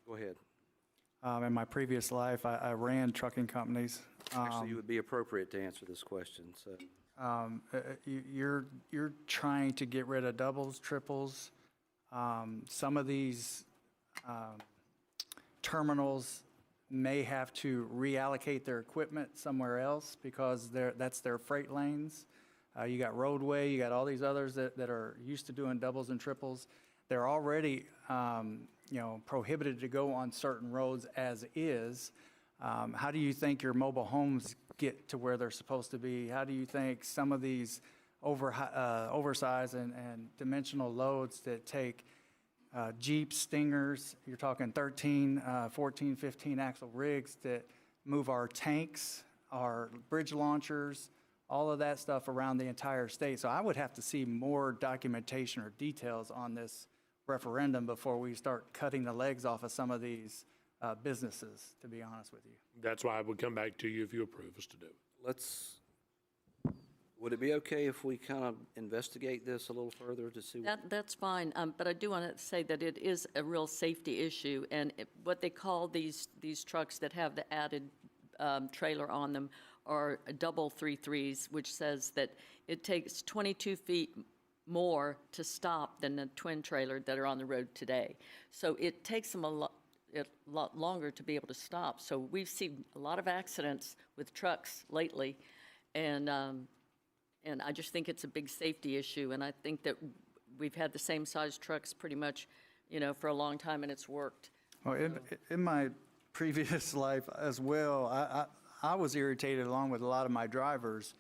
Go ahead. In my previous life, I ran trucking companies. Actually, it would be appropriate to answer this question, so. You're trying to get rid of doubles, triples. Some of these terminals may have to reallocate their equipment somewhere else because that's their freight lanes. You got roadway, you got all these others that are used to doing doubles and triples. They're already prohibited to go on certain roads as is. How do you think your mobile homes get to where they're supposed to be? How do you think some of these oversized and dimensional loads that take Jeep Stingers, you're talking 13, 14, 15 axle rigs that move our tanks, our bridge launchers, all of that stuff around the entire state. So I would have to see more documentation or details on this referendum before we start cutting the legs off of some of these businesses, to be honest with you. That's why I would come back to you if you approve us to do it. Would it be okay if we kind of investigate this a little further to see? That's fine, but I do want to say that it is a real safety issue, and what they call these trucks that have the added trailer on them are double 3.3s, which says that it takes 22 feet more to stop than the twin trailer that are on the road today. So it takes them a lot longer to be able to stop. So we've seen a lot of accidents with trucks lately, and I just think it's a big safety issue, and I think that we've had the same size trucks pretty much, for a long time, and it's worked. Well, in my previous life as well, I was irritated along with a lot of my drivers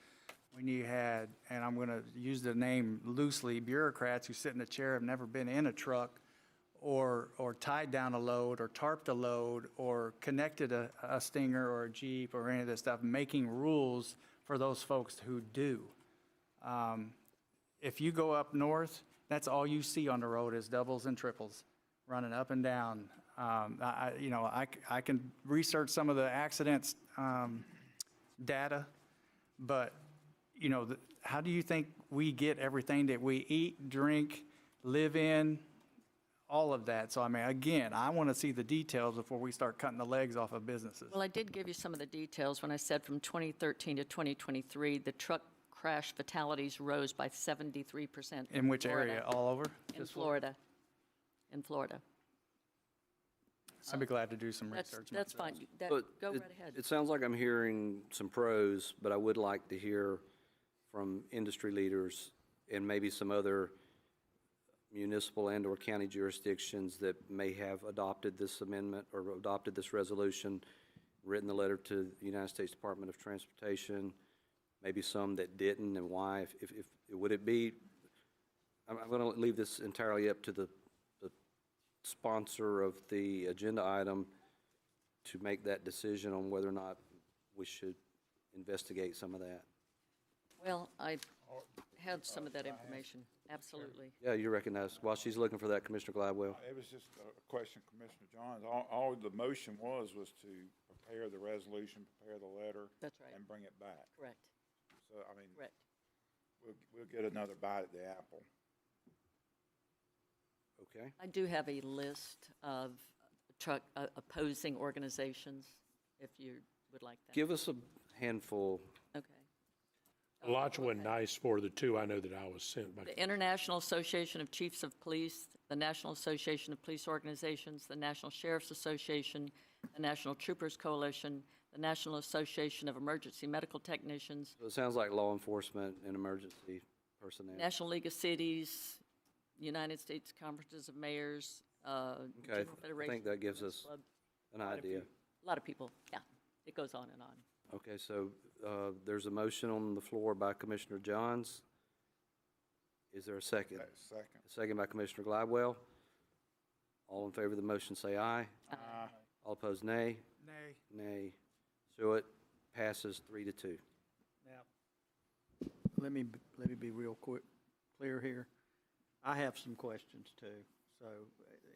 when you had, and I'm going to use the name loosely, bureaucrats who sit in a chair, have never been in a truck or tied down a load or tarped a load or connected a Stinger or a Jeep or any of this stuff, making rules for those folks who do. If you go up north, that's all you see on the road is doubles and triples running up and down. I can research some of the accidents data, but how do you think we get everything that we eat, drink, live in, all of that? So, again, I want to see the details before we start cutting the legs off of businesses. Well, I did give you some of the details when I said from 2013 to 2023, the truck crash fatalities rose by 73%. In which area? All over? In Florida. In Florida. I'd be glad to do some research. That's fine. But Go right ahead. It sounds like I'm hearing some pros, but I would like to hear from industry leaders and maybe some other municipal and/or county jurisdictions that may have adopted this amendment or adopted this resolution, written the letter to the United States Department of Transportation, maybe some that didn't, and why. If would it be, I'm going to leave this entirely up to the sponsor of the agenda item to make that decision on whether or not we should investigate some of that. Well, I had some of that information, absolutely. Yeah, you recognize, while she's looking for that, Commissioner Gladwell. It was just a question, Commissioner Johns. All the motion was to prepare the resolution, prepare the letter. That's right. And bring it back. Correct. So, Correct. we'll get another bite at the apple. Okay. I do have a list of truck opposing organizations, if you would like that. Give us a handful. Okay. Lots went nice for the two I know that I was sent by. The International Association of Chiefs of Police, the National Association of Police Organizations, the National Sheriff's Association, the National Troopers Coalition, the National Association of Emergency Medical Technicians. So it sounds like law enforcement and emergency personnel. National League of Cities, United States Conferences of Mayors, Okay, General I Federation. think that gives us Club. an idea. A lot of people, yeah. It goes on and on. Okay, so there's a motion on the floor by Commissioner Johns. Is there a second? Second. A second by Commissioner Gladwell. All in favor of the motion, say aye. Aye. All opposed, nay. Nay. Nay. So it passes 3-2. Now, let me be real clear here. I have some questions too, so.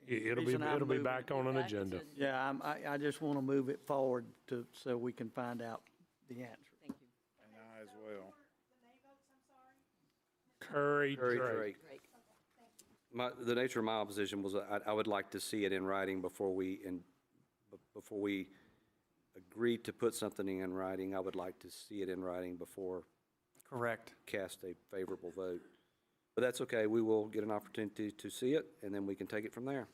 It'll be back on an agenda. Yeah, I just want to move it forward so we can find out the answer. Thank you. And I as well. Curry Drake. Great. The nature of my opposition was I would like to see it in writing before we agree to put something in writing. I would like to see it in writing before Correct. cast a favorable vote. But that's okay. We will get an opportunity to see it, and then we can take it from there.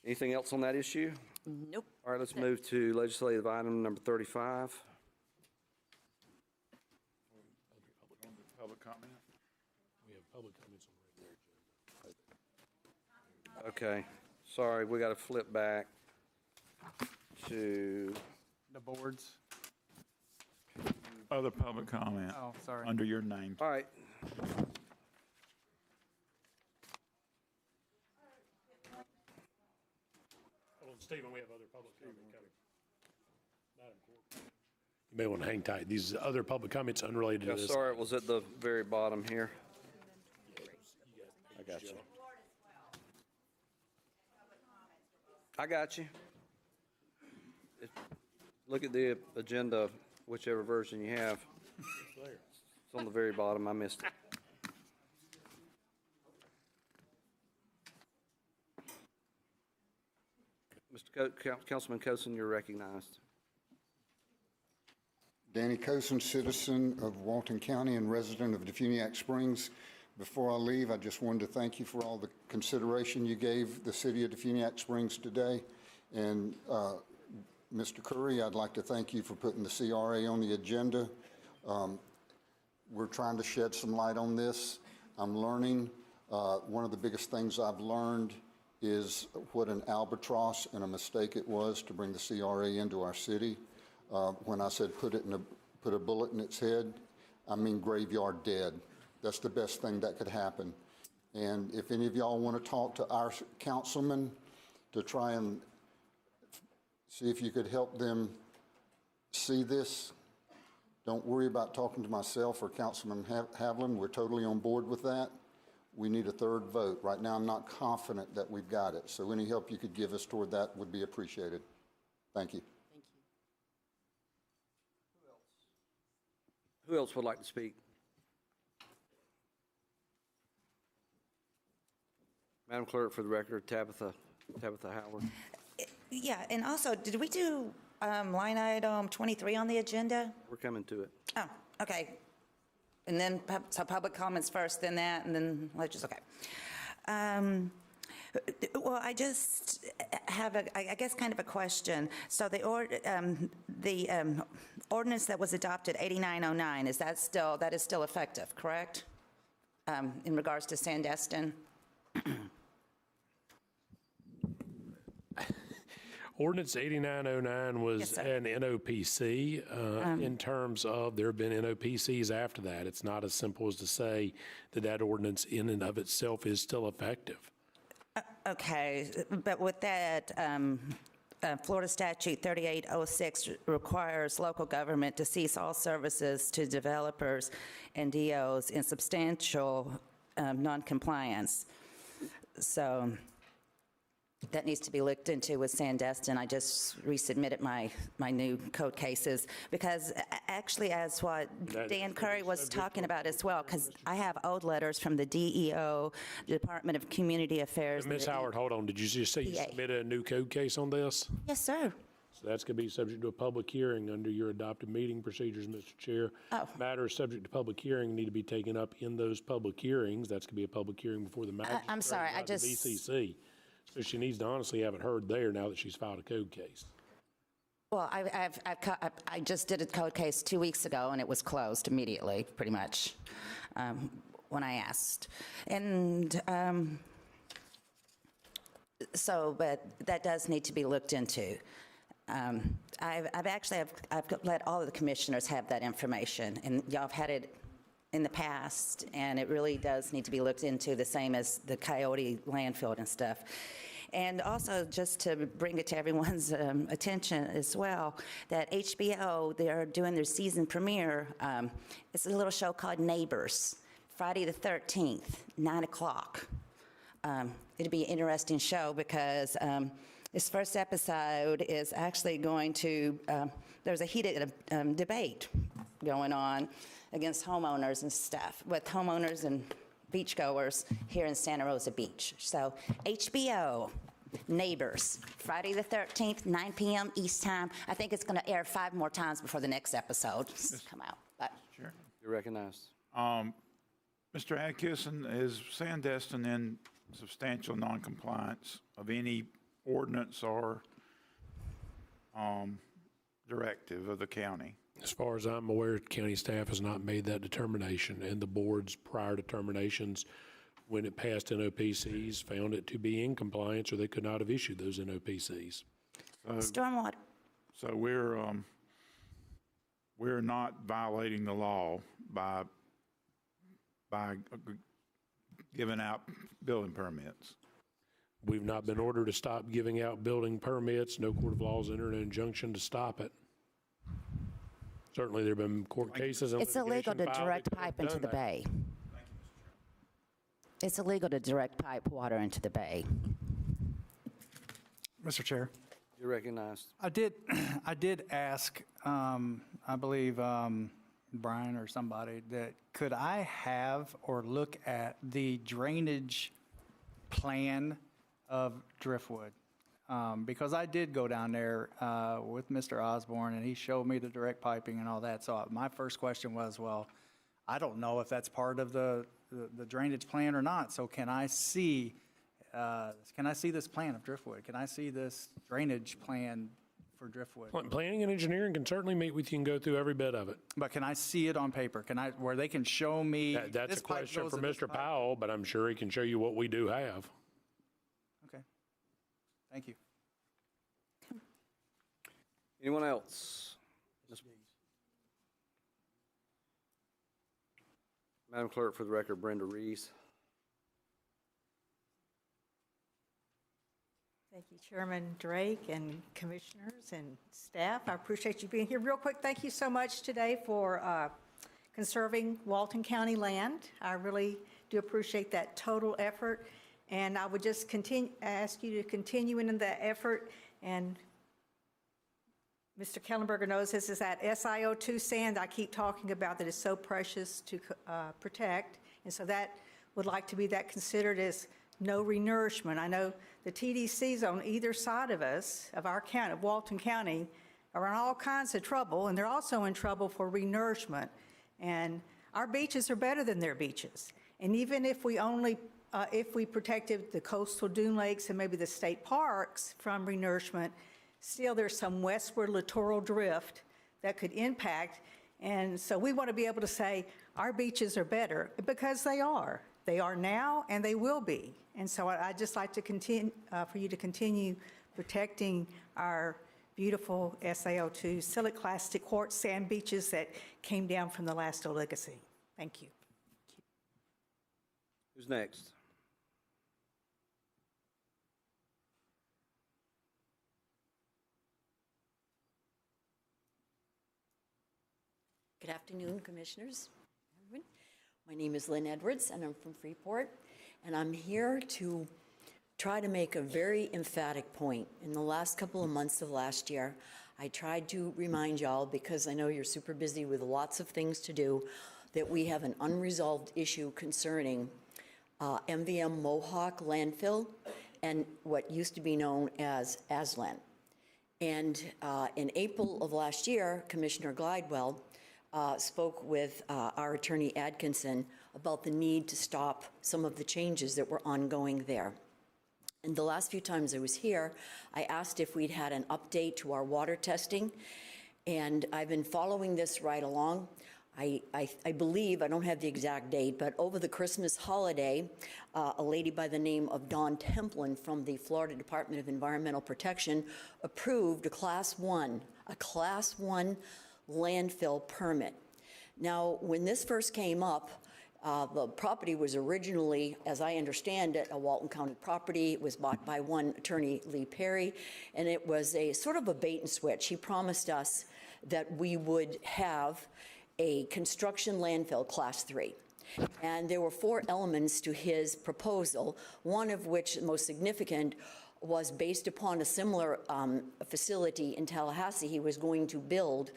Anything else on that issue? Nope. All right, let's move to legislative item number 35. Public comment? We have public comments on the Okay, sorry, we got to flip back to, The boards. Other public comment. Oh, sorry. Under your name. all right. Hold on, Stephen, we have other public comment coming. Madam Clerk. You may want to hang tight. These are other public comments unrelated Yeah, to this. sorry, it was at the very bottom here. I got you. I got you. Look at the agenda, whichever version you have. It's on the very bottom, I missed it. Councilman Cosin, you're recognized. Danny Cosin, citizen of Walton County and resident of Defuniak Springs. Before I leave, I just wanted to thank you for all the consideration you gave the city of Defuniak Springs today. And Mr. Curry, I'd like to thank you for putting the CRA on the agenda. We're trying to shed some light on this. I'm learning. One of the biggest things I've learned is what an albatross and a mistake it was to bring the CRA into our city. When I said put a bullet in its head, I mean graveyard dead. That's the best thing that could happen. And if any of y'all want to talk to our councilman to try and see if you could help them see this, don't worry about talking to myself or Councilman Havlin. We're totally on board with that. We need a third vote. Right now, I'm not confident that we've got it. So any help you could give us toward that would be appreciated. Thank you. Who else would like to speak? Madam Clerk, for the record, Tabitha Howard. Yeah, and also, did we do line item 23 on the agenda? We're coming to it. Oh, okay. And then, so public comments first, then that, and then let's just, okay. Well, I just have I guess kind of a question. So the ordinance that was adopted, 8909, that is still effective, correct? In regards to Sandestin? Ordinance 8909 was Yes, sir. an NOPC in terms of there have been NOPCs after that. It's not as simple as to say that ordinance in and of itself is still effective. Okay, but with that, Florida Statute 3806 requires local government to cease all services to developers and DOs in substantial noncompliance. So that needs to be looked into with Sandestin. I just resubmitted my new code cases because actually, as what Dan Curry was talking about as well, because I have old letters from the DEO, the Department of Community Affairs. Ms. Howard, hold on. Did you just say you submitted a new code case on this? Yes, sir. So that's going to be subject to a public hearing under your adopted meeting procedures, Mr. Chair. Oh. Matters subject to public hearing need to be taken up in those public hearings. That's going to be a public hearing before the magistrate. I'm sorry, I not the just. VCC. So she needs to honestly have it heard there now that she's filed a code case. Well, I just did a code case 2 weeks ago, and it was closed immediately, pretty much, when I asked. And so, but that does need to be looked into. I've let all of the commissioners have that information, and y'all have had it in the past, and it really does need to be looked into, the same as the Coyote landfill and stuff. And also, just to bring it to everyone's attention as well, that HBO, they're doing their season premiere. It's a little show called Neighbors, Friday the 13th, 9 o'clock. It'll be an interesting show because this first episode is actually going to, there's a heated debate going on against homeowners and stuff, with homeowners and beachgoers here in Santa Rosa Beach. So HBO, Neighbors, Friday the 13th, 9 p.m. East Time. I think it's going to air 5 more times before the next episode come out. But Sure. You're recognized. Mr. Atkinson, is Sandestin in substantial noncompliance of any ordinance or directive of the county? As far as I'm aware, county staff has not made that determination, and the board's prior determinations, when it passed NOPCs, found it to be in compliance, or they could not have issued those NOPCs. stormwater. So we're not violating the law by giving out building permits. We've not been ordered to stop giving out building permits. No court of law has entered an injunction to stop it. Certainly, there have been court cases. It's illegal to direct pipe into the bay. It's illegal to direct pipe water into the bay. Mr. Chair. You're recognized. I did ask, I believe, Brian or somebody, that could I have or look at the drainage plan of Driftwood? Because I did go down there with Mr. Osborne, and he showed me the direct piping and all that. So my first question was, well, I don't know if that's part of the drainage plan or not. So can I see this plan of Driftwood? Can I see this drainage plan for Driftwood? Planning and engineering can certainly meet with you and go through every bit of it. But can I see it on paper? Where they can show me? That's this a pipe question goes for to this Mr. pipe? Powell, but I'm sure he can show you what we do have. Okay. Thank you. Anyone else? Madam Clerk, for the record, Brenda Rees. Thank you, Chairman Drake and commissioners and staff. I appreciate you being here. Real quick, thank you so much today for conserving Walton County land. I really do appreciate that total effort. And I would just ask you to continue in that effort. And Mr. Kellenberger knows this is that SiO2 sand I keep talking about that is so precious to protect. And so that would like to be that considered as no renourishment. I know the TDCs on either side of us, of our county, of Walton County, are in all kinds of trouble, and they're also in trouble for renourishment. And our beaches are better than their beaches. And even if we only, if we protected the coastal dune lakes and maybe the state parks from renourishment, still there's some westward littoral drift that could impact. And so we want to be able to say our beaches are better, because they are. They are now, and they will be. And so I'd just like to continue, for you to continue protecting our beautiful SiO2 siliclastic quartz sand beaches that came down from the last Oligocene. Thank you. Who's next? Good afternoon, Commissioners. My name is Lynn Edwards, and I'm from Freeport, and I'm here to try to make a very emphatic point. In the last couple of months of last year, I tried to remind y'all, because I know you're super busy with lots of things to do, that we have an unresolved issue concerning MVM Mohawk landfill and what used to be known as Aslan. And in April of last year, Commissioner Glidewell spoke with our attorney Atkinson about the need to stop some of the changes that were ongoing there. And the last few times I was here, I asked if we'd had an update to our water testing, and I've been following this right along. I believe, I don't have the exact date, but over the Christmas holiday, a lady by the name of Dawn Templin from the Florida Department of Environmental Protection approved a Class 1 landfill permit. Now, when this first came up, the property was originally, as I understand it, a Walton County property. It was bought by one attorney, Lee Perry, and it was a sort of a bait and switch. He promised us that we would have a construction landfill, Class 3. And there were 4 elements to his proposal, one of which, the most significant, was based upon a similar facility in Tallahassee. He was going to build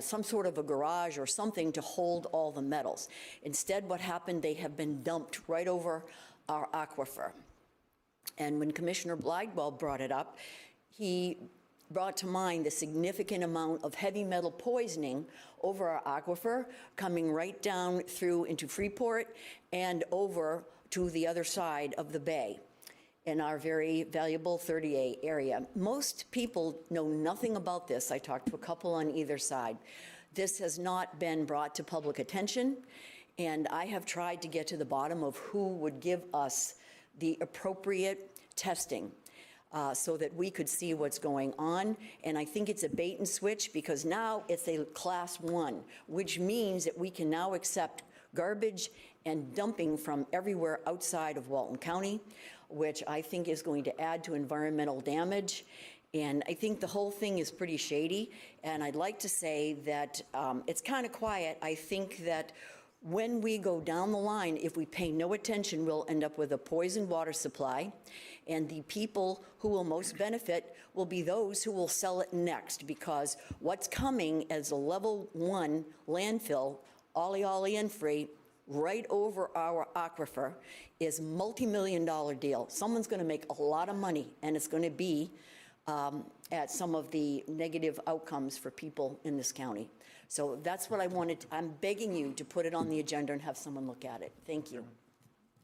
some sort of a garage or something to hold all the metals. Instead, what happened, they have been dumped right over our aquifer. And when Commissioner Glidewell brought it up, he brought to mind the significant amount of heavy metal poisoning over our aquifer, coming right down through into Freeport and over to the other side of the bay in our very valuable 30A area. Most people know nothing about this. I talked to a couple on either side. This has not been brought to public attention, and I have tried to get to the bottom of who would give us the appropriate testing so that we could see what's going on. And I think it's a bait and switch, because now it's a Class 1, which means that we can now accept garbage and dumping from everywhere outside of Walton County, which I think is going to add to environmental damage. And I think the whole thing is pretty shady. And I'd like to say that it's kind of quiet. I think that When we go down the line, if we pay no attention, we'll end up with a poisoned water supply, and the people who will most benefit will be those who will sell it next, because what's coming as a level 1 landfill, ollie and free, right over our aquifer is multi-million-dollar deal. Someone's going to make a lot of money, and it's going to be at some of the negative outcomes for people in this county. So that's what I wanted. I'm begging you to put it on the agenda and have someone look at it. Thank you.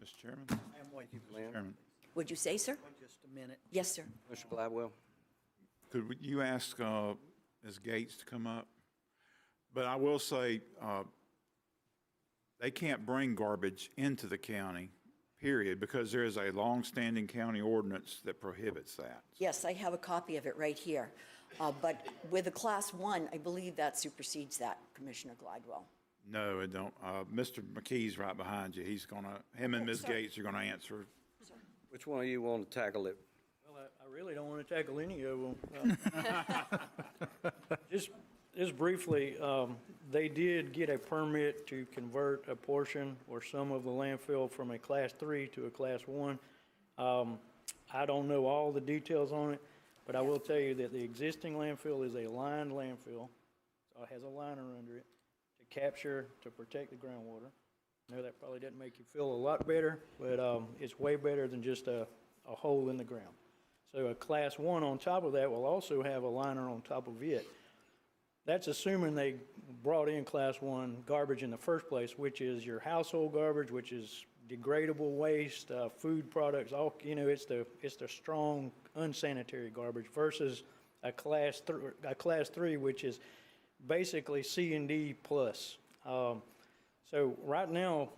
Mr. Chairman? I am waiting. Mr. Chairman, Would you say, sir? Just a minute. Yes, sir. Mr. Gladwell? could you ask Ms. Gates to come up? But I will say, they can't bring garbage into the county, period, because there is a long-standing county ordinance that prohibits that. Yes, I have a copy of it right here. But with a Class 1, I believe that supersedes that, Commissioner Glidewell. No, it don't. Mr. McKee's right behind you. He's gonna, him and Ms. Gates are gonna answer. Which one of you want to tackle it? Well, I really don't want to tackle any of them. Just briefly, they did get a permit to convert a portion or some of the landfill from a Class 3 to a Class 1. I don't know all the details on it, but I will tell you that the existing landfill is a lined landfill, so it has a liner under it to capture, to protect the groundwater. I know that probably doesn't make you feel a lot better, but it's way better than just a hole in the ground. So a Class 1 on top of that will also have a liner on top of it. That's assuming they brought in Class 1 garbage in the first place, which is your household garbage, which is degradable waste, food products, all, you know, it's the strong unsanitary garbage versus a Class 3, which is basically C and D plus. So right now,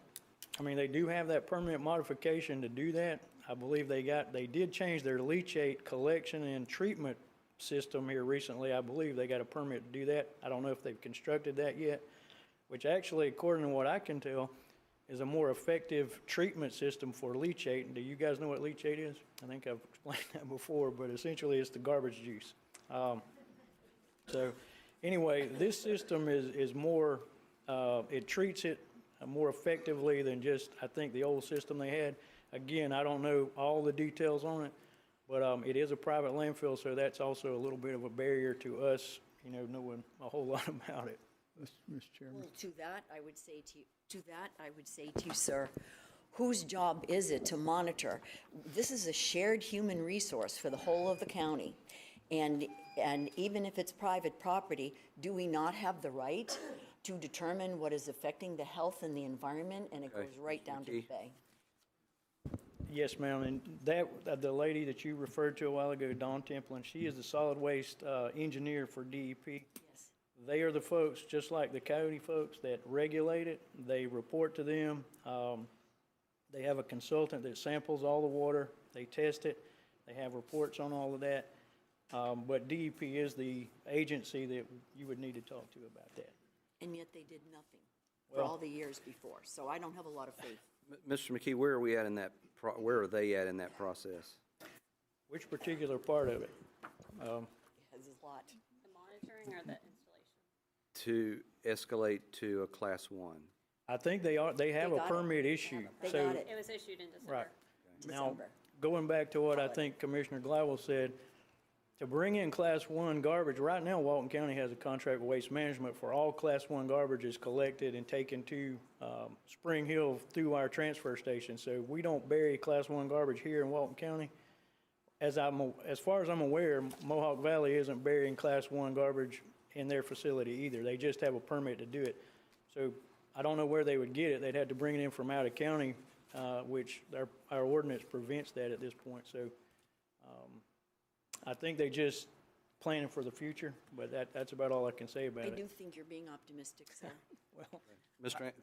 I mean, they do have that permanent modification to do that. I believe they did change their leachate collection and treatment system here recently. I believe they got a permit to do that. I don't know if they've constructed that yet, which actually, according to what I can tell, is a more effective treatment system for leachate. Do you guys know what leachate is? I think I've explained that before, but essentially it's the garbage juice. So anyway, this system is more, it treats it more effectively than just, I think, the old system they had. Again, I don't know all the details on it, but it is a private landfill, so that's also a little bit of a barrier to us, you know, knowing a whole lot about it. Mr. Chairman. Well, to that, I would say to you, sir, whose job is it to monitor? This is a shared human resource for the whole of the county. And even if it's private property, do we not have the right to determine what is affecting the health and the environment? And it goes right down to the bay. Yes, ma'am, and that, the lady that you referred to a while ago, Dawn Templin, she is the solid waste engineer for DEP. Yes. They are the folks, just like the county folks, that regulate it. They report to them. They have a consultant that samples all the water. They test it. They have reports on all of that. But DEP is the agency that you would need to talk to about that. And yet they did nothing for all the years before. So I don't have a lot of faith. Mr. McKee, where are we at in that, where are they at in that process? Which particular part of it? It has a lot. The monitoring or the installation? To escalate to a Class 1? I think they have a permit issue. They got it. It was issued in December. Right. Now, December. going back to what I think Commissioner Glidewell said, to bring in Class 1 garbage, right now Walton County has a contract with Waste Management for all Class 1 garbage is collected and taken to Spring Hill through our transfer station. So we don't bury Class 1 garbage here in Walton County. As far as I'm aware, Mohawk Valley isn't burying Class 1 garbage in their facility either. They just have a permit to do it. So I don't know where they would get it. They'd have to bring it in from out of county, which our ordinance prevents that at this point. So I think they just planning for the future, but that's about all I can say about I it. do think you're being optimistic, sir. Well,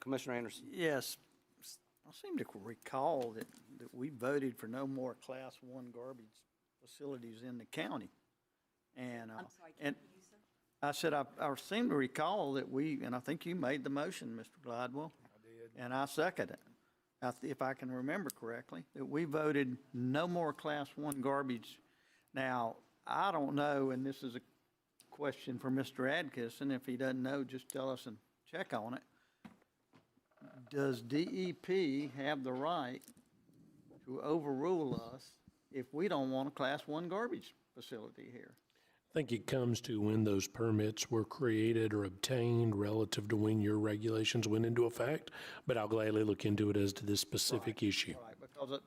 Commissioner Anderson? yes, I seem to recall that we voted for no more Class 1 garbage facilities in the county. And, I'm sorry, and can you, sir? I said, I seem to recall that and I think you made the motion, Mr. Glidewell. I did. And I second it, if I can remember correctly, that we voted no more Class 1 garbage. Now, I don't know, and this is a question for Mr. Adkison. If he doesn't know, just tell us and check on it. does DEP have the right to overrule us if we don't want a Class 1 garbage facility here? I think it comes to when those permits were created or obtained relative to when your regulations went into effect, but I'll gladly look into it as to this specific issue. Right, because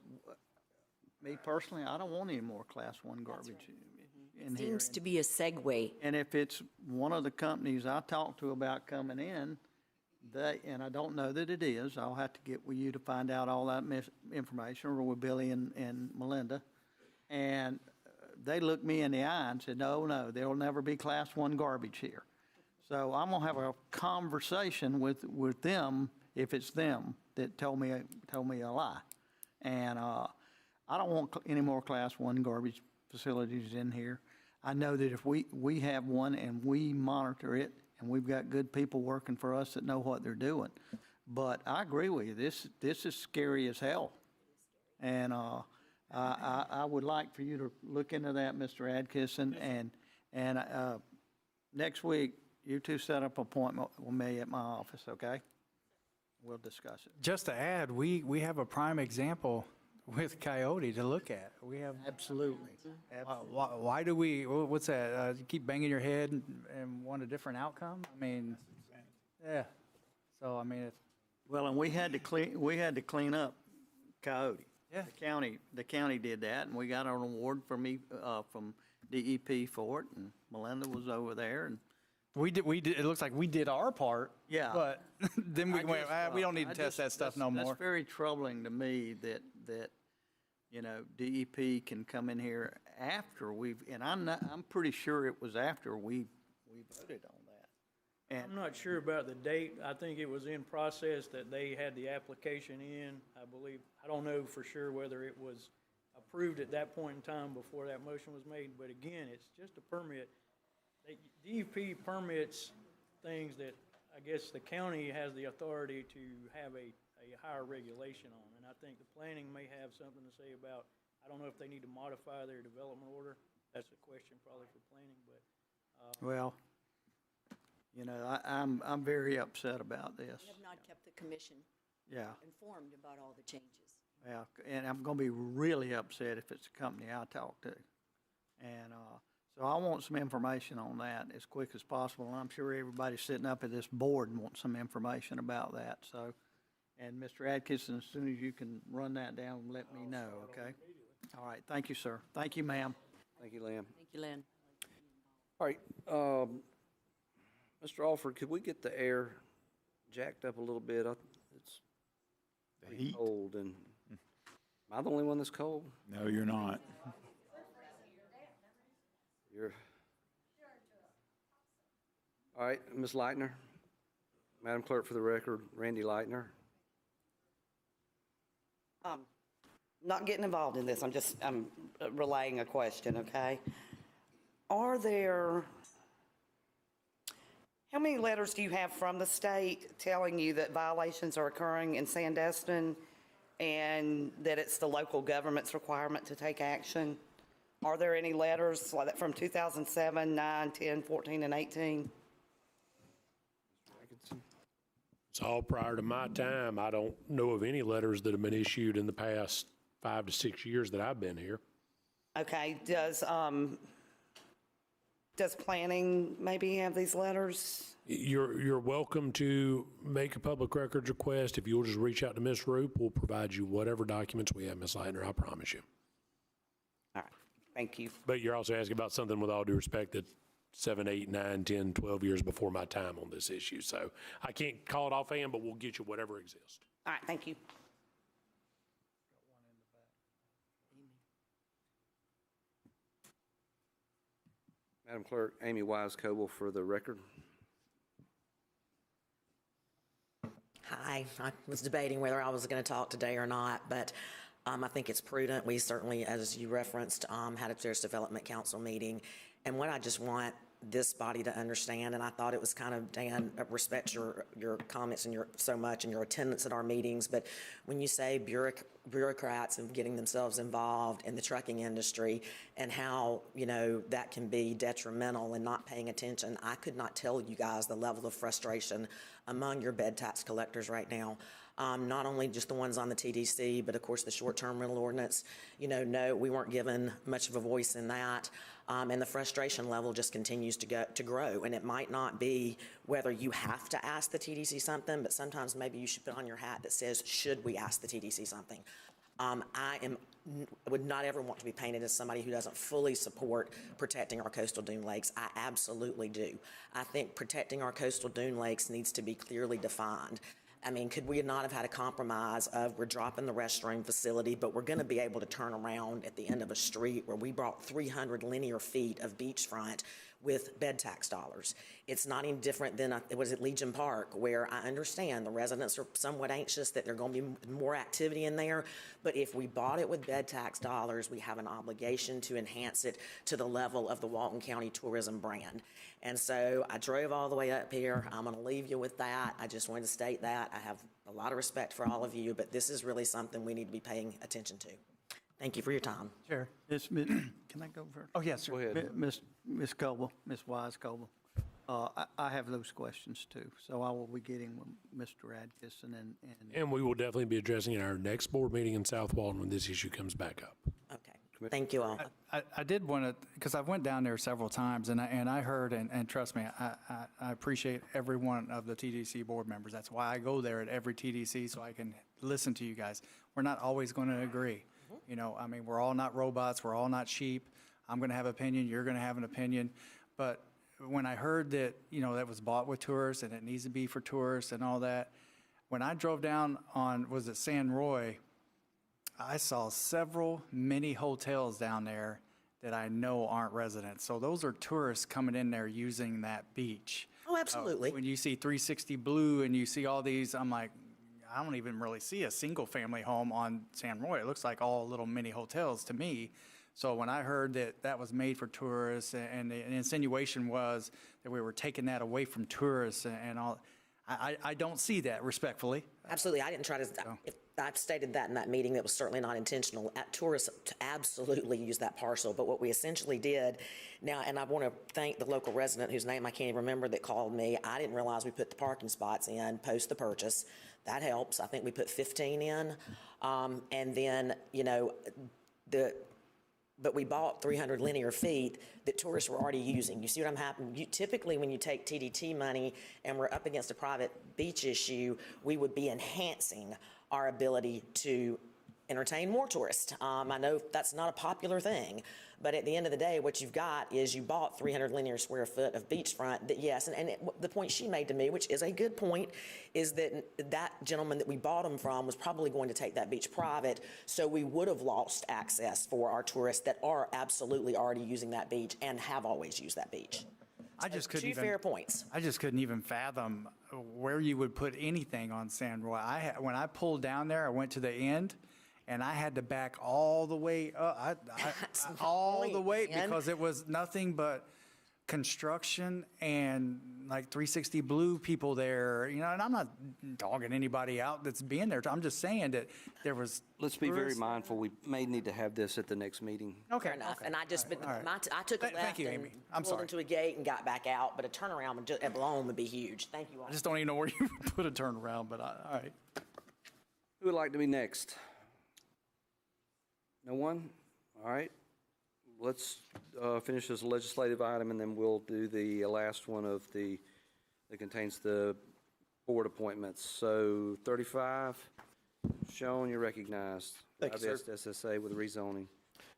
me personally, I don't want any more Class 1 garbage in here. Seems to be a segue. And if it's one of the companies I talked to about coming in, and I don't know that it is, I'll have to get with you to find out all that information, or with Billy and Melinda. And they looked me in the eye and said, no, there'll never be Class 1 garbage here. So I'm gonna have a conversation with them, if it's them that told me a lie. And I don't want any more Class 1 garbage facilities in here. I know that if we have one and we monitor it, and we've got good people working for us that know what they're doing. But I agree with you, this is scary as hell. And I would like for you to look into that, Mr. Atkinson, and next week, you two set up an appointment with me at my office, okay? We'll discuss it. Just to add, we have a prime example with Coyote to look at. We have. Absolutely. Why do we, what's that, you keep banging your head and want a different outcome? I mean, yeah. So, I mean, it's. Well, and we had to clean up Coyote. Yeah. The county did that, and we got an award from DEP for it, and Melinda was over there, and. We did, it looks like we did our part. Yeah. But then we went, we don't need to test that stuff no more. That's very troubling to me that, DEP can come in here after and I'm pretty sure it was after we voted on that. I'm not sure about the date. I think it was in process that they had the application in, I believe. I don't know for sure whether it was approved at that point in time before that motion was made, but again, it's just a permit. DEP permits things that I guess the county has the authority to have a higher regulation on. And I think the planning may have something to say about, I don't know if they need to modify their development order. That's a question probably for planning, but. Well, I'm very upset about this. We have not kept the commission informed about all the changes. Yeah, and I'm gonna be really upset if it's a company I talk to. And, so I want some information on that as quick as possible, and I'm sure everybody sitting up at this board wants some information about that, so. And Mr. Atkinson, as soon as you can run that down, let me know, okay? All right, thank you, sir. Thank you, ma'am. Thank you, Lynn. Thank you, Lynn. All right, Mr. Alford, could we get the air jacked up a little bit? It's pretty cold, and am I the only one that's cold? No, you're not. All right, Ms. Leitner. Madam Clerk, for the record, Randy Leitner. Not getting involved in this, I'm relaying a question, okay? How many letters do you have from the state telling you that violations are occurring in Sandestin and that it's the local government's requirement to take action? Are there any letters like that from 2007, 9, 10, 14, and 18? It's all prior to my time. I don't know of any letters that have been issued in the past 5 to 6 years that I've been here. Okay, does planning maybe have these letters? You're welcome to make a public records request. If you'll just reach out to Ms. Roop, we'll provide you whatever documents we have, Ms. Leitner, I promise you. All right, thank you. But you're also asking about something, with all due respect, that 7, 8, 9, 10, 12 years before my time on this issue. So I can't call it offhand, but we'll get you whatever exists. All right, thank you. Madam Clerk, Amy Wise-Coble for the record. Hi, I was debating whether I was going to talk today or not, but I think it's prudent. We certainly, as you referenced, had a Parish Development Council meeting. And what I just want this body to understand, and I thought it was kind of, Dan, respect your comments and so much and your attendance at our meetings, but when you say bureaucrats and getting themselves involved in the trucking industry and how, that can be detrimental and not paying attention, I could not tell you guys the level of frustration among your bed tax collectors right now. Not only just the ones on the TDC, but of course the short-term rental ordinance. No, we weren't given much of a voice in that. And the frustration level just continues to grow. And it might not be whether you have to ask the TDC something, but sometimes maybe you should put on your hat that says, should we ask the TDC something? Would not ever want to be painted as somebody who doesn't fully support protecting our coastal dune lakes. I absolutely do. I think protecting our coastal dune lakes needs to be clearly defined. I mean, could we not have had a compromise of we're dropping the restroom facility, but we're going to be able to turn around at the end of a street where we brought 300 linear feet of beachfront with bed tax dollars? It's not any different than, it was at Legion Park, where I understand the residents are somewhat anxious that there's going to be more activity in there, but if we bought it with bed tax dollars, we have an obligation to enhance it to the level of the Walton County tourism brand. And so I drove all the way up here. I'm going to leave you with that. I just wanted to state that. I have a lot of respect for all of you, but this is really something we need to be paying attention to. Thank you for your time. Chair, can I go first? Oh, yes, sir. Go ahead. Ms. Coble, Ms. Wise Coble. I have those questions too, so I will be getting with Mr. Adkison And we will definitely be addressing it in our next board meeting in South Walton when this issue comes back up. Okay. Thank you all. I did want to, because I went down there several times, and I heard, and trust me, I appreciate every one of the TDC board members. That's why I go there at every TDC, so I can listen to you guys. We're not always going to agree. I mean, we're all not robots. We're all not sheep. I'm going to have an opinion. You're going to have an opinion. But when I heard that, that was bought with tourists and it needs to be for tourists and all that, when I drove down on, was it San Roy, I saw several mini hotels down there that I know aren't residents. So those are tourists coming in there using that beach. Oh, absolutely. When you see 360 Blue and you see all these, I'm like, I don't even really see a single-family home on San Roy. It looks like all little mini hotels to me. So when I heard that that was made for tourists, and the insinuation was that we were taking that away from tourists and all, I don't see that, respectfully. Absolutely. I didn't try to, if I've stated that in that meeting, that was certainly not intentional. Tourists absolutely use that parcel, but what we essentially did now, and I want to thank the local resident whose name I can't even remember that called me. I didn't realize we put the parking spots in post the purchase. That helps. I think we put 15 in. And then, but we bought 300 linear feet that tourists were already using. You see what I'm happening? Typically, when you take TDT money and we're up against a private beach issue, we would be enhancing our ability to entertain more tourists. I know that's not a popular thing, but at the end of the day, what you've got is you bought 300 linear square foot of beachfront. That, yes, the point she made to me, which is a good point, is that that gentleman that we bought them from was probably going to take that beach private, so we would have lost access for our tourists that are absolutely already using that beach and have always used that beach. I just couldn't Two even, fair points. I just couldn't even fathom where you would put anything on San Roy. When I pulled down there, I went to the end, and I had to back all the way up, all the way, because it was nothing but construction and like 360 Blue people there, and I'm not dogging anybody out that's being there. I'm just saying that there was. Let's be very mindful. We may need to have this at the next meeting. Fair enough. And I just, I took a left Thank you, and Amy. I'm pulled sorry. into a gate and got back out, but a turnaround alone would be huge. Thank you all. I just don't even know where you put a turnaround, but all right. Who would like to be next? No one? All right. Let's finish this legislative item, and then we'll do the last one of that contains the board appointments. So 35, Sean, you're recognized. Thank you, sir. IVS SSA with rezoning.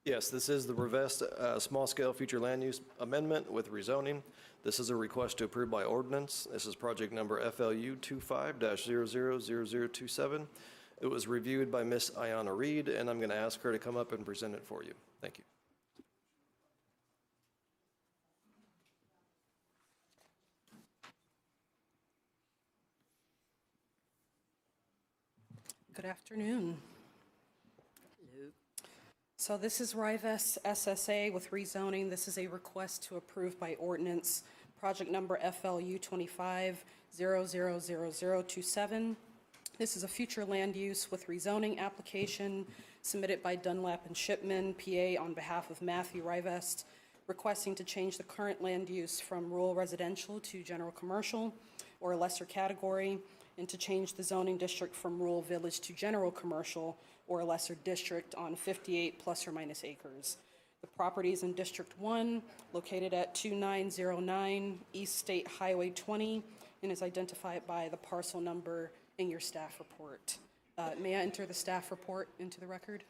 Yes, this is the Revest Small-Scale Future Land Use Amendment with rezoning. This is a request to approve by ordinance. This is project number FLU 25-000027. It was reviewed by Ms. Ayanna Reed, and I'm going to ask her to come up and present it for you. Thank you. Good afternoon. Hello. So this is Rivest SSA with rezoning. This is a request to approve by ordinance, project number FLU 25-000027. This is a future land use with rezoning application submitted by Dunlap and Shipman, PA, on behalf of Matthew Rivest, requesting to change the current land use from rural residential to general commercial. or a lesser category, and to change the zoning district from rural village to general commercial or a lesser district on 58 plus or minus acres. The property is in District 1, located at 2909 East State Highway 20, and is identified by the parcel number in your staff report. May I enter the staff report into the record,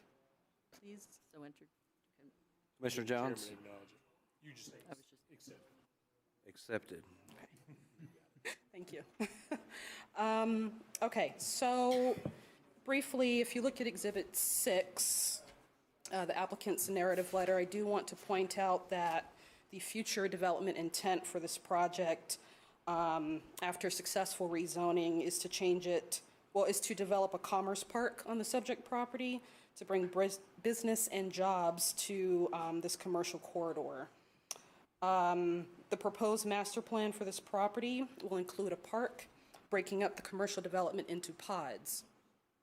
please? So entered. Commissioner Jones? You just I was just Accepted. Thank you. Okay, so briefly, if you look at Exhibit 6, the applicant's narrative letter, I do want to point out that the future development intent for this project, after successful rezoning, is to change it, is to develop a commerce park on the subject property to bring business and jobs to this commercial corridor. The proposed master plan for this property will include a park, breaking up the commercial development into pods.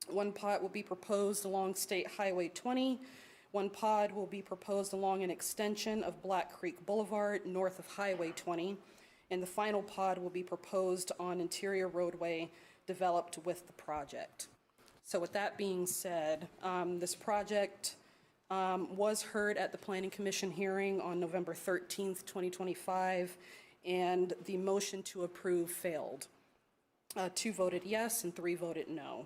One pod will be proposed along State Highway 20. One pod will be proposed along an extension of Black Creek Boulevard north of Highway 20. And the final pod will be proposed on interior roadway developed with the project. So with that being said, this project was heard at the Planning Commission hearing on November 13th, 2025, and the motion to approve failed. 2 voted yes and 3 voted no.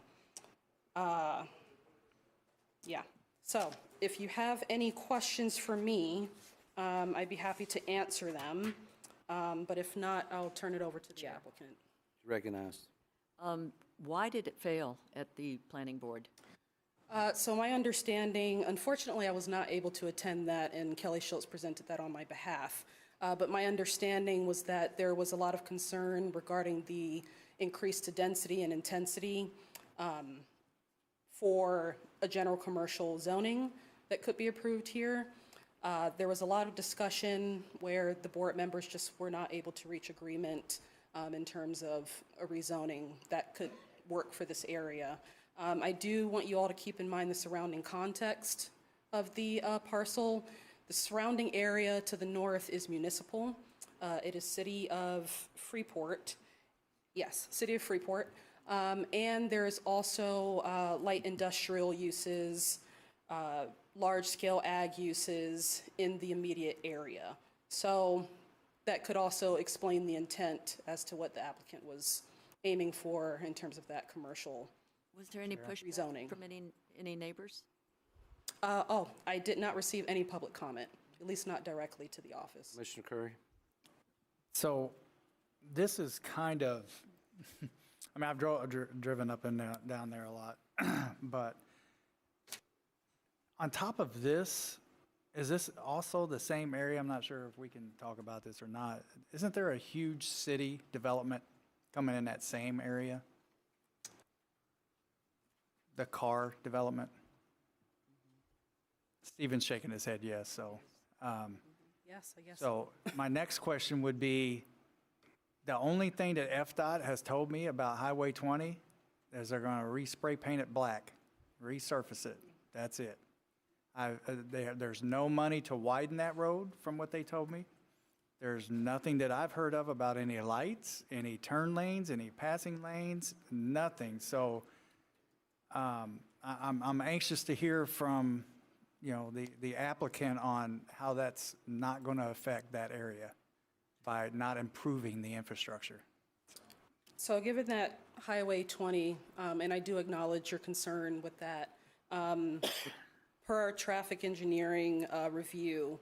Yeah, so if you have any questions for me, I'd be happy to answer them, but if not, I'll turn it over to the applicant. Recognized. Why did it fail at the planning board? So my understanding, unfortunately, I was not able to attend that, and Kelly Schultz presented that on my behalf. But my understanding was that there was a lot of concern regarding the increased density and intensity for a general commercial zoning that could be approved here. There was a lot of discussion where the board members just were not able to reach agreement in terms of a rezoning that could work for this area. I do want you all to keep in mind the surrounding context of the parcel. The surrounding area to the north is municipal. It is City of Freeport. Yes, City of Freeport. And there is also light industrial uses, large-scale ag uses in the immediate area. So that could also explain the intent as to what the applicant was aiming for in terms of that commercial. Was there any pushback rezoning from any neighbors? I did not receive any public comment, at least not directly to the office. Commissioner Curry? So this is kind of, I mean, I've driven up and down there a lot, but on top of this, is this also the same area? I'm not sure if we can talk about this or not. Isn't there a huge city development coming in that same area? The car development? Stephen's shaking his head yes, so. Yes, I guess. So my next question would be, the only thing that FDOT has told me about Highway 20 is they're going to re-spray paint it black, resurface it. That's it. There's no money to widen that road from what they told me. There's nothing that I've heard of about any lights, any turn lanes, any passing lanes, nothing. So I'm anxious to hear from, you know, the applicant on how that's not going to affect that area by not improving the infrastructure. So given that Highway 20, and I do acknowledge your concern with that, per our traffic engineering review,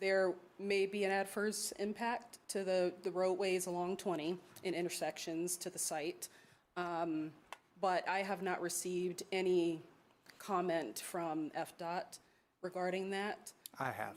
there may be an adverse impact to the roadways along 20 in intersections to the site. But I have not received any comment from FDOT regarding that. I have.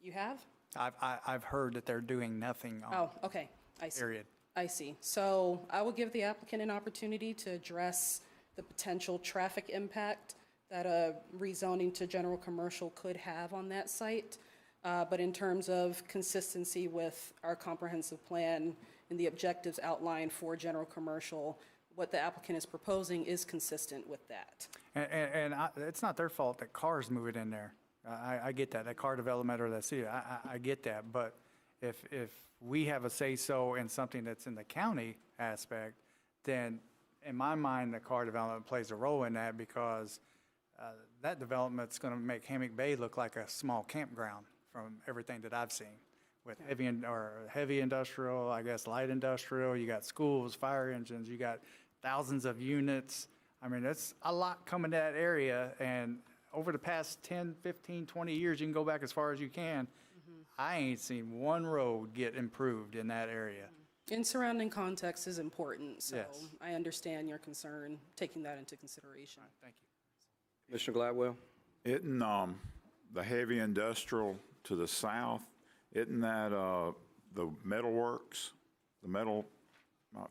You have? I've heard that they're doing nothing on. Oh, okay, I see. Period. I see. So I will give the applicant an opportunity to address the potential traffic impact that a rezoning to general commercial could have on that site. But in terms of consistency with our comprehensive plan and the objectives outlined for general commercial, what the applicant is proposing is consistent with that. And it's not their fault that cars move it in there. I get that car development or that city, I get that. But if we have a say-so in something that's in the county aspect, then in my mind, the car development plays a role in that because that development's going to make Hammock Bay look like a small campground from everything that I've seen with heavy industrial, I guess light industrial. You got schools, fire engines, you got thousands of units. I mean, that's a lot coming to that area. And over the past 10, 15, 20 years, you can go back as far as you can. I ain't seen one road get improved in that area. And surrounding context is important, so Yes. I understand your concern, taking that into consideration. Thank you. Commissioner Gladwell? Isn't, the heavy industrial to the south, isn't that, the metalworks,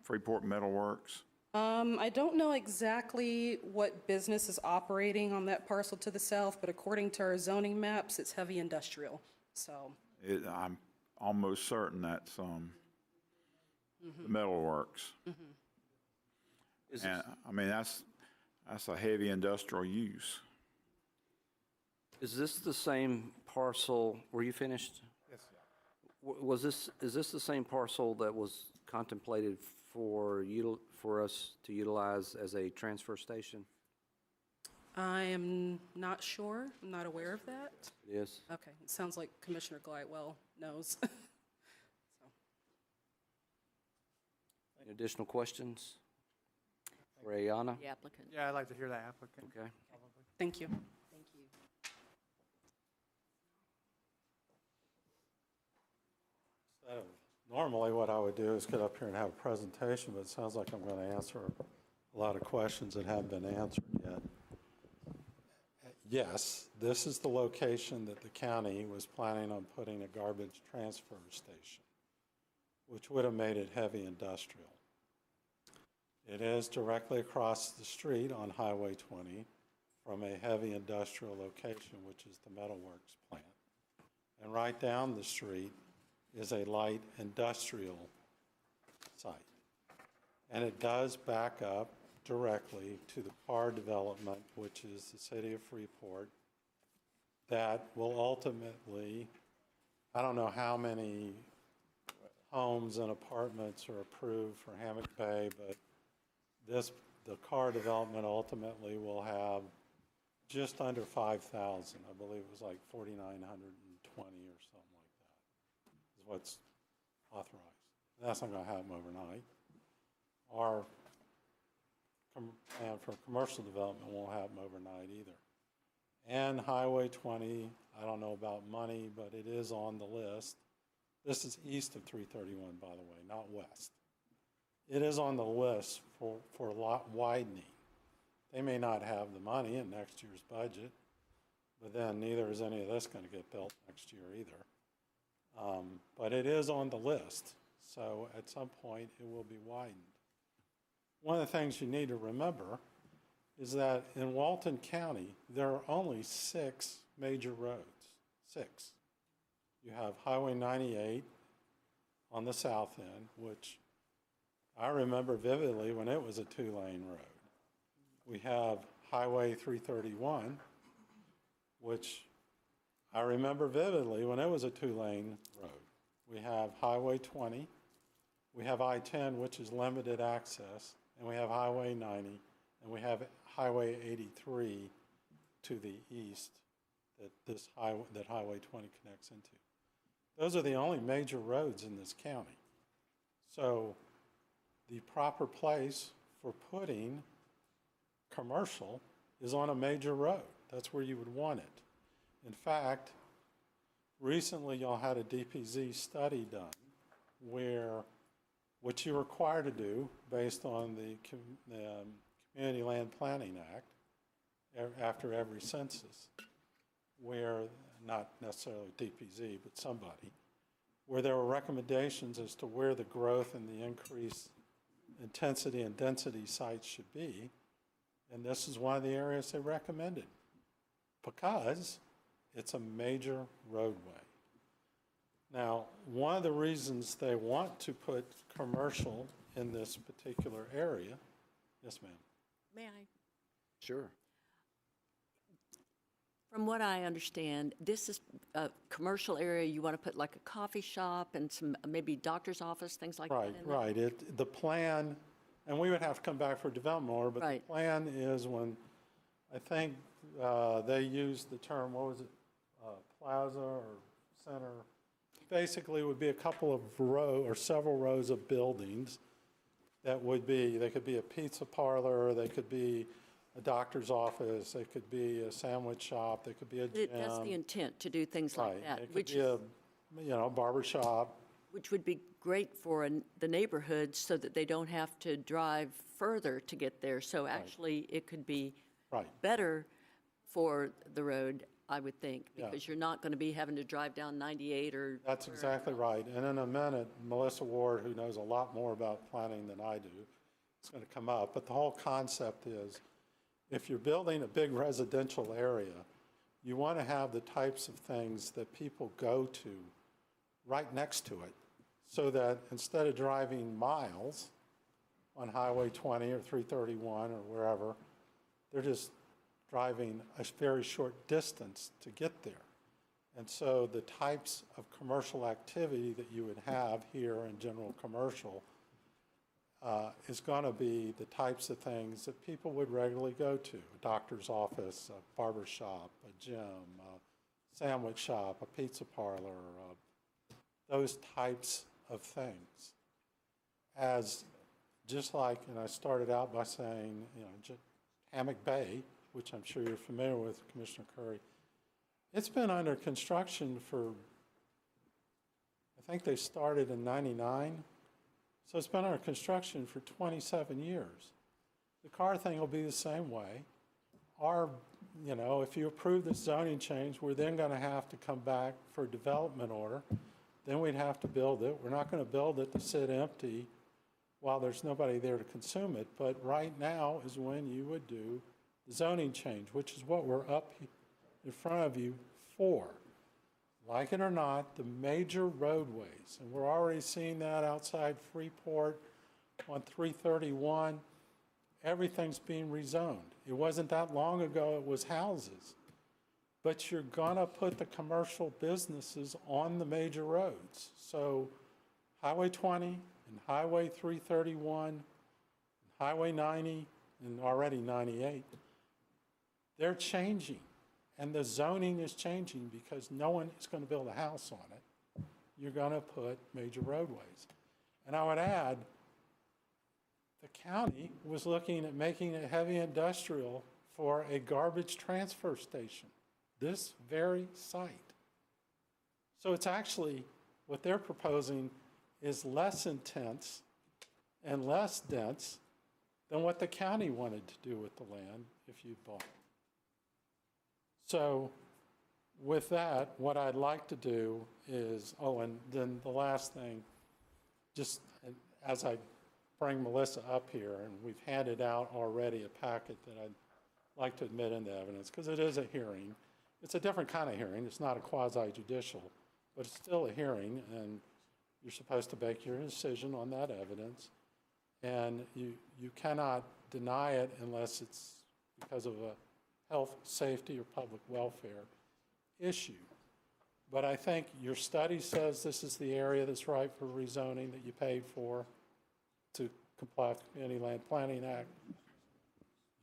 Freeport Metalworks? I don't know exactly what business is operating on that parcel to the south, but according to our zoning maps, it's heavy industrial, so. I'm almost certain that's, the metalworks. And, I mean, that's a heavy industrial use. Is this the same parcel, were you finished? Yes. Is this the same parcel that was contemplated for us to utilize as a transfer station? I am not sure, I'm not aware of that. It is. Okay, it sounds like Commissioner Glightwell knows. Any additional questions for Ayana? The applicant. Yeah, I'd like to hear the applicant. Okay. Thank you. Thank you. Normally, what I would do is get up here and have a presentation, but it sounds like I'm going to answer a lot of questions that haven't been answered yet. Yes, this is the location that the county was planning on putting a garbage transfer station, which would have made it heavy industrial. It is directly across the street on Highway 20 from a heavy industrial location, which is the metalworks plant. And right down the street is a light industrial site. And it does back up directly to the car development, which is the city of Freeport, that will ultimately, I don't know how many homes and apartments are approved for Hammock Bay, but the car development ultimately will have just under 5,000. I believe it was like 4,920 or something like that is what's authorized. That's not going to happen overnight. Our plan for commercial development won't happen overnight either. And Highway 20, I don't know about money, but it is on the list. This is east of 331, by the way, not west. It is on the list for lot widening. They may not have the money in next year's budget, but then neither is any of this going to get built next year either. But it is on the list, so at some point it will be widened. One of the things you need to remember is that in Walton County, there are only 6 major roads, 6. You have Highway 98 on the south end, which I remember vividly when it was a 2-lane road. We have Highway 331, which I remember vividly when it was a 2-lane road. We have Highway 20, we have I-10, which is limited access, and we have Highway 90, and we have Highway 83 to the east that Highway 20 connects into. Those are the only major roads in this county. So the proper place for putting commercial is on a major road. That's where you would want it. In fact, recently y'all had a DPZ study done where what you're required to do based on the Community Land Planning Act after every census, where, not necessarily DPZ, but somebody, where there were recommendations as to where the growth and the increased intensity and density sites should be. And this is one of the areas they recommended because it's a major roadway. Now, one of the reasons they want to put commercial in this particular area, yes, ma'am. May I? Sure. From what I understand, this is a commercial area, you want to put like a coffee shop and some, maybe doctor's office, things like that Right, in there? right. The plan, and we would have to come back for development order, but the Right. plan is when, I think they used the term, what was it, plaza or center? Basically, it would be a couple of or several rows of buildings that would be, they could be a pizza parlor, they could be a doctor's office, they could be a sandwich shop, they could be a gym. That's the intent, to do things like Right. that, It could which be a, barber shop. which would be great for the neighborhoods so that they don't have to drive further to get there. So actually, it could be Right. better for the road, I would think, Yeah. because you're not going to be having to drive down 98 or. That's exactly right. And in a minute, Melissa Ward, who knows a lot more about planning than I do, is going to come up. But the whole concept is, if you're building a big residential area, you want to have the types of things that people go to right next to it, so that instead of driving miles on Highway 20 or 331 or wherever, they're just driving a very short distance to get there. And so the types of commercial activity that you would have here in general commercial is going to be the types of things that people would regularly go to: a doctor's office, a barber shop, a gym, a sandwich shop, a pizza parlor, those types of things. As just like, and I started out by saying, Hammock Bay, which I'm sure you're familiar with, Commissioner Curry, it's been under construction for, I think they started in '99. So it's been under construction for 27 years. The car thing will be the same way. If you approve the zoning change, we're then going to have to come back for a development order. Then we'd have to build it. We're not going to build it to sit empty while there's nobody there to consume it. But right now is when you would do the zoning change, which is what we're up in front of you for. Like it or not, the major roadways, and we're already seeing that outside Freeport on 331, everything's being rezoned. It wasn't that long ago it was houses. But you're gonna put the commercial businesses on the major roads. So Highway 20 and Highway 331, and Highway 90, and already 98, they're changing. And the zoning is changing because no one is going to build a house on it. You're going to put major roadways. And I would add, the county was looking at making it heavy industrial for a garbage transfer station, this very site. So it's actually, what they're proposing is less intense and less dense than what the county wanted to do with the land if you bought it. So with that, what I'd like to do is, and then the last thing, just as I bring Melissa up here, and we've handed out already a packet that I'd like to admit into evidence, because it is a hearing. It's a different kind of hearing. It's not a quasi-judicial, but it's still a hearing, and you're supposed to make your decision on that evidence. And you cannot deny it unless it's because of a health, safety, or public welfare issue. But I think your study says this is the area that's right for rezoning that you paid for to comply with the Community Land Planning Act.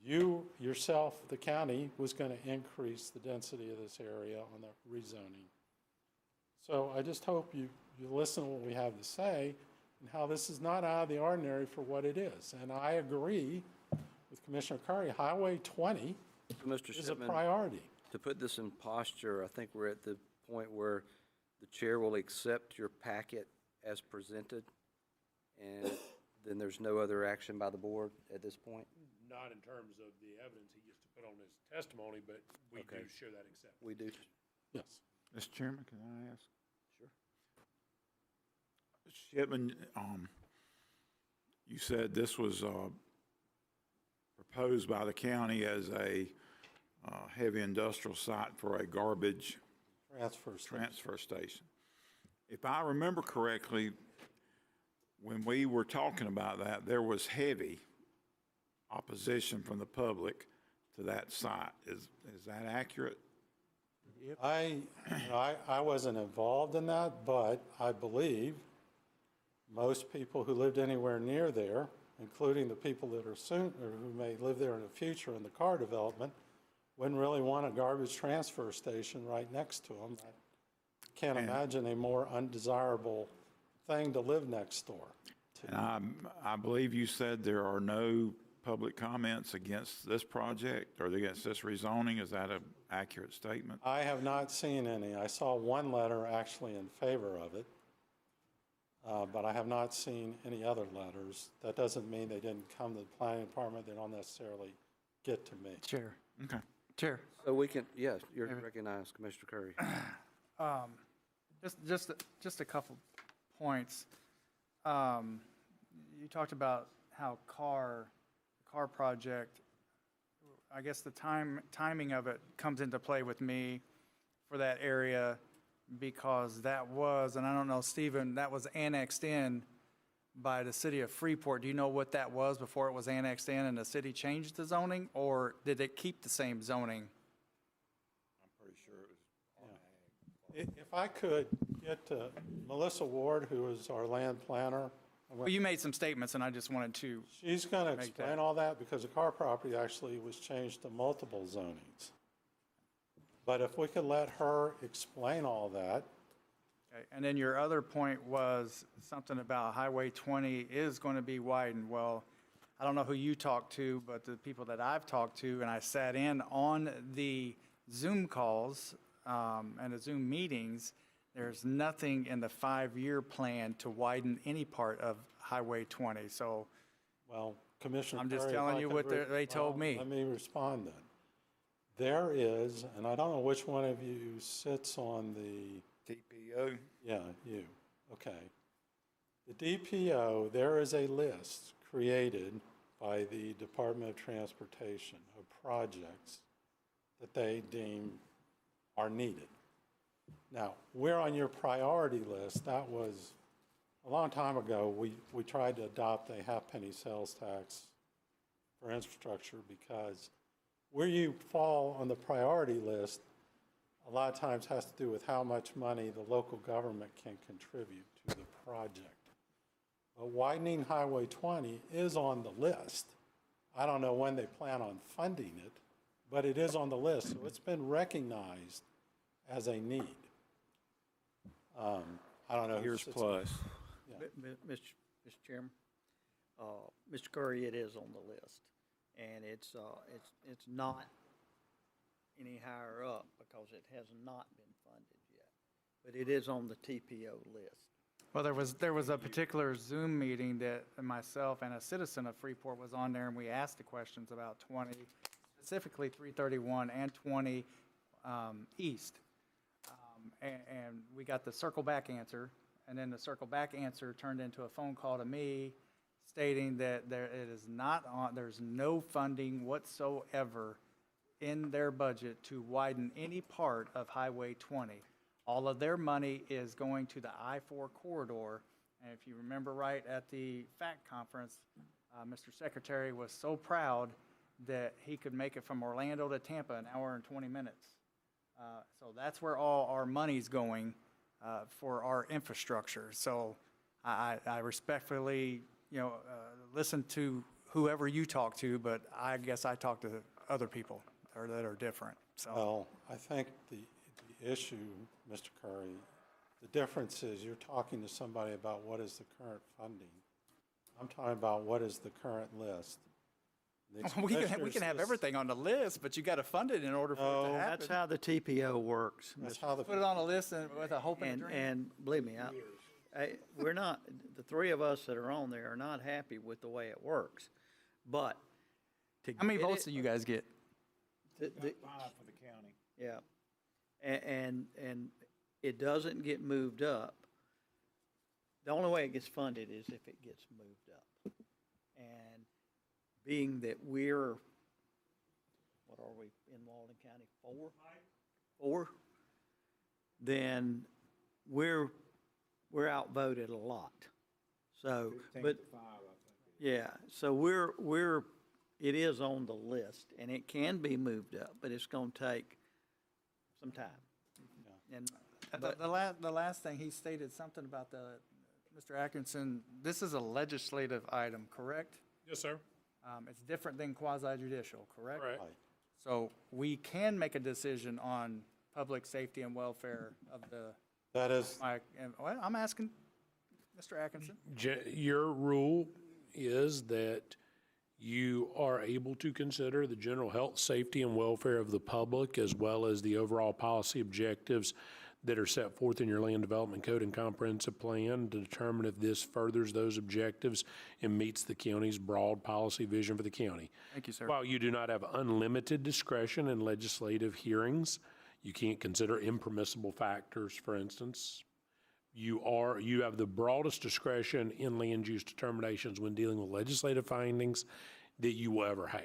You, yourself, the county, was going to increase the density of this area on the rezoning. So I just hope you listen to what we have to say and how this is not out of the ordinary for what it is. And I agree with Commissioner Curry, Highway 20 Mr. is a Shipman, priority. to put this in posture, I think we're at the point where the chair will accept your packet as presented, and then there's no other action by the board at this point? Not in terms of the evidence he gets to put on his testimony, but we do share that acceptance. We do. Yes. Mr. Chairman, can I ask? Sure. Shipman, you said this was proposed by the county as a heavy industrial site for a garbage transfer station. If I remember correctly, when we were talking about that, there was heavy opposition from the public to that site. Is that accurate? I wasn't involved in that, but I believe most people who lived anywhere near there, including the people that are soon, or who may live there in the future in the car development, wouldn't really want a garbage transfer station right next to them. I can't imagine a more undesirable thing to live next door to. And I believe you said there are no public comments against this project or against this rezoning. Is that an accurate statement? I have not seen any. I saw one letter actually in favor of it, but I have not seen any other letters. That doesn't mean they didn't come to the planning department. They don't necessarily get to me. Chair. Okay. Chair. So we can, yes, you're recognized, Commissioner Curry. Just a couple points. You talked about how car project, I guess the timing of it comes into play with me for that area because that was, and I don't know, Stephen, that was annexed in by the city of Freeport. Do you know what that was before it was annexed in and the city changed the zoning, or did it keep the same zoning? I'm pretty sure it was on ag. If I could get to Melissa Ward, who is our land planner. Well, you made some statements, and I just wanted to. She's going to make explain that. all that because the car property actually was changed to multiple zonings. But if we could let her explain all that. Okay, and then your other point was something about Highway 20 is going to be widened. Well, I don't know who you talked to, but the people that I've talked to, and I sat in on the Zoom calls and the Zoom meetings, there's nothing in the 5-year plan to widen any part of Highway 20. So, well, Commissioner I'm just Curry, if telling I you could what they told me. Let me respond then. There is, and I don't know which one of you sits on the TPO? Yeah, you. Okay. The DPO, there is a list created by the Department of Transportation of projects that they deem are needed. Now, we're on your priority list. That was a long time ago. We tried to adopt a half-penny sales tax for infrastructure because where you fall on the priority list a lot of times has to do with how much money the local government can contribute to the project. But widening Highway 20 is on the list. I don't know when they plan on funding it, but it is on the list, so it's been recognized as a need. I don't know. Here's plus. Yeah. Mr. Chairman, Mr. Curry, it is on the list, and it's not any higher up because it has not been funded yet, but it is on the TPO list. Well, there was a particular Zoom meeting that myself and a citizen of Freeport was on there, and we asked the questions about 20, specifically 331 and 20 East. And we got the circle back answer, and then the circle back answer turned into a phone call to me stating that there's no funding whatsoever in their budget to widen any part of Highway 20. All of their money is going to the I-4 corridor, and if you remember right at the FACT conference, Mr. Secretary was so proud that he could make it from Orlando to Tampa in an hour and 20 minutes. So that's where all our money's going for our infrastructure. So I respectfully, listen to whoever you talk to, but I guess I talk to other people that are different. So. Well, I think the issue, Mr. Curry, the difference is you're talking to somebody about what is the current funding. I'm talking about what is the current list. We can have everything on the list, but you got to fund it in order for it to happen. That's how the TPO works. That's how the Put it on a list and with a hope and a dream. And believe me, we're not, the three of us that are on there are not happy with the way it works. But to How many get votes it- do you guys get? Five for the county. Yeah. And it doesn't get moved up. The only way it gets funded is if it gets moved up. And being that we're, what are we in Walton County, 4? Then we're outvoted a lot. So, but, yeah, so it is on the list, and it can be moved up, but it's going to take some time. And, The last thing, he stated something about Mr. Atkinson, this is a legislative item, correct? Yes, sir. It's different than quasi-judicial, correct? Correct. So we can make a decision on public safety and welfare of the. That is, Well, I'm asking Mr. Atkinson. Your rule is that you are able to consider the general health, safety, and welfare of the public, as well as the overall policy objectives that are set forth in your land development code and comprehensive plan to determine if this furthers those objectives and meets the county's broad policy vision for the county. Thank you, sir. While you do not have unlimited discretion in legislative hearings, you can't consider impermissible factors, for instance. You have the broadest discretion in land use determinations when dealing with legislative findings that you will ever have.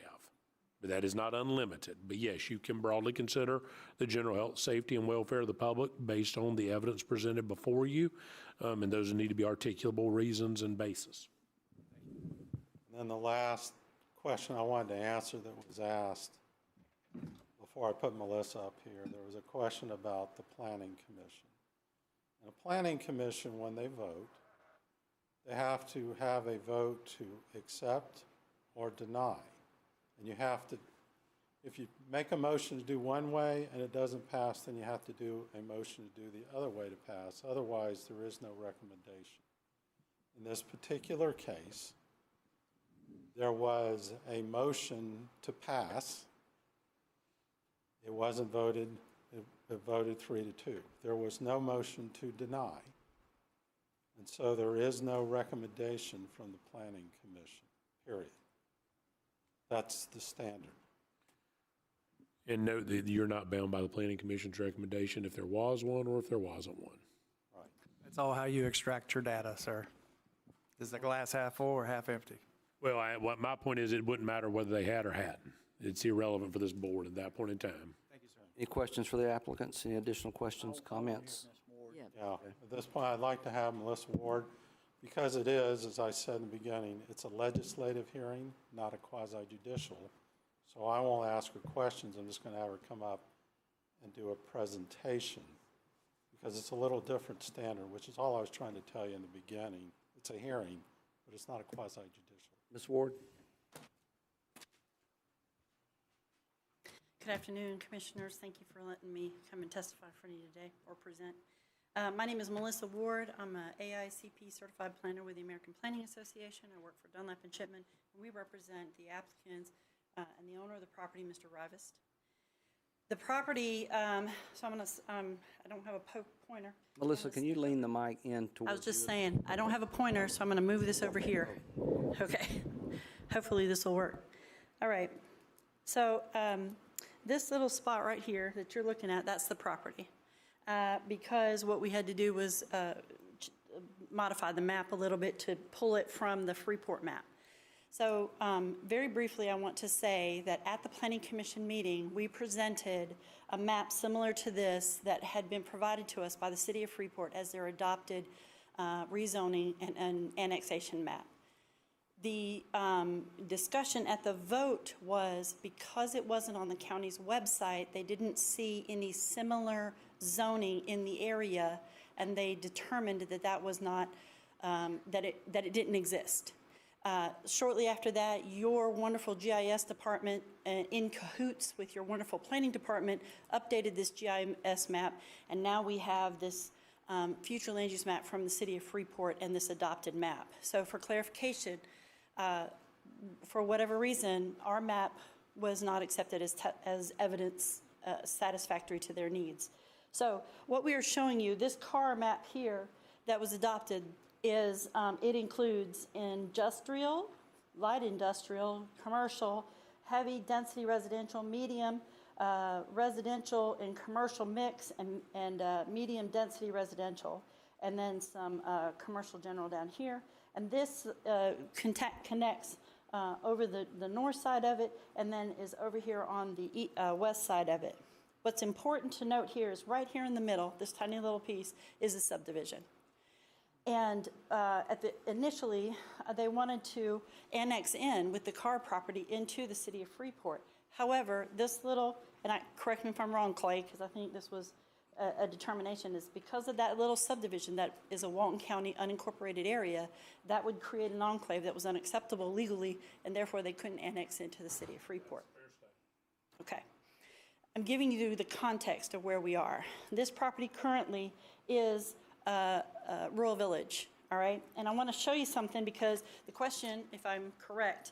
But that is not unlimited. But yes, you can broadly consider the general health, safety, and welfare of the public based on the evidence presented before you, and those need to be articulable reasons and basis. and then the last question I wanted to answer that was asked before I put Melissa up here, there was a question about the Planning Commission. And a Planning Commission, when they vote, they have to have a vote to accept or deny. And you have to, if you make a motion to do one way and it doesn't pass, then you have to do a motion to do the other way to pass. Otherwise, there is no recommendation. In this particular case, there was a motion to pass. It wasn't voted, it voted 3-2. There was no motion to deny. And so there is no recommendation from the Planning Commission, period. That's the standard. And note that you're not bound by the Planning Commission's recommendation if there was one or if there wasn't one. Right. It's all how you extract your data, sir. Is the glass half full or half empty? Well, my point is it wouldn't matter whether they had or hadn't. It's irrelevant for this board at that point in time. Thank you, sir. Any questions for the applicants? Any additional questions, comments? Yeah, at this point, I'd like to have Melissa Ward, because it is, as I said in the beginning, it's a legislative hearing, not a quasi-judicial. So I won't ask her questions, I'm just going to have her come up and do a presentation, because it's a little different standard, which is all I was trying to tell you in the beginning. It's a hearing, but it's not a quasi-judicial. Ms. Ward? Good afternoon, Commissioners. Thank you for letting me come and testify for you today or present. My name is Melissa Ward. I'm a AICP certified planner with the American Planning Association. I work for Dunlap and Shipman, and we represent the applicants and the owner of the property, Mr. Rivest. The property, so I don't have a pointer. Melissa, can you lean the mic in towards I was just you? saying, I don't have a pointer, so I'm going to move this over here. Okay. Hopefully this will work. All right. So this little spot right here that you're looking at, that's the property. Because what we had to do was modify the map a little bit to pull it from the Freeport map. So very briefly, I want to say that at the Planning Commission meeting, we presented a map similar to this that had been provided to us by the City of Freeport as their adopted rezoning and annexation map. The discussion at the vote was because it wasn't on the county's website, they didn't see any similar zoning in the area, and they determined that that was not, that it didn't exist. Shortly after that, your wonderful GIS department, in cahoots with your wonderful planning department, updated this GIS map, and now we have this future land use map from the City of Freeport and this adopted map. So for clarification, for whatever reason, our map was not accepted as evidence satisfactory to their needs. So what we are showing you, this car map here that was adopted is, it includes industrial, light industrial, commercial, heavy density residential, medium residential and commercial mix, and medium density residential, and then some commercial general down here. And this connects over the north side of it, and then is over here on the west side of it. What's important to note here is right here in the middle, this tiny little piece, is a subdivision. And initially, they wanted to annex in with the car property into the City of Freeport. However, this little and correct me if I'm wrong, Clay, because I think this was a determination, is because of that little subdivision that is a Walton County unincorporated area, that would create an enclave that was unacceptable legally, and therefore they couldn't annex into the city of Freeport. Okay. I'm giving you the context of where we are. This property currently is rural village, all right? And I want to show you something because the question, if I'm correct,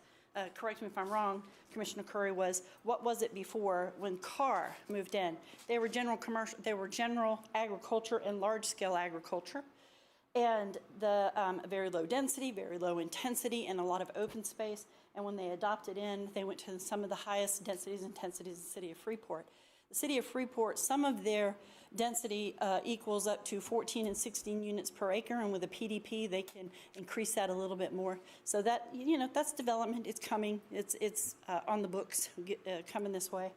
correct me if I'm wrong, Commissioner Curry, was what was it before when Carr moved in? They were general commercial, they were general agriculture and large-scale agriculture, and the very low density, very low intensity, and a lot of open space. And when they adopted in, they went to some of the highest densities in the city of Freeport. The city of Freeport, some of their density equals up to 14 and 16 units per acre, and with a PDP, they can increase that a little bit more. So that, you know, that's development. It's coming. It's on the books, coming this way.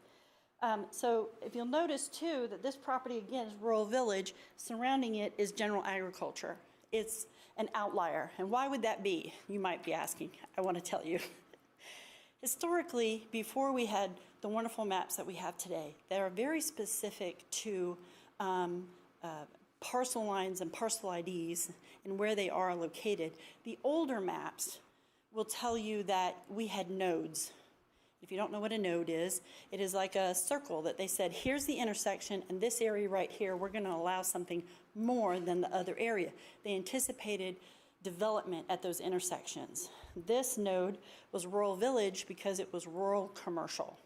So if you'll notice, too, that this property, again, is rural village. Surrounding it is general agriculture. It's an outlier. And why would that be, you might be asking. I want to tell you. Historically, before we had the wonderful maps that we have today, that are very specific to parcel lines and parcel IDs and where they are located, the older maps will tell you that we had nodes. If you don't know what a node is, it is like a circle that they said, here's the intersection, and this area right here, we're going to allow something more than the other area. They anticipated development at those intersections. This node was rural village because it was rural commercial.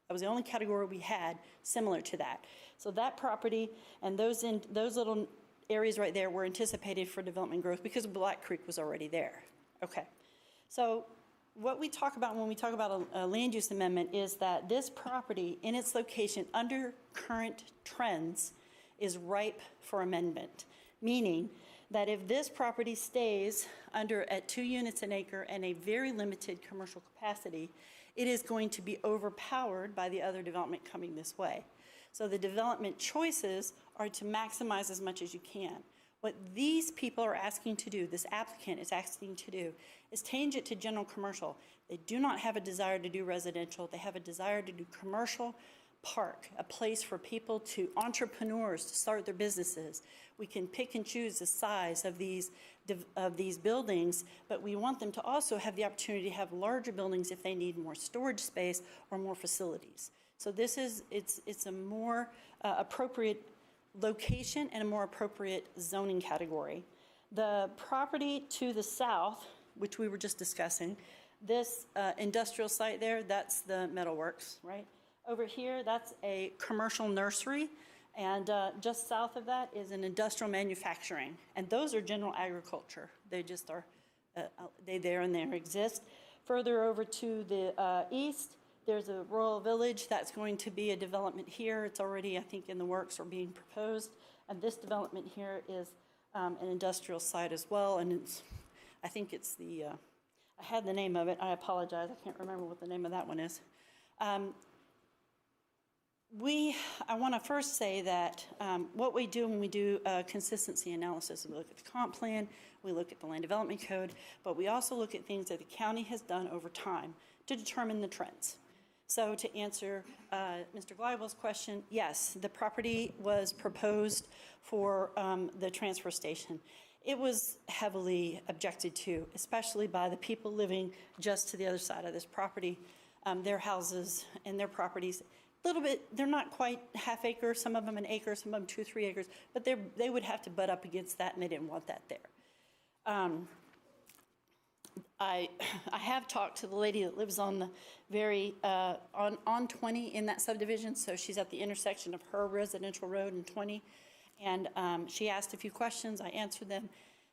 That was the only category we had similar to that. So that property and those little areas right there were anticipated for development growth because Black Creek was already there. Okay. So what we talk about when we talk about a land use amendment is that this property in its location under current trends is ripe for amendment, meaning that if this property stays at 2 units an acre and a very limited commercial capacity, it is going to be overpowered by the other development coming this way. So the development choices are to maximize as much as you can. What these people are asking to do, this applicant is asking to do, is change it to general commercial. They do not have a desire to do residential. They have a desire to do commercial park, a place for people entrepreneurs to start their businesses. We can pick and choose the size of these buildings, but we want them to also have the opportunity to have larger buildings if they need more storage space or more facilities. So it's a more appropriate location and a more appropriate zoning category. The property to the south, which we were just discussing, this industrial site there, that's the metalworks, right? Over here, that's a commercial nursery, and just south of that is an industrial manufacturing. And those are general agriculture. They just are, they there and there exist. Further over to the east, there's a rural village that's going to be a development here. It's already, I think, in the works or being proposed. And this development here is an industrial site as well. And I think it's the, I had the name of it. I apologize. I can't remember what the name of that one is. I want to first say that what we do when we do consistency analysis, we look at the comp plan, we look at the land development code, but we also look at things that the county has done over time to determine the trends. So to answer Mr. Glidewell's question, yes, the property was proposed for the transfer station. It was heavily objected to, especially by the people living just to the other side of this property. Their houses and their properties, a little bit, they're not quite half acre, some of them an acre, some of them 2-3 acres, but they would have to butt up against that, and they didn't want that there. I have talked to the lady that lives on the very, on 20 in that subdivision, so she's at the intersection of her residential road and 20, and she asked a few questions, I answered them.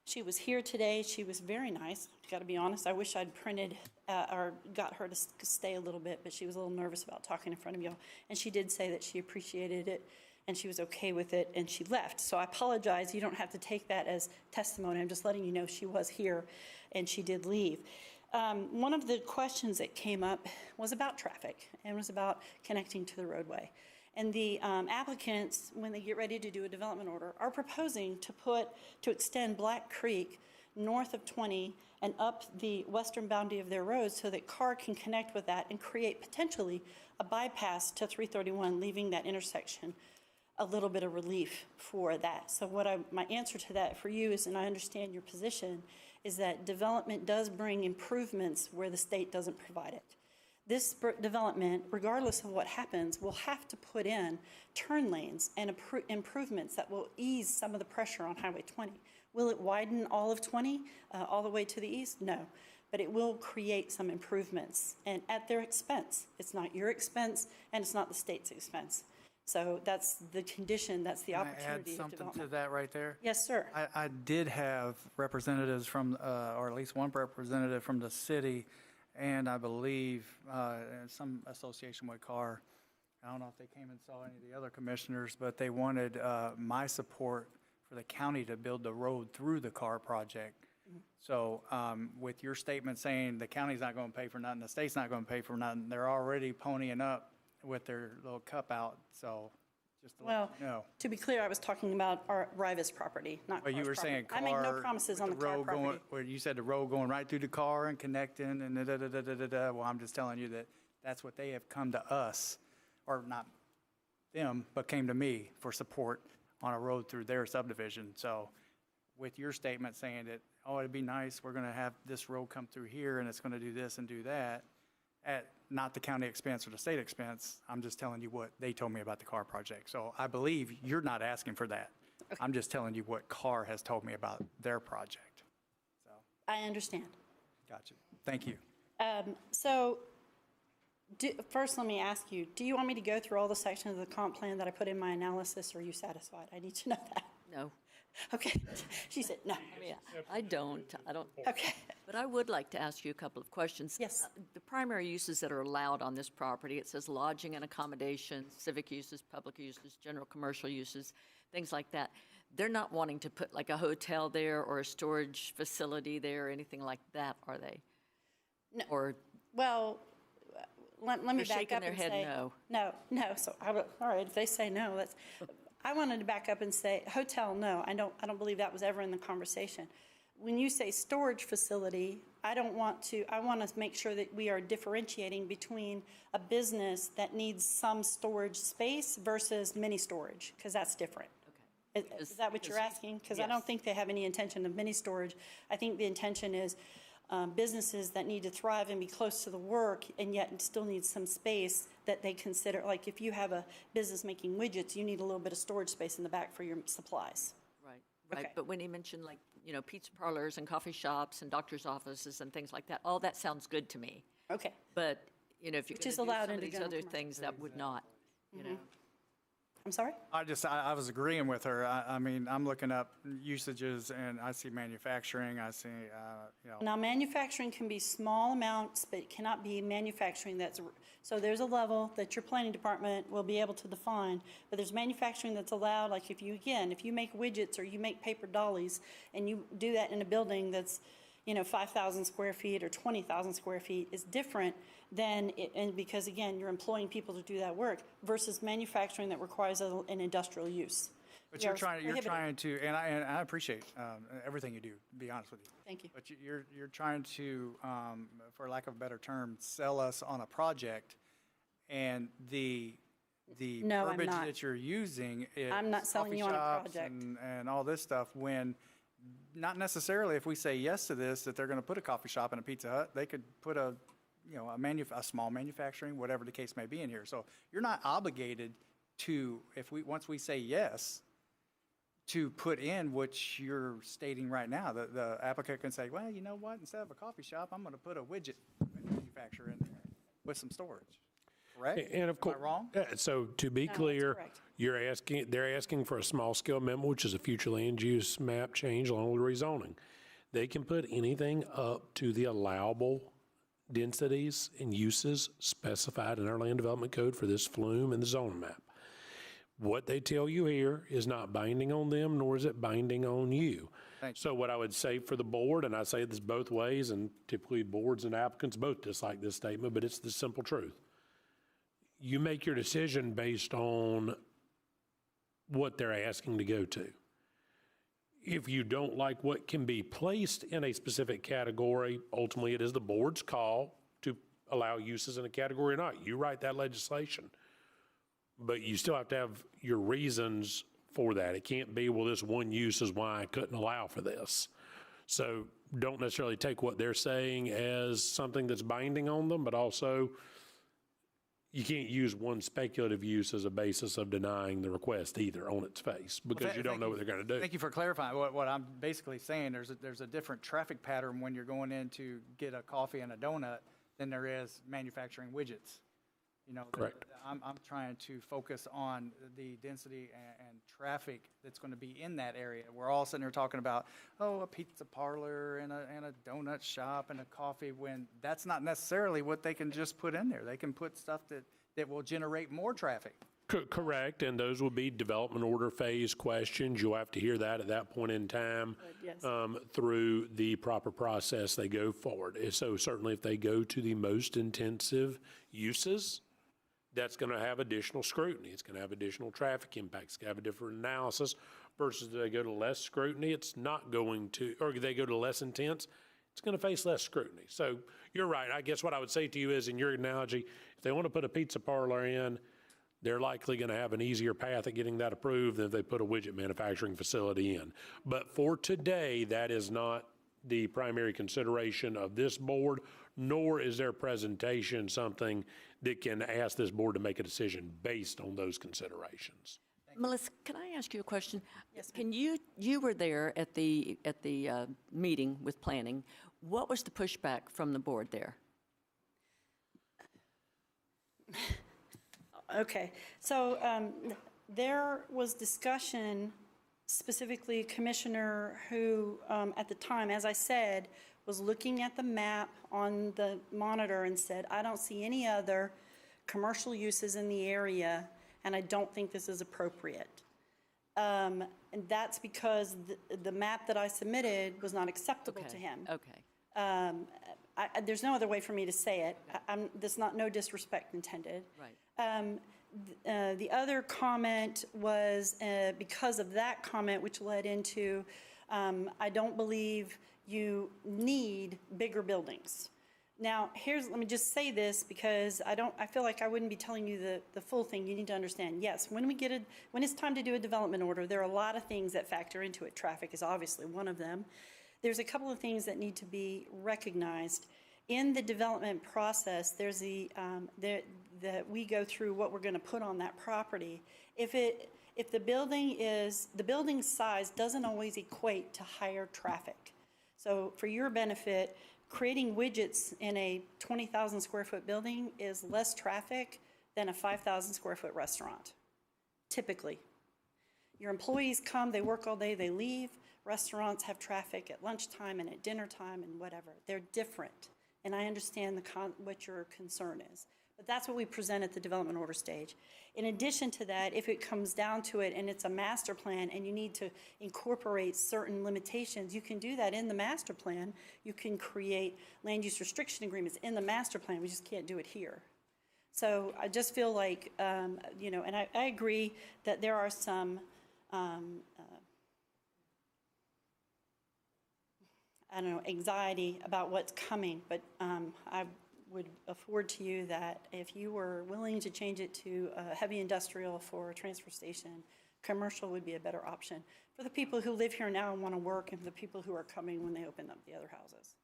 She was here today, she was very nice, gotta be honest. I wish I'd printed or got her to stay a little bit, but she was a little nervous about talking in front of y'all, and she did say that she appreciated it, and she was okay with it, and she left. So I apologize, you don't have to take that as testimony, I'm just letting you know she was here, and she did leave. One of the questions that came up was about traffic, and was about connecting to the roadway. And the applicants, when they get ready to do a development order, are proposing to extend Black Creek north of 20 and up the western boundary of their road so that CAR can connect with that and create potentially a bypass to 331, leaving that intersection a little bit of relief for that. So my answer to that for you is, and I understand your position, is that development does bring improvements where the state doesn't provide it. This development, regardless of what happens, will have to put in turn lanes and improvements that will ease some of the pressure on Highway 20. Will it widen all of 20 all the way to the east? No, but it will create some improvements, and at their expense. It's not your expense, and it's not the state's expense. So that's the condition, that's the opportunity of Can I add development. something to that right there? Yes, sir. I did have representatives from, or at least one representative from the city, and I believe some association with CAR. I don't know if they came and saw any of the other commissioners, but they wanted my support for the county to build the road through the CAR project. So with your statement saying the county's not going to pay for nothing, the state's not going to pay for nothing, they're already ponying up with their little cup out, so just to let you know. To be clear, I was talking about our Rivas property, not But you Carr's were saying property. car. I make no promises on the with car road property. going- Where you said the road going right through the car and connecting and da-da-da-da-da-da. Well, I'm just telling you that that's what they have come to us, or not them, but came to me for support on a road through their subdivision. So with your statement saying that, oh, it'd be nice, we're going to have this road come through here and it's going to do this and do that, at not the county expense or the state expense, I'm just telling you what they told me about the CAR project. So I believe you're not asking for that. I'm just telling you what CAR has told me about their project. So, I understand. gotcha. Thank you. First, let me ask you, do you want me to go through all the sections of the comp plan that I put in my analysis, or are you satisfied? I need to know that. No. Okay. She said no. I mean, I don't. Okay. But I would like to ask you a couple of questions. Yes. The primary uses that are allowed on this property, it says lodging and accommodation, civic uses, public uses, general commercial uses, things like that. They're not wanting to put like a hotel there or a storage facility there or anything like that, are they? No. Or Well, let me They're back shaking up their and head say. no. No. So all right, if they say no, I wanted to back up and say, hotel, no, I don't believe that was ever in the conversation. When you say storage facility, I want to make sure that we are differentiating between a business that needs some storage space versus mini storage, because that's different. Okay. Is that what you're asking? Because I don't Yes. think they have any intention of mini storage. I think the intention is businesses that need to thrive and be close to the work and yet still need some space that they consider, like if you have a business making widgets, you need a little bit of storage space in the back for your supplies. Right. Okay. But when he mentioned like, pizza parlors and coffee shops and doctor's offices and things like that, all that sounds good to me. Okay. But, if you're Which going is to do allowed some of under these general other commercial. things, that would not, I'm sorry? I was agreeing with her. I mean, I'm looking up usages and I see manufacturing, I see, Now, manufacturing can be small amounts, but it cannot be manufacturing so there's a level that your planning department will be able to define, but there's manufacturing that's allowed, like if you make widgets or you make paper dollies and you do that in a building that's, 5,000 square feet or 20,000 square feet is different than, and because again, you're employing people to do that work versus manufacturing that requires an industrial use. but We you're are trying prohibited. to, and I appreciate everything you do, to be honest with you. Thank you. But you're trying to, for lack of a better term, sell us on a project, and the No, I'm verbiage not. that you're using is I'm not selling coffee you on a shops project. and all this stuff, when not necessarily if we say yes to this, that they're going to put a coffee shop and a Pizza Hut. They could put a small manufacturing, whatever the case may be in here. So you're not obligated to, once we say yes, to put in what you're stating right now. The applicant can say, well, you know what, instead of a coffee shop, I'm going to put a widget manufacturer in there with some storage. Correct? And of course, Am I wrong? so to be that's clear, correct. they're asking for a small scale amendment, which is a future land use map change along with rezoning. They can put anything up to the allowable densities and uses specified in our land development code for this flume and the zoning map. What they tell you here is not binding on them, nor is it binding on you. So what I would say for the board, and I say this both ways, and typically boards and applicants both dislike this statement, but it's the simple truth. You make your decision based on what they're asking to go to. If you don't like what can be placed in a specific category, ultimately it is the board's call to allow uses in a category or not. You write that legislation. But you still have to have your reasons for that. It can't be, well, this one use is why I couldn't allow for this. So don't necessarily take what they're saying as something that's binding on them, but also you can't use one speculative use as a basis of denying the request either on its face, because you don't know what they're going to do. Thank you for clarifying. What I'm basically saying, there's a different traffic pattern when you're going in to get a coffee and a donut than there is manufacturing widgets. You know, Correct. I'm trying to focus on the density and traffic that's going to be in that area. We're all sitting here talking about, oh, a pizza parlor and a donut shop and a coffee, when that's not necessarily what they can just put in there. They can put stuff that will generate more traffic. Correct, and those would be development order phase questions. You'll have to hear that at that point in time through the proper process they go forward. So certainly if they go to the most intensive uses, that's going to have additional scrutiny. It's going to have additional traffic impacts. It's going to have a different analysis versus if they go to less scrutiny, it's not going to, or if they go to less intense, it's going to face less scrutiny. So you're right. I guess what I would say to you is, in your analogy, if they want to put a pizza parlor in, they're likely going to have an easier path at getting that approved than if they put a widget manufacturing facility in. But for today, that is not the primary consideration of this board, nor is their presentation something that can ask this board to make a decision based on those considerations. Melissa, can I ask you a question? Yes. You were there at the meeting with planning. What was the pushback from the board there? Okay, so there was discussion, specifically a commissioner who, at the time, as I said, was looking at the map on the monitor and said, I don't see any other commercial uses in the area, and I don't think this is appropriate. And that's because the map that I submitted was not acceptable to him. Okay. There's no other way for me to say it. There's no disrespect intended. Right. The other comment was because of that comment, which led into, I don't believe you need bigger buildings. Now, let me just say this, because I feel like I wouldn't be telling you the full thing. You need to understand, yes, when it's time to do a development order, there are a lot of things that factor into it. Traffic is obviously one of them. There's a couple of things that need to be recognized. In the development process, there's that we go through what we're going to put on that property. If the building size doesn't always equate to higher traffic. So for your benefit, creating widgets in a 20,000 square foot building is less traffic than a 5,000 square foot restaurant, typically. Your employees come, they work all day, they leave. Restaurants have traffic at lunchtime and at dinner time and whatever. They're different. And I understand what your concern is. But that's what we present at the development order stage. In addition to that, if it comes down to it and it's a master plan and you need to incorporate certain limitations, you can do that in the master plan. You can create land use restriction agreements in the master plan. We just can't do it here. So I just feel like, and I agree that there are some, anxiety about what's coming, but I would afford to you that if you were willing to change it to heavy industrial for a transfer station, commercial would be a better option for the people who live here now and want to work, and for the people who are coming when they open up the other houses.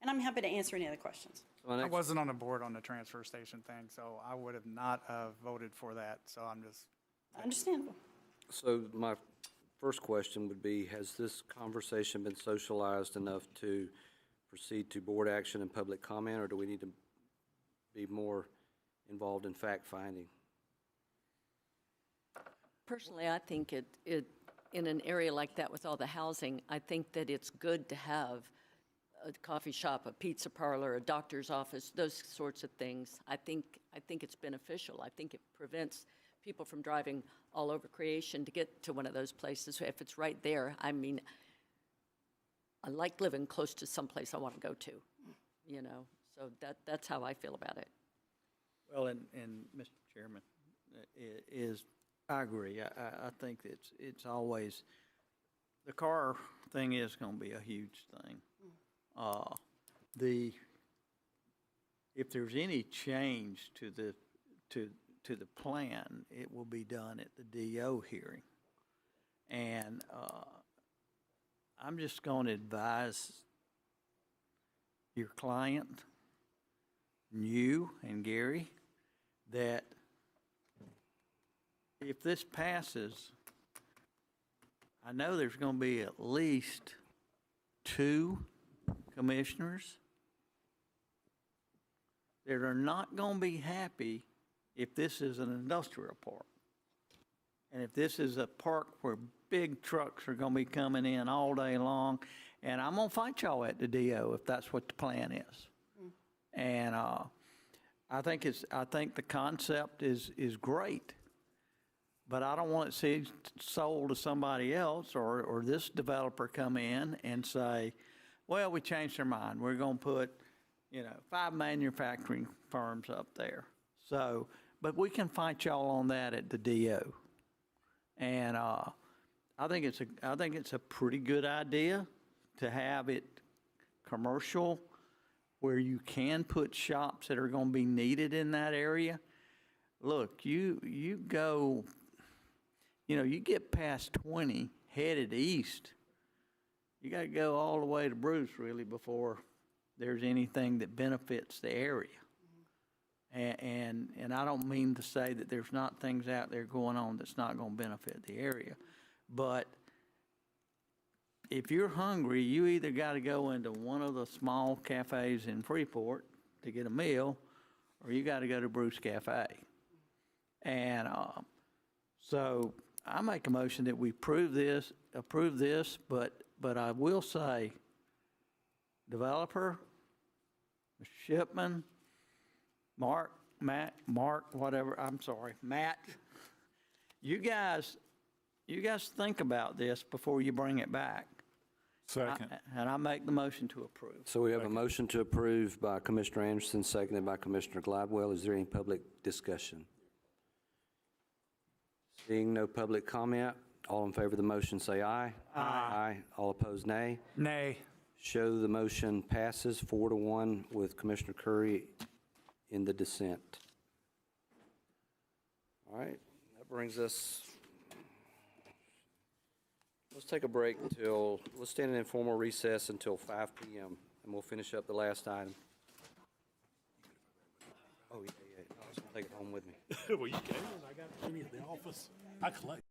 And I'm happy to answer any other questions. I wasn't on the board on the transfer station thing, so I would have not voted for that, so I'm just... Understandable. So my first question would be, has this conversation been socialized enough to proceed to board action and public comment, or do we need to be more involved in fact-finding? Personally, I think it in an area like that with all the housing, I think that it's good to have a coffee shop, a pizza parlor, a doctor's office, those sorts of things. I think it's beneficial. I think it prevents people from driving all over Creation to get to one of those places. If it's right there, I mean, I like living close to someplace I want to go to, so that's how I feel about it. Well, and Mr. Chairman, I agree. I think it's always, the car thing is going to be a huge thing. if there's any change to the plan, it will be done at the DO hearing. And I'm just going to advise your client, you and Gary, that if this passes, I know there's going to be at least 2 commissioners that are not going to be happy if this is an industrial park. And if this is a park where big trucks are going to be coming in all day long, and I'm going to fight y'all at the DO if that's what the plan is. And I think the concept is great, but I don't want it sold to somebody else or this developer come in and say, well, we changed our mind. We're going to put, 5 manufacturing firms up there. So, but we can fight y'all on that at the DO. And I think it's a pretty good idea to have it commercial where you can put shops that are going to be needed in that area. Look, you go, you get past 20 headed east, you got to go all the way to Bruce really before there's anything that benefits the area. And I don't mean to say that there's not things out there going on that's not going to benefit the area. But if you're hungry, you either got to go into one of the small cafes in Freeport to get a meal, or you got to go to Bruce Cafe. And so I make a motion that we approve this, but I will say, developer, Mr. Shipman, Matt, you guys think about this before you bring it back. Second. And I make the motion to approve. So we have a motion to approve by Commissioner Anderson, seconded by Commissioner Gladwell. Is there any public discussion? Seeing no public comment, all in favor of the motion say aye. Aye. Aye. All opposed, nay. Nay. Show the motion passes 4-1 with Commissioner Curry in the dissent. All right, that brings us, let's take a break let's stand in informal recess until 5 p.m. and we'll finish up the last item. Oh, yeah, I was going to take it home with me. Well, you can. I got the key at the office. I collect.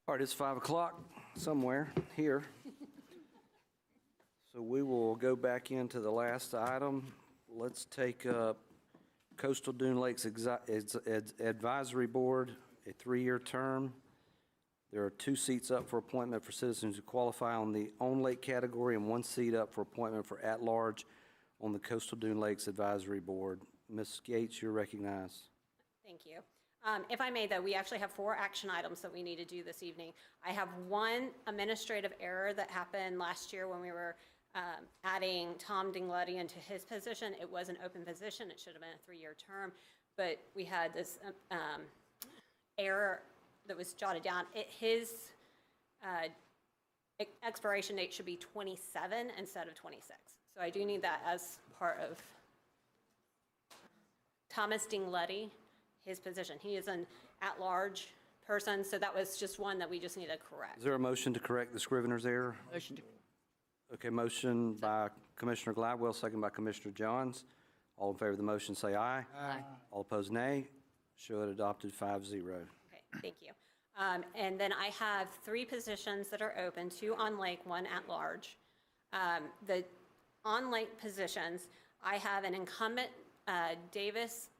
All right, it's 5 o'clock somewhere here. So we will go back into the last item. Let's take up Coastal Dune Lakes Advisory Board, a 3-year term. There are 2 seats up for appointment for citizens who qualify on the on-lake category and 1 seat up for appointment for at-large on the Coastal Dune Lakes Advisory Board. Ms. Gates, you're recognized. Thank you. If I may, though, we actually have 4 action items that we need to do this evening. I have 1 administrative error that happened last year when we were adding Tom Dingletti into his position. It was an open position. It should have been a 3-year term, but we had this error that was jotted down. His expiration date should be 27 instead of 26. So I do need that as part of Thomas Dingletti, his position. He is an at-large person, so that was just one that we just need to correct. Is there a motion to correct the scrivener's error? Motion to Okay, motion by Commissioner Gladwell, second by Commissioner Johns. All in favor of the motion, say aye. Aye. All opposed, nay. Show it adopted 5-0. Okay, thank you. And then I have 3 positions that are open, 2 on lake, 1 at large. The on lake positions, I have an incumbent, Davis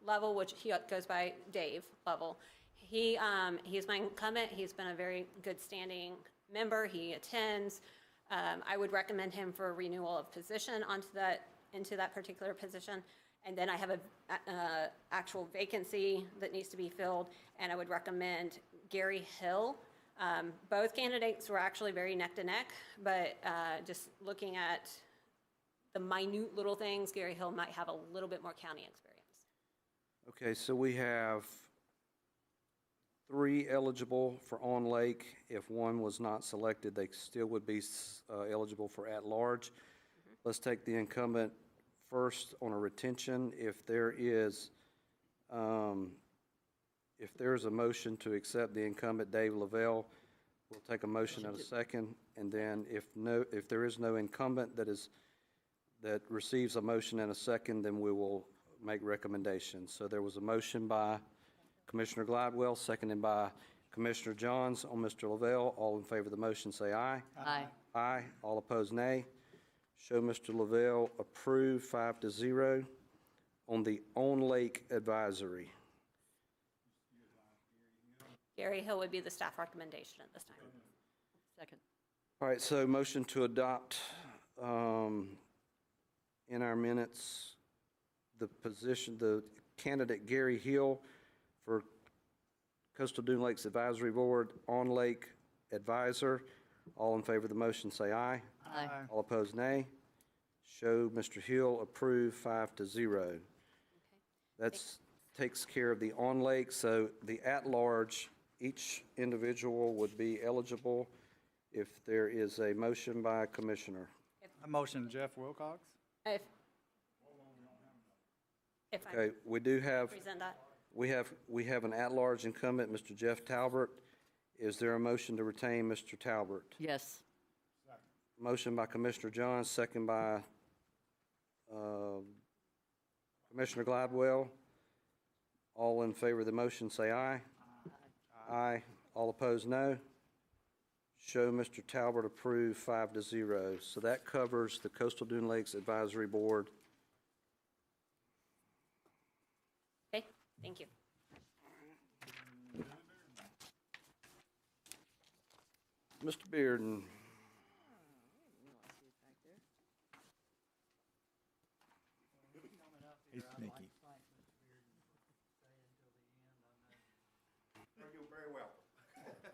Level, which he goes by Dave Level. He's my incumbent. He's been a very good standing member. He attends. I would recommend him for a renewal of position into that particular position. And then I have a actual vacancy that needs to be filled, and I would recommend Gary Hill. Both candidates were actually very neck to neck, but just looking at the minute little things, Gary Hill might have a little bit more county experience. Okay, so we have 3 eligible for on-lake. If 1 was not selected, they still would be eligible for at-large. Let's take the incumbent first on a retention. If there is a motion to accept the incumbent, Dave Lavelle, we'll take a motion and a second. And then if there is no incumbent that receives a motion and a second, then we will make recommendations. So there was a motion by Commissioner Gladwell, seconded by Commissioner Johns on Mr. Lavelle. All in favor of the motion, say aye. Aye. Aye. All opposed, nay. Show Mr. Lavelle approved 5-0 on the on-lake advisory. Gary Hill would be the staff recommendation at this time. Second. All right, so motion to adopt in our minutes the candidate Gary Hill for Coastal Dune Lakes Advisory Board, on-lake advisor. All in favor of the motion, say aye. Aye. All opposed, nay. Show Mr. Hill approved 5-0. That takes care of the on-lake. So the at-large, each individual would be eligible if there is a motion by a commissioner. I motion Jeff Wilcox. If I Okay, we do have, present that. we have an at-large incumbent, Mr. Jeff Talbert. Is there a motion to retain Mr. Talbert? Yes. Motion by Commissioner Johns, second by Commissioner Gladwell. All in favor of the motion, say aye. Aye. All opposed, no. Show Mr. Talbert approved 5-0. So that covers the Coastal Dune Lakes Advisory Board. Okay, thank you. Mr. Bearden. He's sneaky.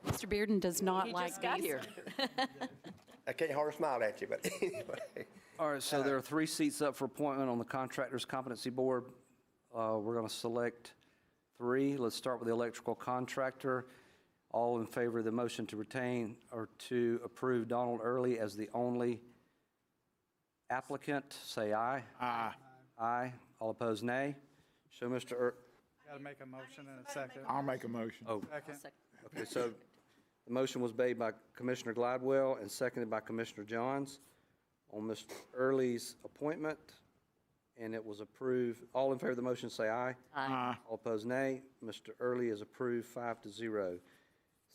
Mr. Bearden does not like just got these. here. I can't hardly smile at you, but anyway. All right, so there are 3 seats up for appointment on the Contractors Competency Board. We're going to select 3. Let's start with the electrical contractor. All in favor of the motion to retain or to approve Donald Early as the only applicant, say aye. Aye. Aye. All opposed, nay. Show Mr. Got to make a motion and a second. I'll make a motion. Oh, Second. okay, so the motion was made by Commissioner Gladwell and seconded by Commissioner Johns on Mr. Early's appointment, and it was approved. All in favor of the motion, say aye. Aye. All opposed, nay. Mr. Early is approved 5-0.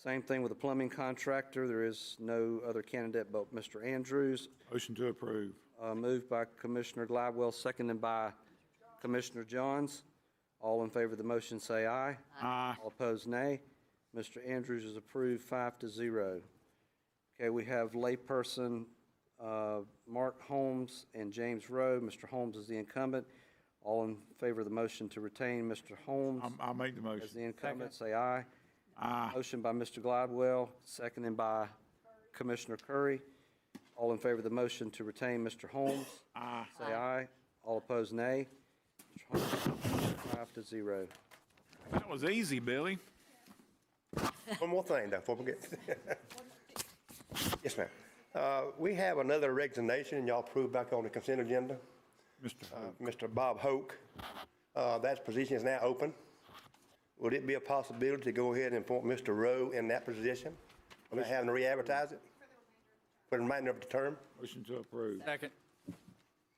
Same thing with the plumbing contractor. There is no other candidate but Mr. Andrews. Motion to approve. Moved by Commissioner Glidewell, seconded by Commissioner Johns. All in favor of the motion, say aye. Aye. All opposed, nay. Mr. Andrews is approved 5-0. Okay, we have layperson Mark Holmes and James Rowe. Mr. Holmes is the incumbent. All in favor of the motion to retain Mr. Holmes I'll make the motion. as the incumbent, say aye. Aye. Motion by Mr. Glidewell, seconded by Commissioner Curry. All in favor of the motion to retain Mr. Holmes, Aye. say aye. All opposed, nay. Mr. Holmes, 5-0. That was easy, Billy. One more thing, though, before we get. Yes, ma'am. We have another resignation, y'all approved back on the consent agenda. Mr. Bob Hoke. That position is now open. Would it be a possibility to go ahead and appoint Mr. Rowe in that position without having to re-advertise it for the remainder of the term? Motion to approve. Second.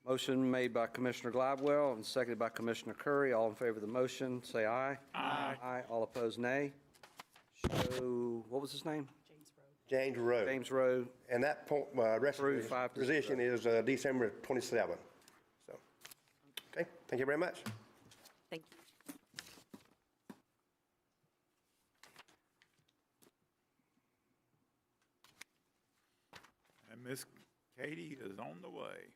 Motion made by Commissioner Glidewell and seconded by Commissioner Curry. All in favor of the motion, say aye. Aye. Aye. All opposed, nay. Show, what was his name? James Rowe. James Rowe. And that rest of Approved the 5-0. position is December 27th. So, okay, thank you very much. Thank you. And Miss Katie is on the way.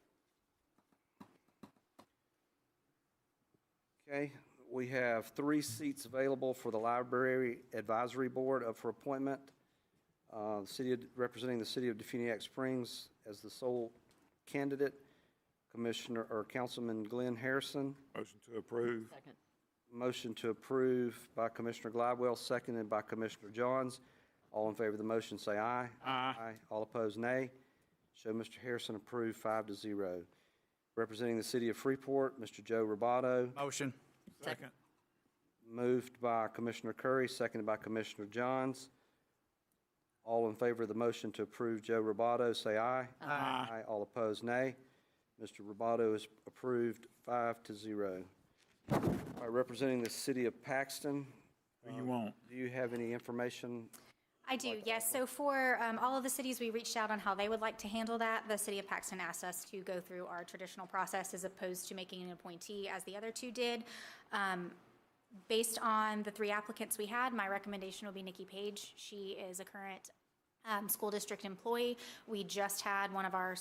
Okay, we have 3 seats available for the Library Advisory Board up for appointment. Representing the city of Defuniak Springs as the sole candidate, Commissioner or Councilman Glenn Harrison. Motion to approve. Second. Motion to approve by Commissioner Glidewell, seconded by Commissioner Johns. All in favor of the motion, say aye. Aye. All opposed, nay. Show Mr. Harrison approved 5-0. Representing the city of Freeport, Mr. Joe Roboto. Motion. Second. Moved by Commissioner Curry, seconded by Commissioner Johns. All in favor of the motion to approve Joe Roboto, say aye. Aye. All opposed, nay. Mr. Roboto is approved 5-0. All right, representing the city of Paxton. Who you want? Do you have any information? I do, yes. So for all of the cities, we reached out on how they would like to handle that. The city of Paxton asked us to go through our traditional process as opposed to making an appointee as the other two did. Based on the 3 applicants we had, my recommendation would be Nikki Page. She is a current school district employee. We just had one of our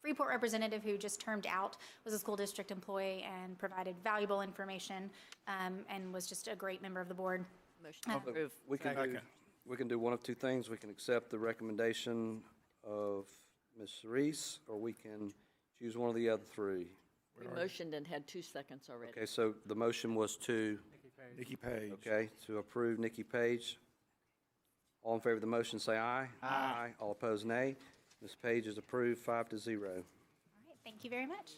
Freeport representative who just termed out was a school district employee and provided valuable information and was just a great member of the board. Motion to approve. We can do one of 2 things. We can accept the recommendation of Ms. Reese, or we can choose one of the other 3. We motioned and had 2 seconds already. Okay, so the motion was to, Nikki Page. okay, to approve Nikki Page. All in favor of the motion, say aye. Aye. All opposed, nay. Ms. Page is approved 5-0. All right, thank you very much.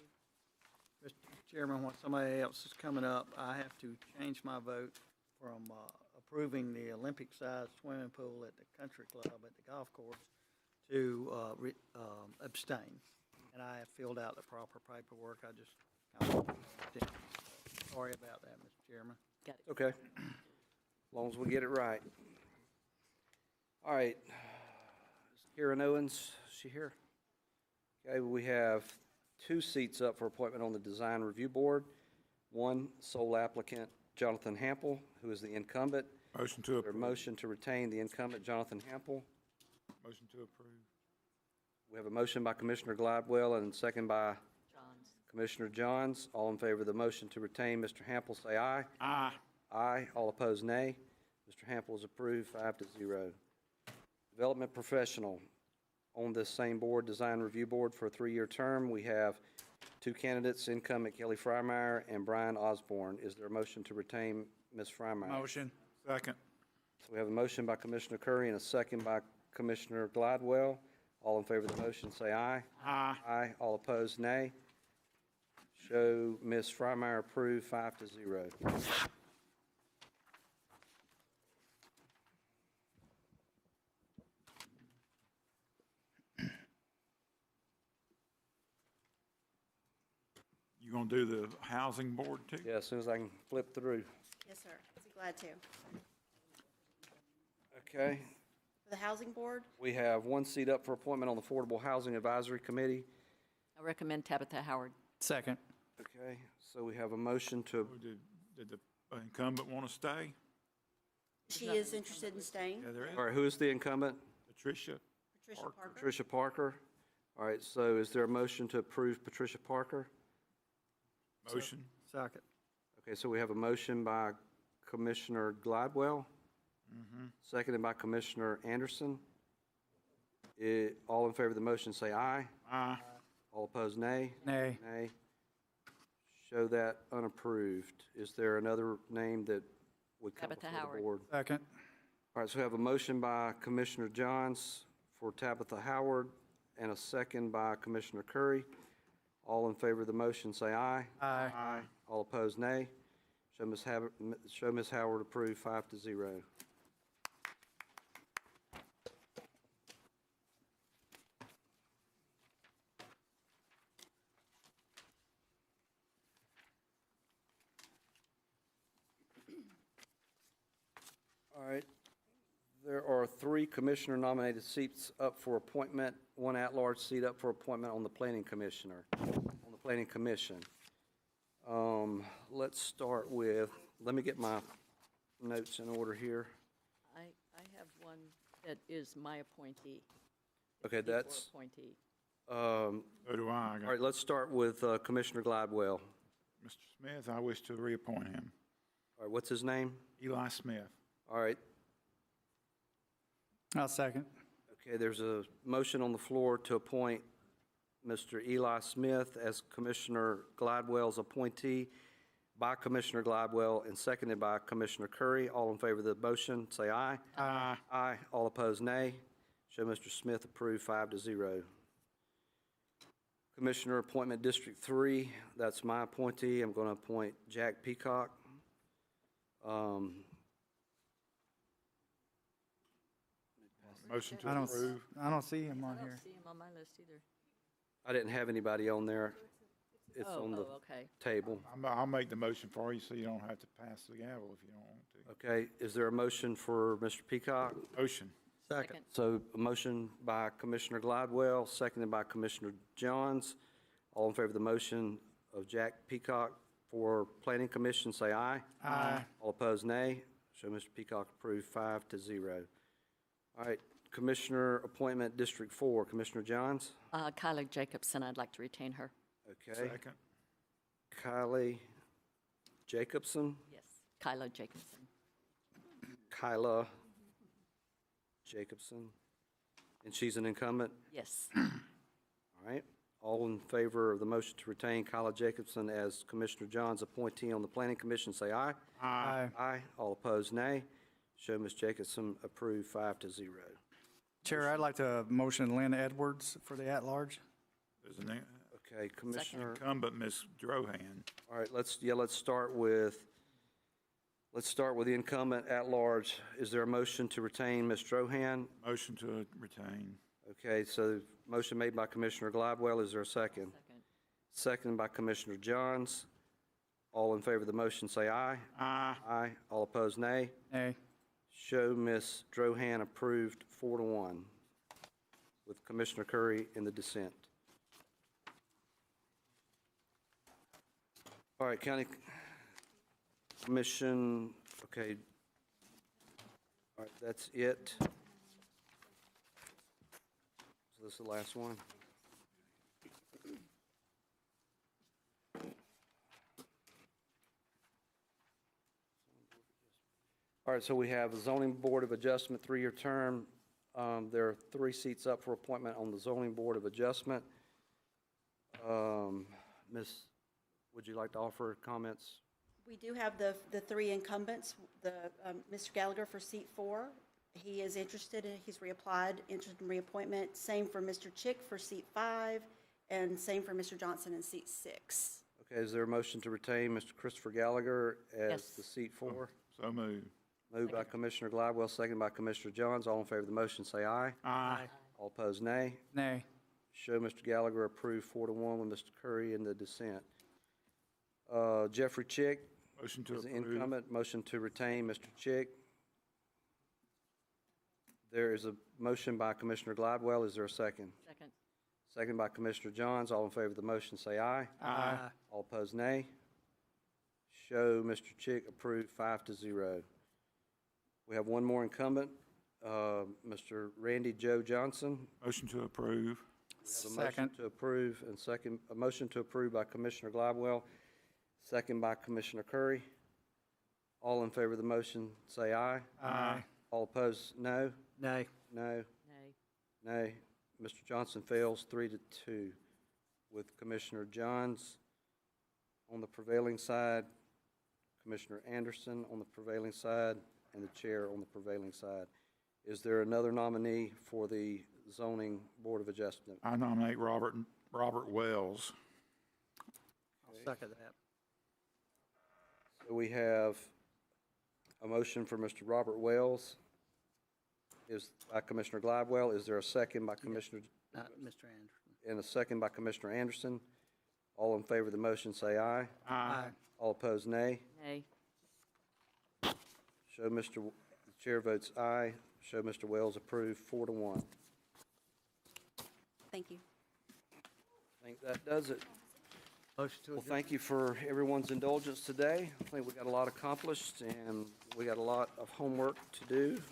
Mr. Chairman, when somebody else is coming up, I have to change my vote from approving the Olympic-sized swimming pool at the country club at the golf course to abstain. And I have filled out the proper paperwork. I just kind of didn't. Sorry about that, Mr. Chairman. Got it. Okay. As long as we get it right. All right. Karen Owens, is she here? Okay, we have 2 seats up for appointment on the Design Review Board. 1 sole applicant, Jonathan Hample, who is the incumbent. Motion to There a approve. motion to retain the incumbent, Jonathan Hample. Motion to approve. We have a motion by Commissioner Glidewell and a second by Johns. Commissioner Johns. All in favor of the motion to retain Mr. Hample, say aye. Aye. Aye. All opposed, nay. Mr. Hample is approved 5-0. Development Professional. On this same board, Design Review Board, for a 3-year term, we have 2 candidates, incumbent Kelly Frymeyer and Brian Osborne. Is there a motion to retain Ms. Frymeyer? Motion. Second. So we have a motion by Commissioner Curry and a second by Commissioner Glidewell. All in favor of the motion, say aye. Aye. Aye. All opposed, nay. Show Ms. Frymeyer approved 5-0. You gonna do the housing board too? Yeah, as soon as I can flip through. Yes, sir. Be glad to. Okay. For the Housing Board, We have one seat up for appointment on the Affordable Housing Advisory Committee. I recommend Tabitha Howard. Second. Okay, so we have a motion to, Did the incumbent want to stay? she is interested in staying. Yeah, there is. all right, who is the incumbent? Patricia? Patricia Parker. Patricia Parker. All right, so is there a motion to approve Patricia Parker? Motion? Second. Okay, so we have a motion by Commissioner Gladwell, seconded by Commissioner Anderson. All in favor of the motion, say aye. Aye. All opposed, nay. Nay. Nay. Show that unapproved. Is there another name that would come Tabitha before the Howard. board? Second. All right, so we have a motion by Commissioner Johns for Tabitha Howard and a second by Commissioner Curry. All in favor of the motion, say aye. Aye. Aye. All opposed, nay. Show Ms. Howard approved 5-0. All right. There are 3 commissioner-nominated seats up for appointment, 1 at-large seat up for appointment on the Planning Commission. Let's start with, let me get my notes in order here. I have one that is my appointee. Okay, Seat 4 that's, appointee. So do I. all right, let's start with Commissioner Gladwell. Mr. Smith, I wish to reappoint him. All right, what's his name? Eli Smith. All right, I'll second. okay, there's a motion on the floor to appoint Mr. Eli Smith as Commissioner Gladwell's appointee by Commissioner Gladwell and seconded by Commissioner Curry. All in favor of the motion, say aye. Aye. Aye. All opposed, nay. Show Mr. Smith approved 5-0. Commissioner Appointment District 3, that's my appointee. I'm going to appoint Jack Peacock. Motion to I don't, approve. I don't see him on I here. don't see him on my list either. I didn't have anybody on there. It's on the Okay. table. I'll make the motion for you so you don't have to pass the gavel if you don't want to. Okay, is there a motion for Mr. Peacock? Motion. Second. So a motion by Commissioner Gladwell, seconded by Commissioner Johns. All in favor of the motion of Jack Peacock for Planning Commission, say aye. Aye. All opposed, nay. Show Mr. Peacock approved 5-0. All right, Commissioner Appointment District 4, Commissioner Johns. Kyla Jacobson, I'd like to retain her. Okay. Second. Kylie Jacobson. Yes, Kyla Jacobson. Kyla Jacobson. And she's an incumbent? Yes. All right. All in favor of the motion to retain Kyla Jacobson as Commissioner Johns' appointee on the Planning Commission, say aye. Aye. Aye. All opposed, nay. Show Ms. Jacobson approved 5-0. Chair, I'd like to motion Lynn Edwards for the at-large. There's an Okay, Commissioner, incumbent, Ms. Drohan. all right, let's start with the incumbent at large. Is there a motion to retain Ms. Drohan? Motion to retain. Okay, so motion made by Commissioner Gladwell. Is there a second? Second. Second by Commissioner Johns. All in favor of the motion, say aye. Aye. Aye. All opposed, nay. Nay. Show Ms. Drohan approved 4-1 with Commissioner Curry in the dissent. All right, County Commission, okay. All right, that's it. So this is the last one. All right, so we have the Zoning Board of Adjustment, 3-year term. There are 3 seats up for appointment on the Zoning Board of Adjustment. Ms., would you like to offer comments? We do have the 3 incumbents, Mr. Gallagher for seat 4. He is interested, he's reapplied, interested in reappointment. Same for Mr. Chick for seat 5, and same for Mr. Johnson in seat 6. Okay, is there a motion to retain Mr. Christopher Gallagher as Yes. the seat 4? So moved. Moved by Commissioner Gladwell, second by Commissioner Johns. All in favor of the motion, say aye. Aye. All opposed, nay. Nay. Show Mr. Gallagher approved 4-1 with Mr. Curry in the dissent. Jeffrey Chick Motion to is the approve. incumbent. Motion to retain Mr. Chick. There is a motion by Commissioner Gladwell. Is there a second? Second. Second by Commissioner Johns. All in favor of the motion, say aye. Aye. All opposed, nay. Show Mr. Chick approved 5-0. We have one more incumbent, Mr. Randy Joe Johnson. Motion to approve. We have a motion Second. to approve and second, a motion to approve by Commissioner Gladwell, second by Commissioner Curry. All in favor of the motion, say aye. Aye. All opposed, no. Nay. No. Nay. Nay. Mr. Johnson fails 3-2, with Commissioner Johns on the prevailing side, Commissioner Anderson on the prevailing side, and the chair on the prevailing side. Is there another nominee for the Zoning Board of Adjustment? I nominate Robert Wells. I'll second that. So we have a motion for Mr. Robert Wells, is by Commissioner Gladwell. Is there a second by Commissioner, Mr. Anderson. and a second by Commissioner Anderson? All in favor of the motion, say aye. Aye. All opposed, nay. Nay. Show Mr., the chair votes aye. Show Mr. Wells approved 4-1. Thank you. I think that does it. Motion to Well, adjourn. thank you for everyone's indulgence today. I think we got a lot accomplished, and we got a lot of homework to do.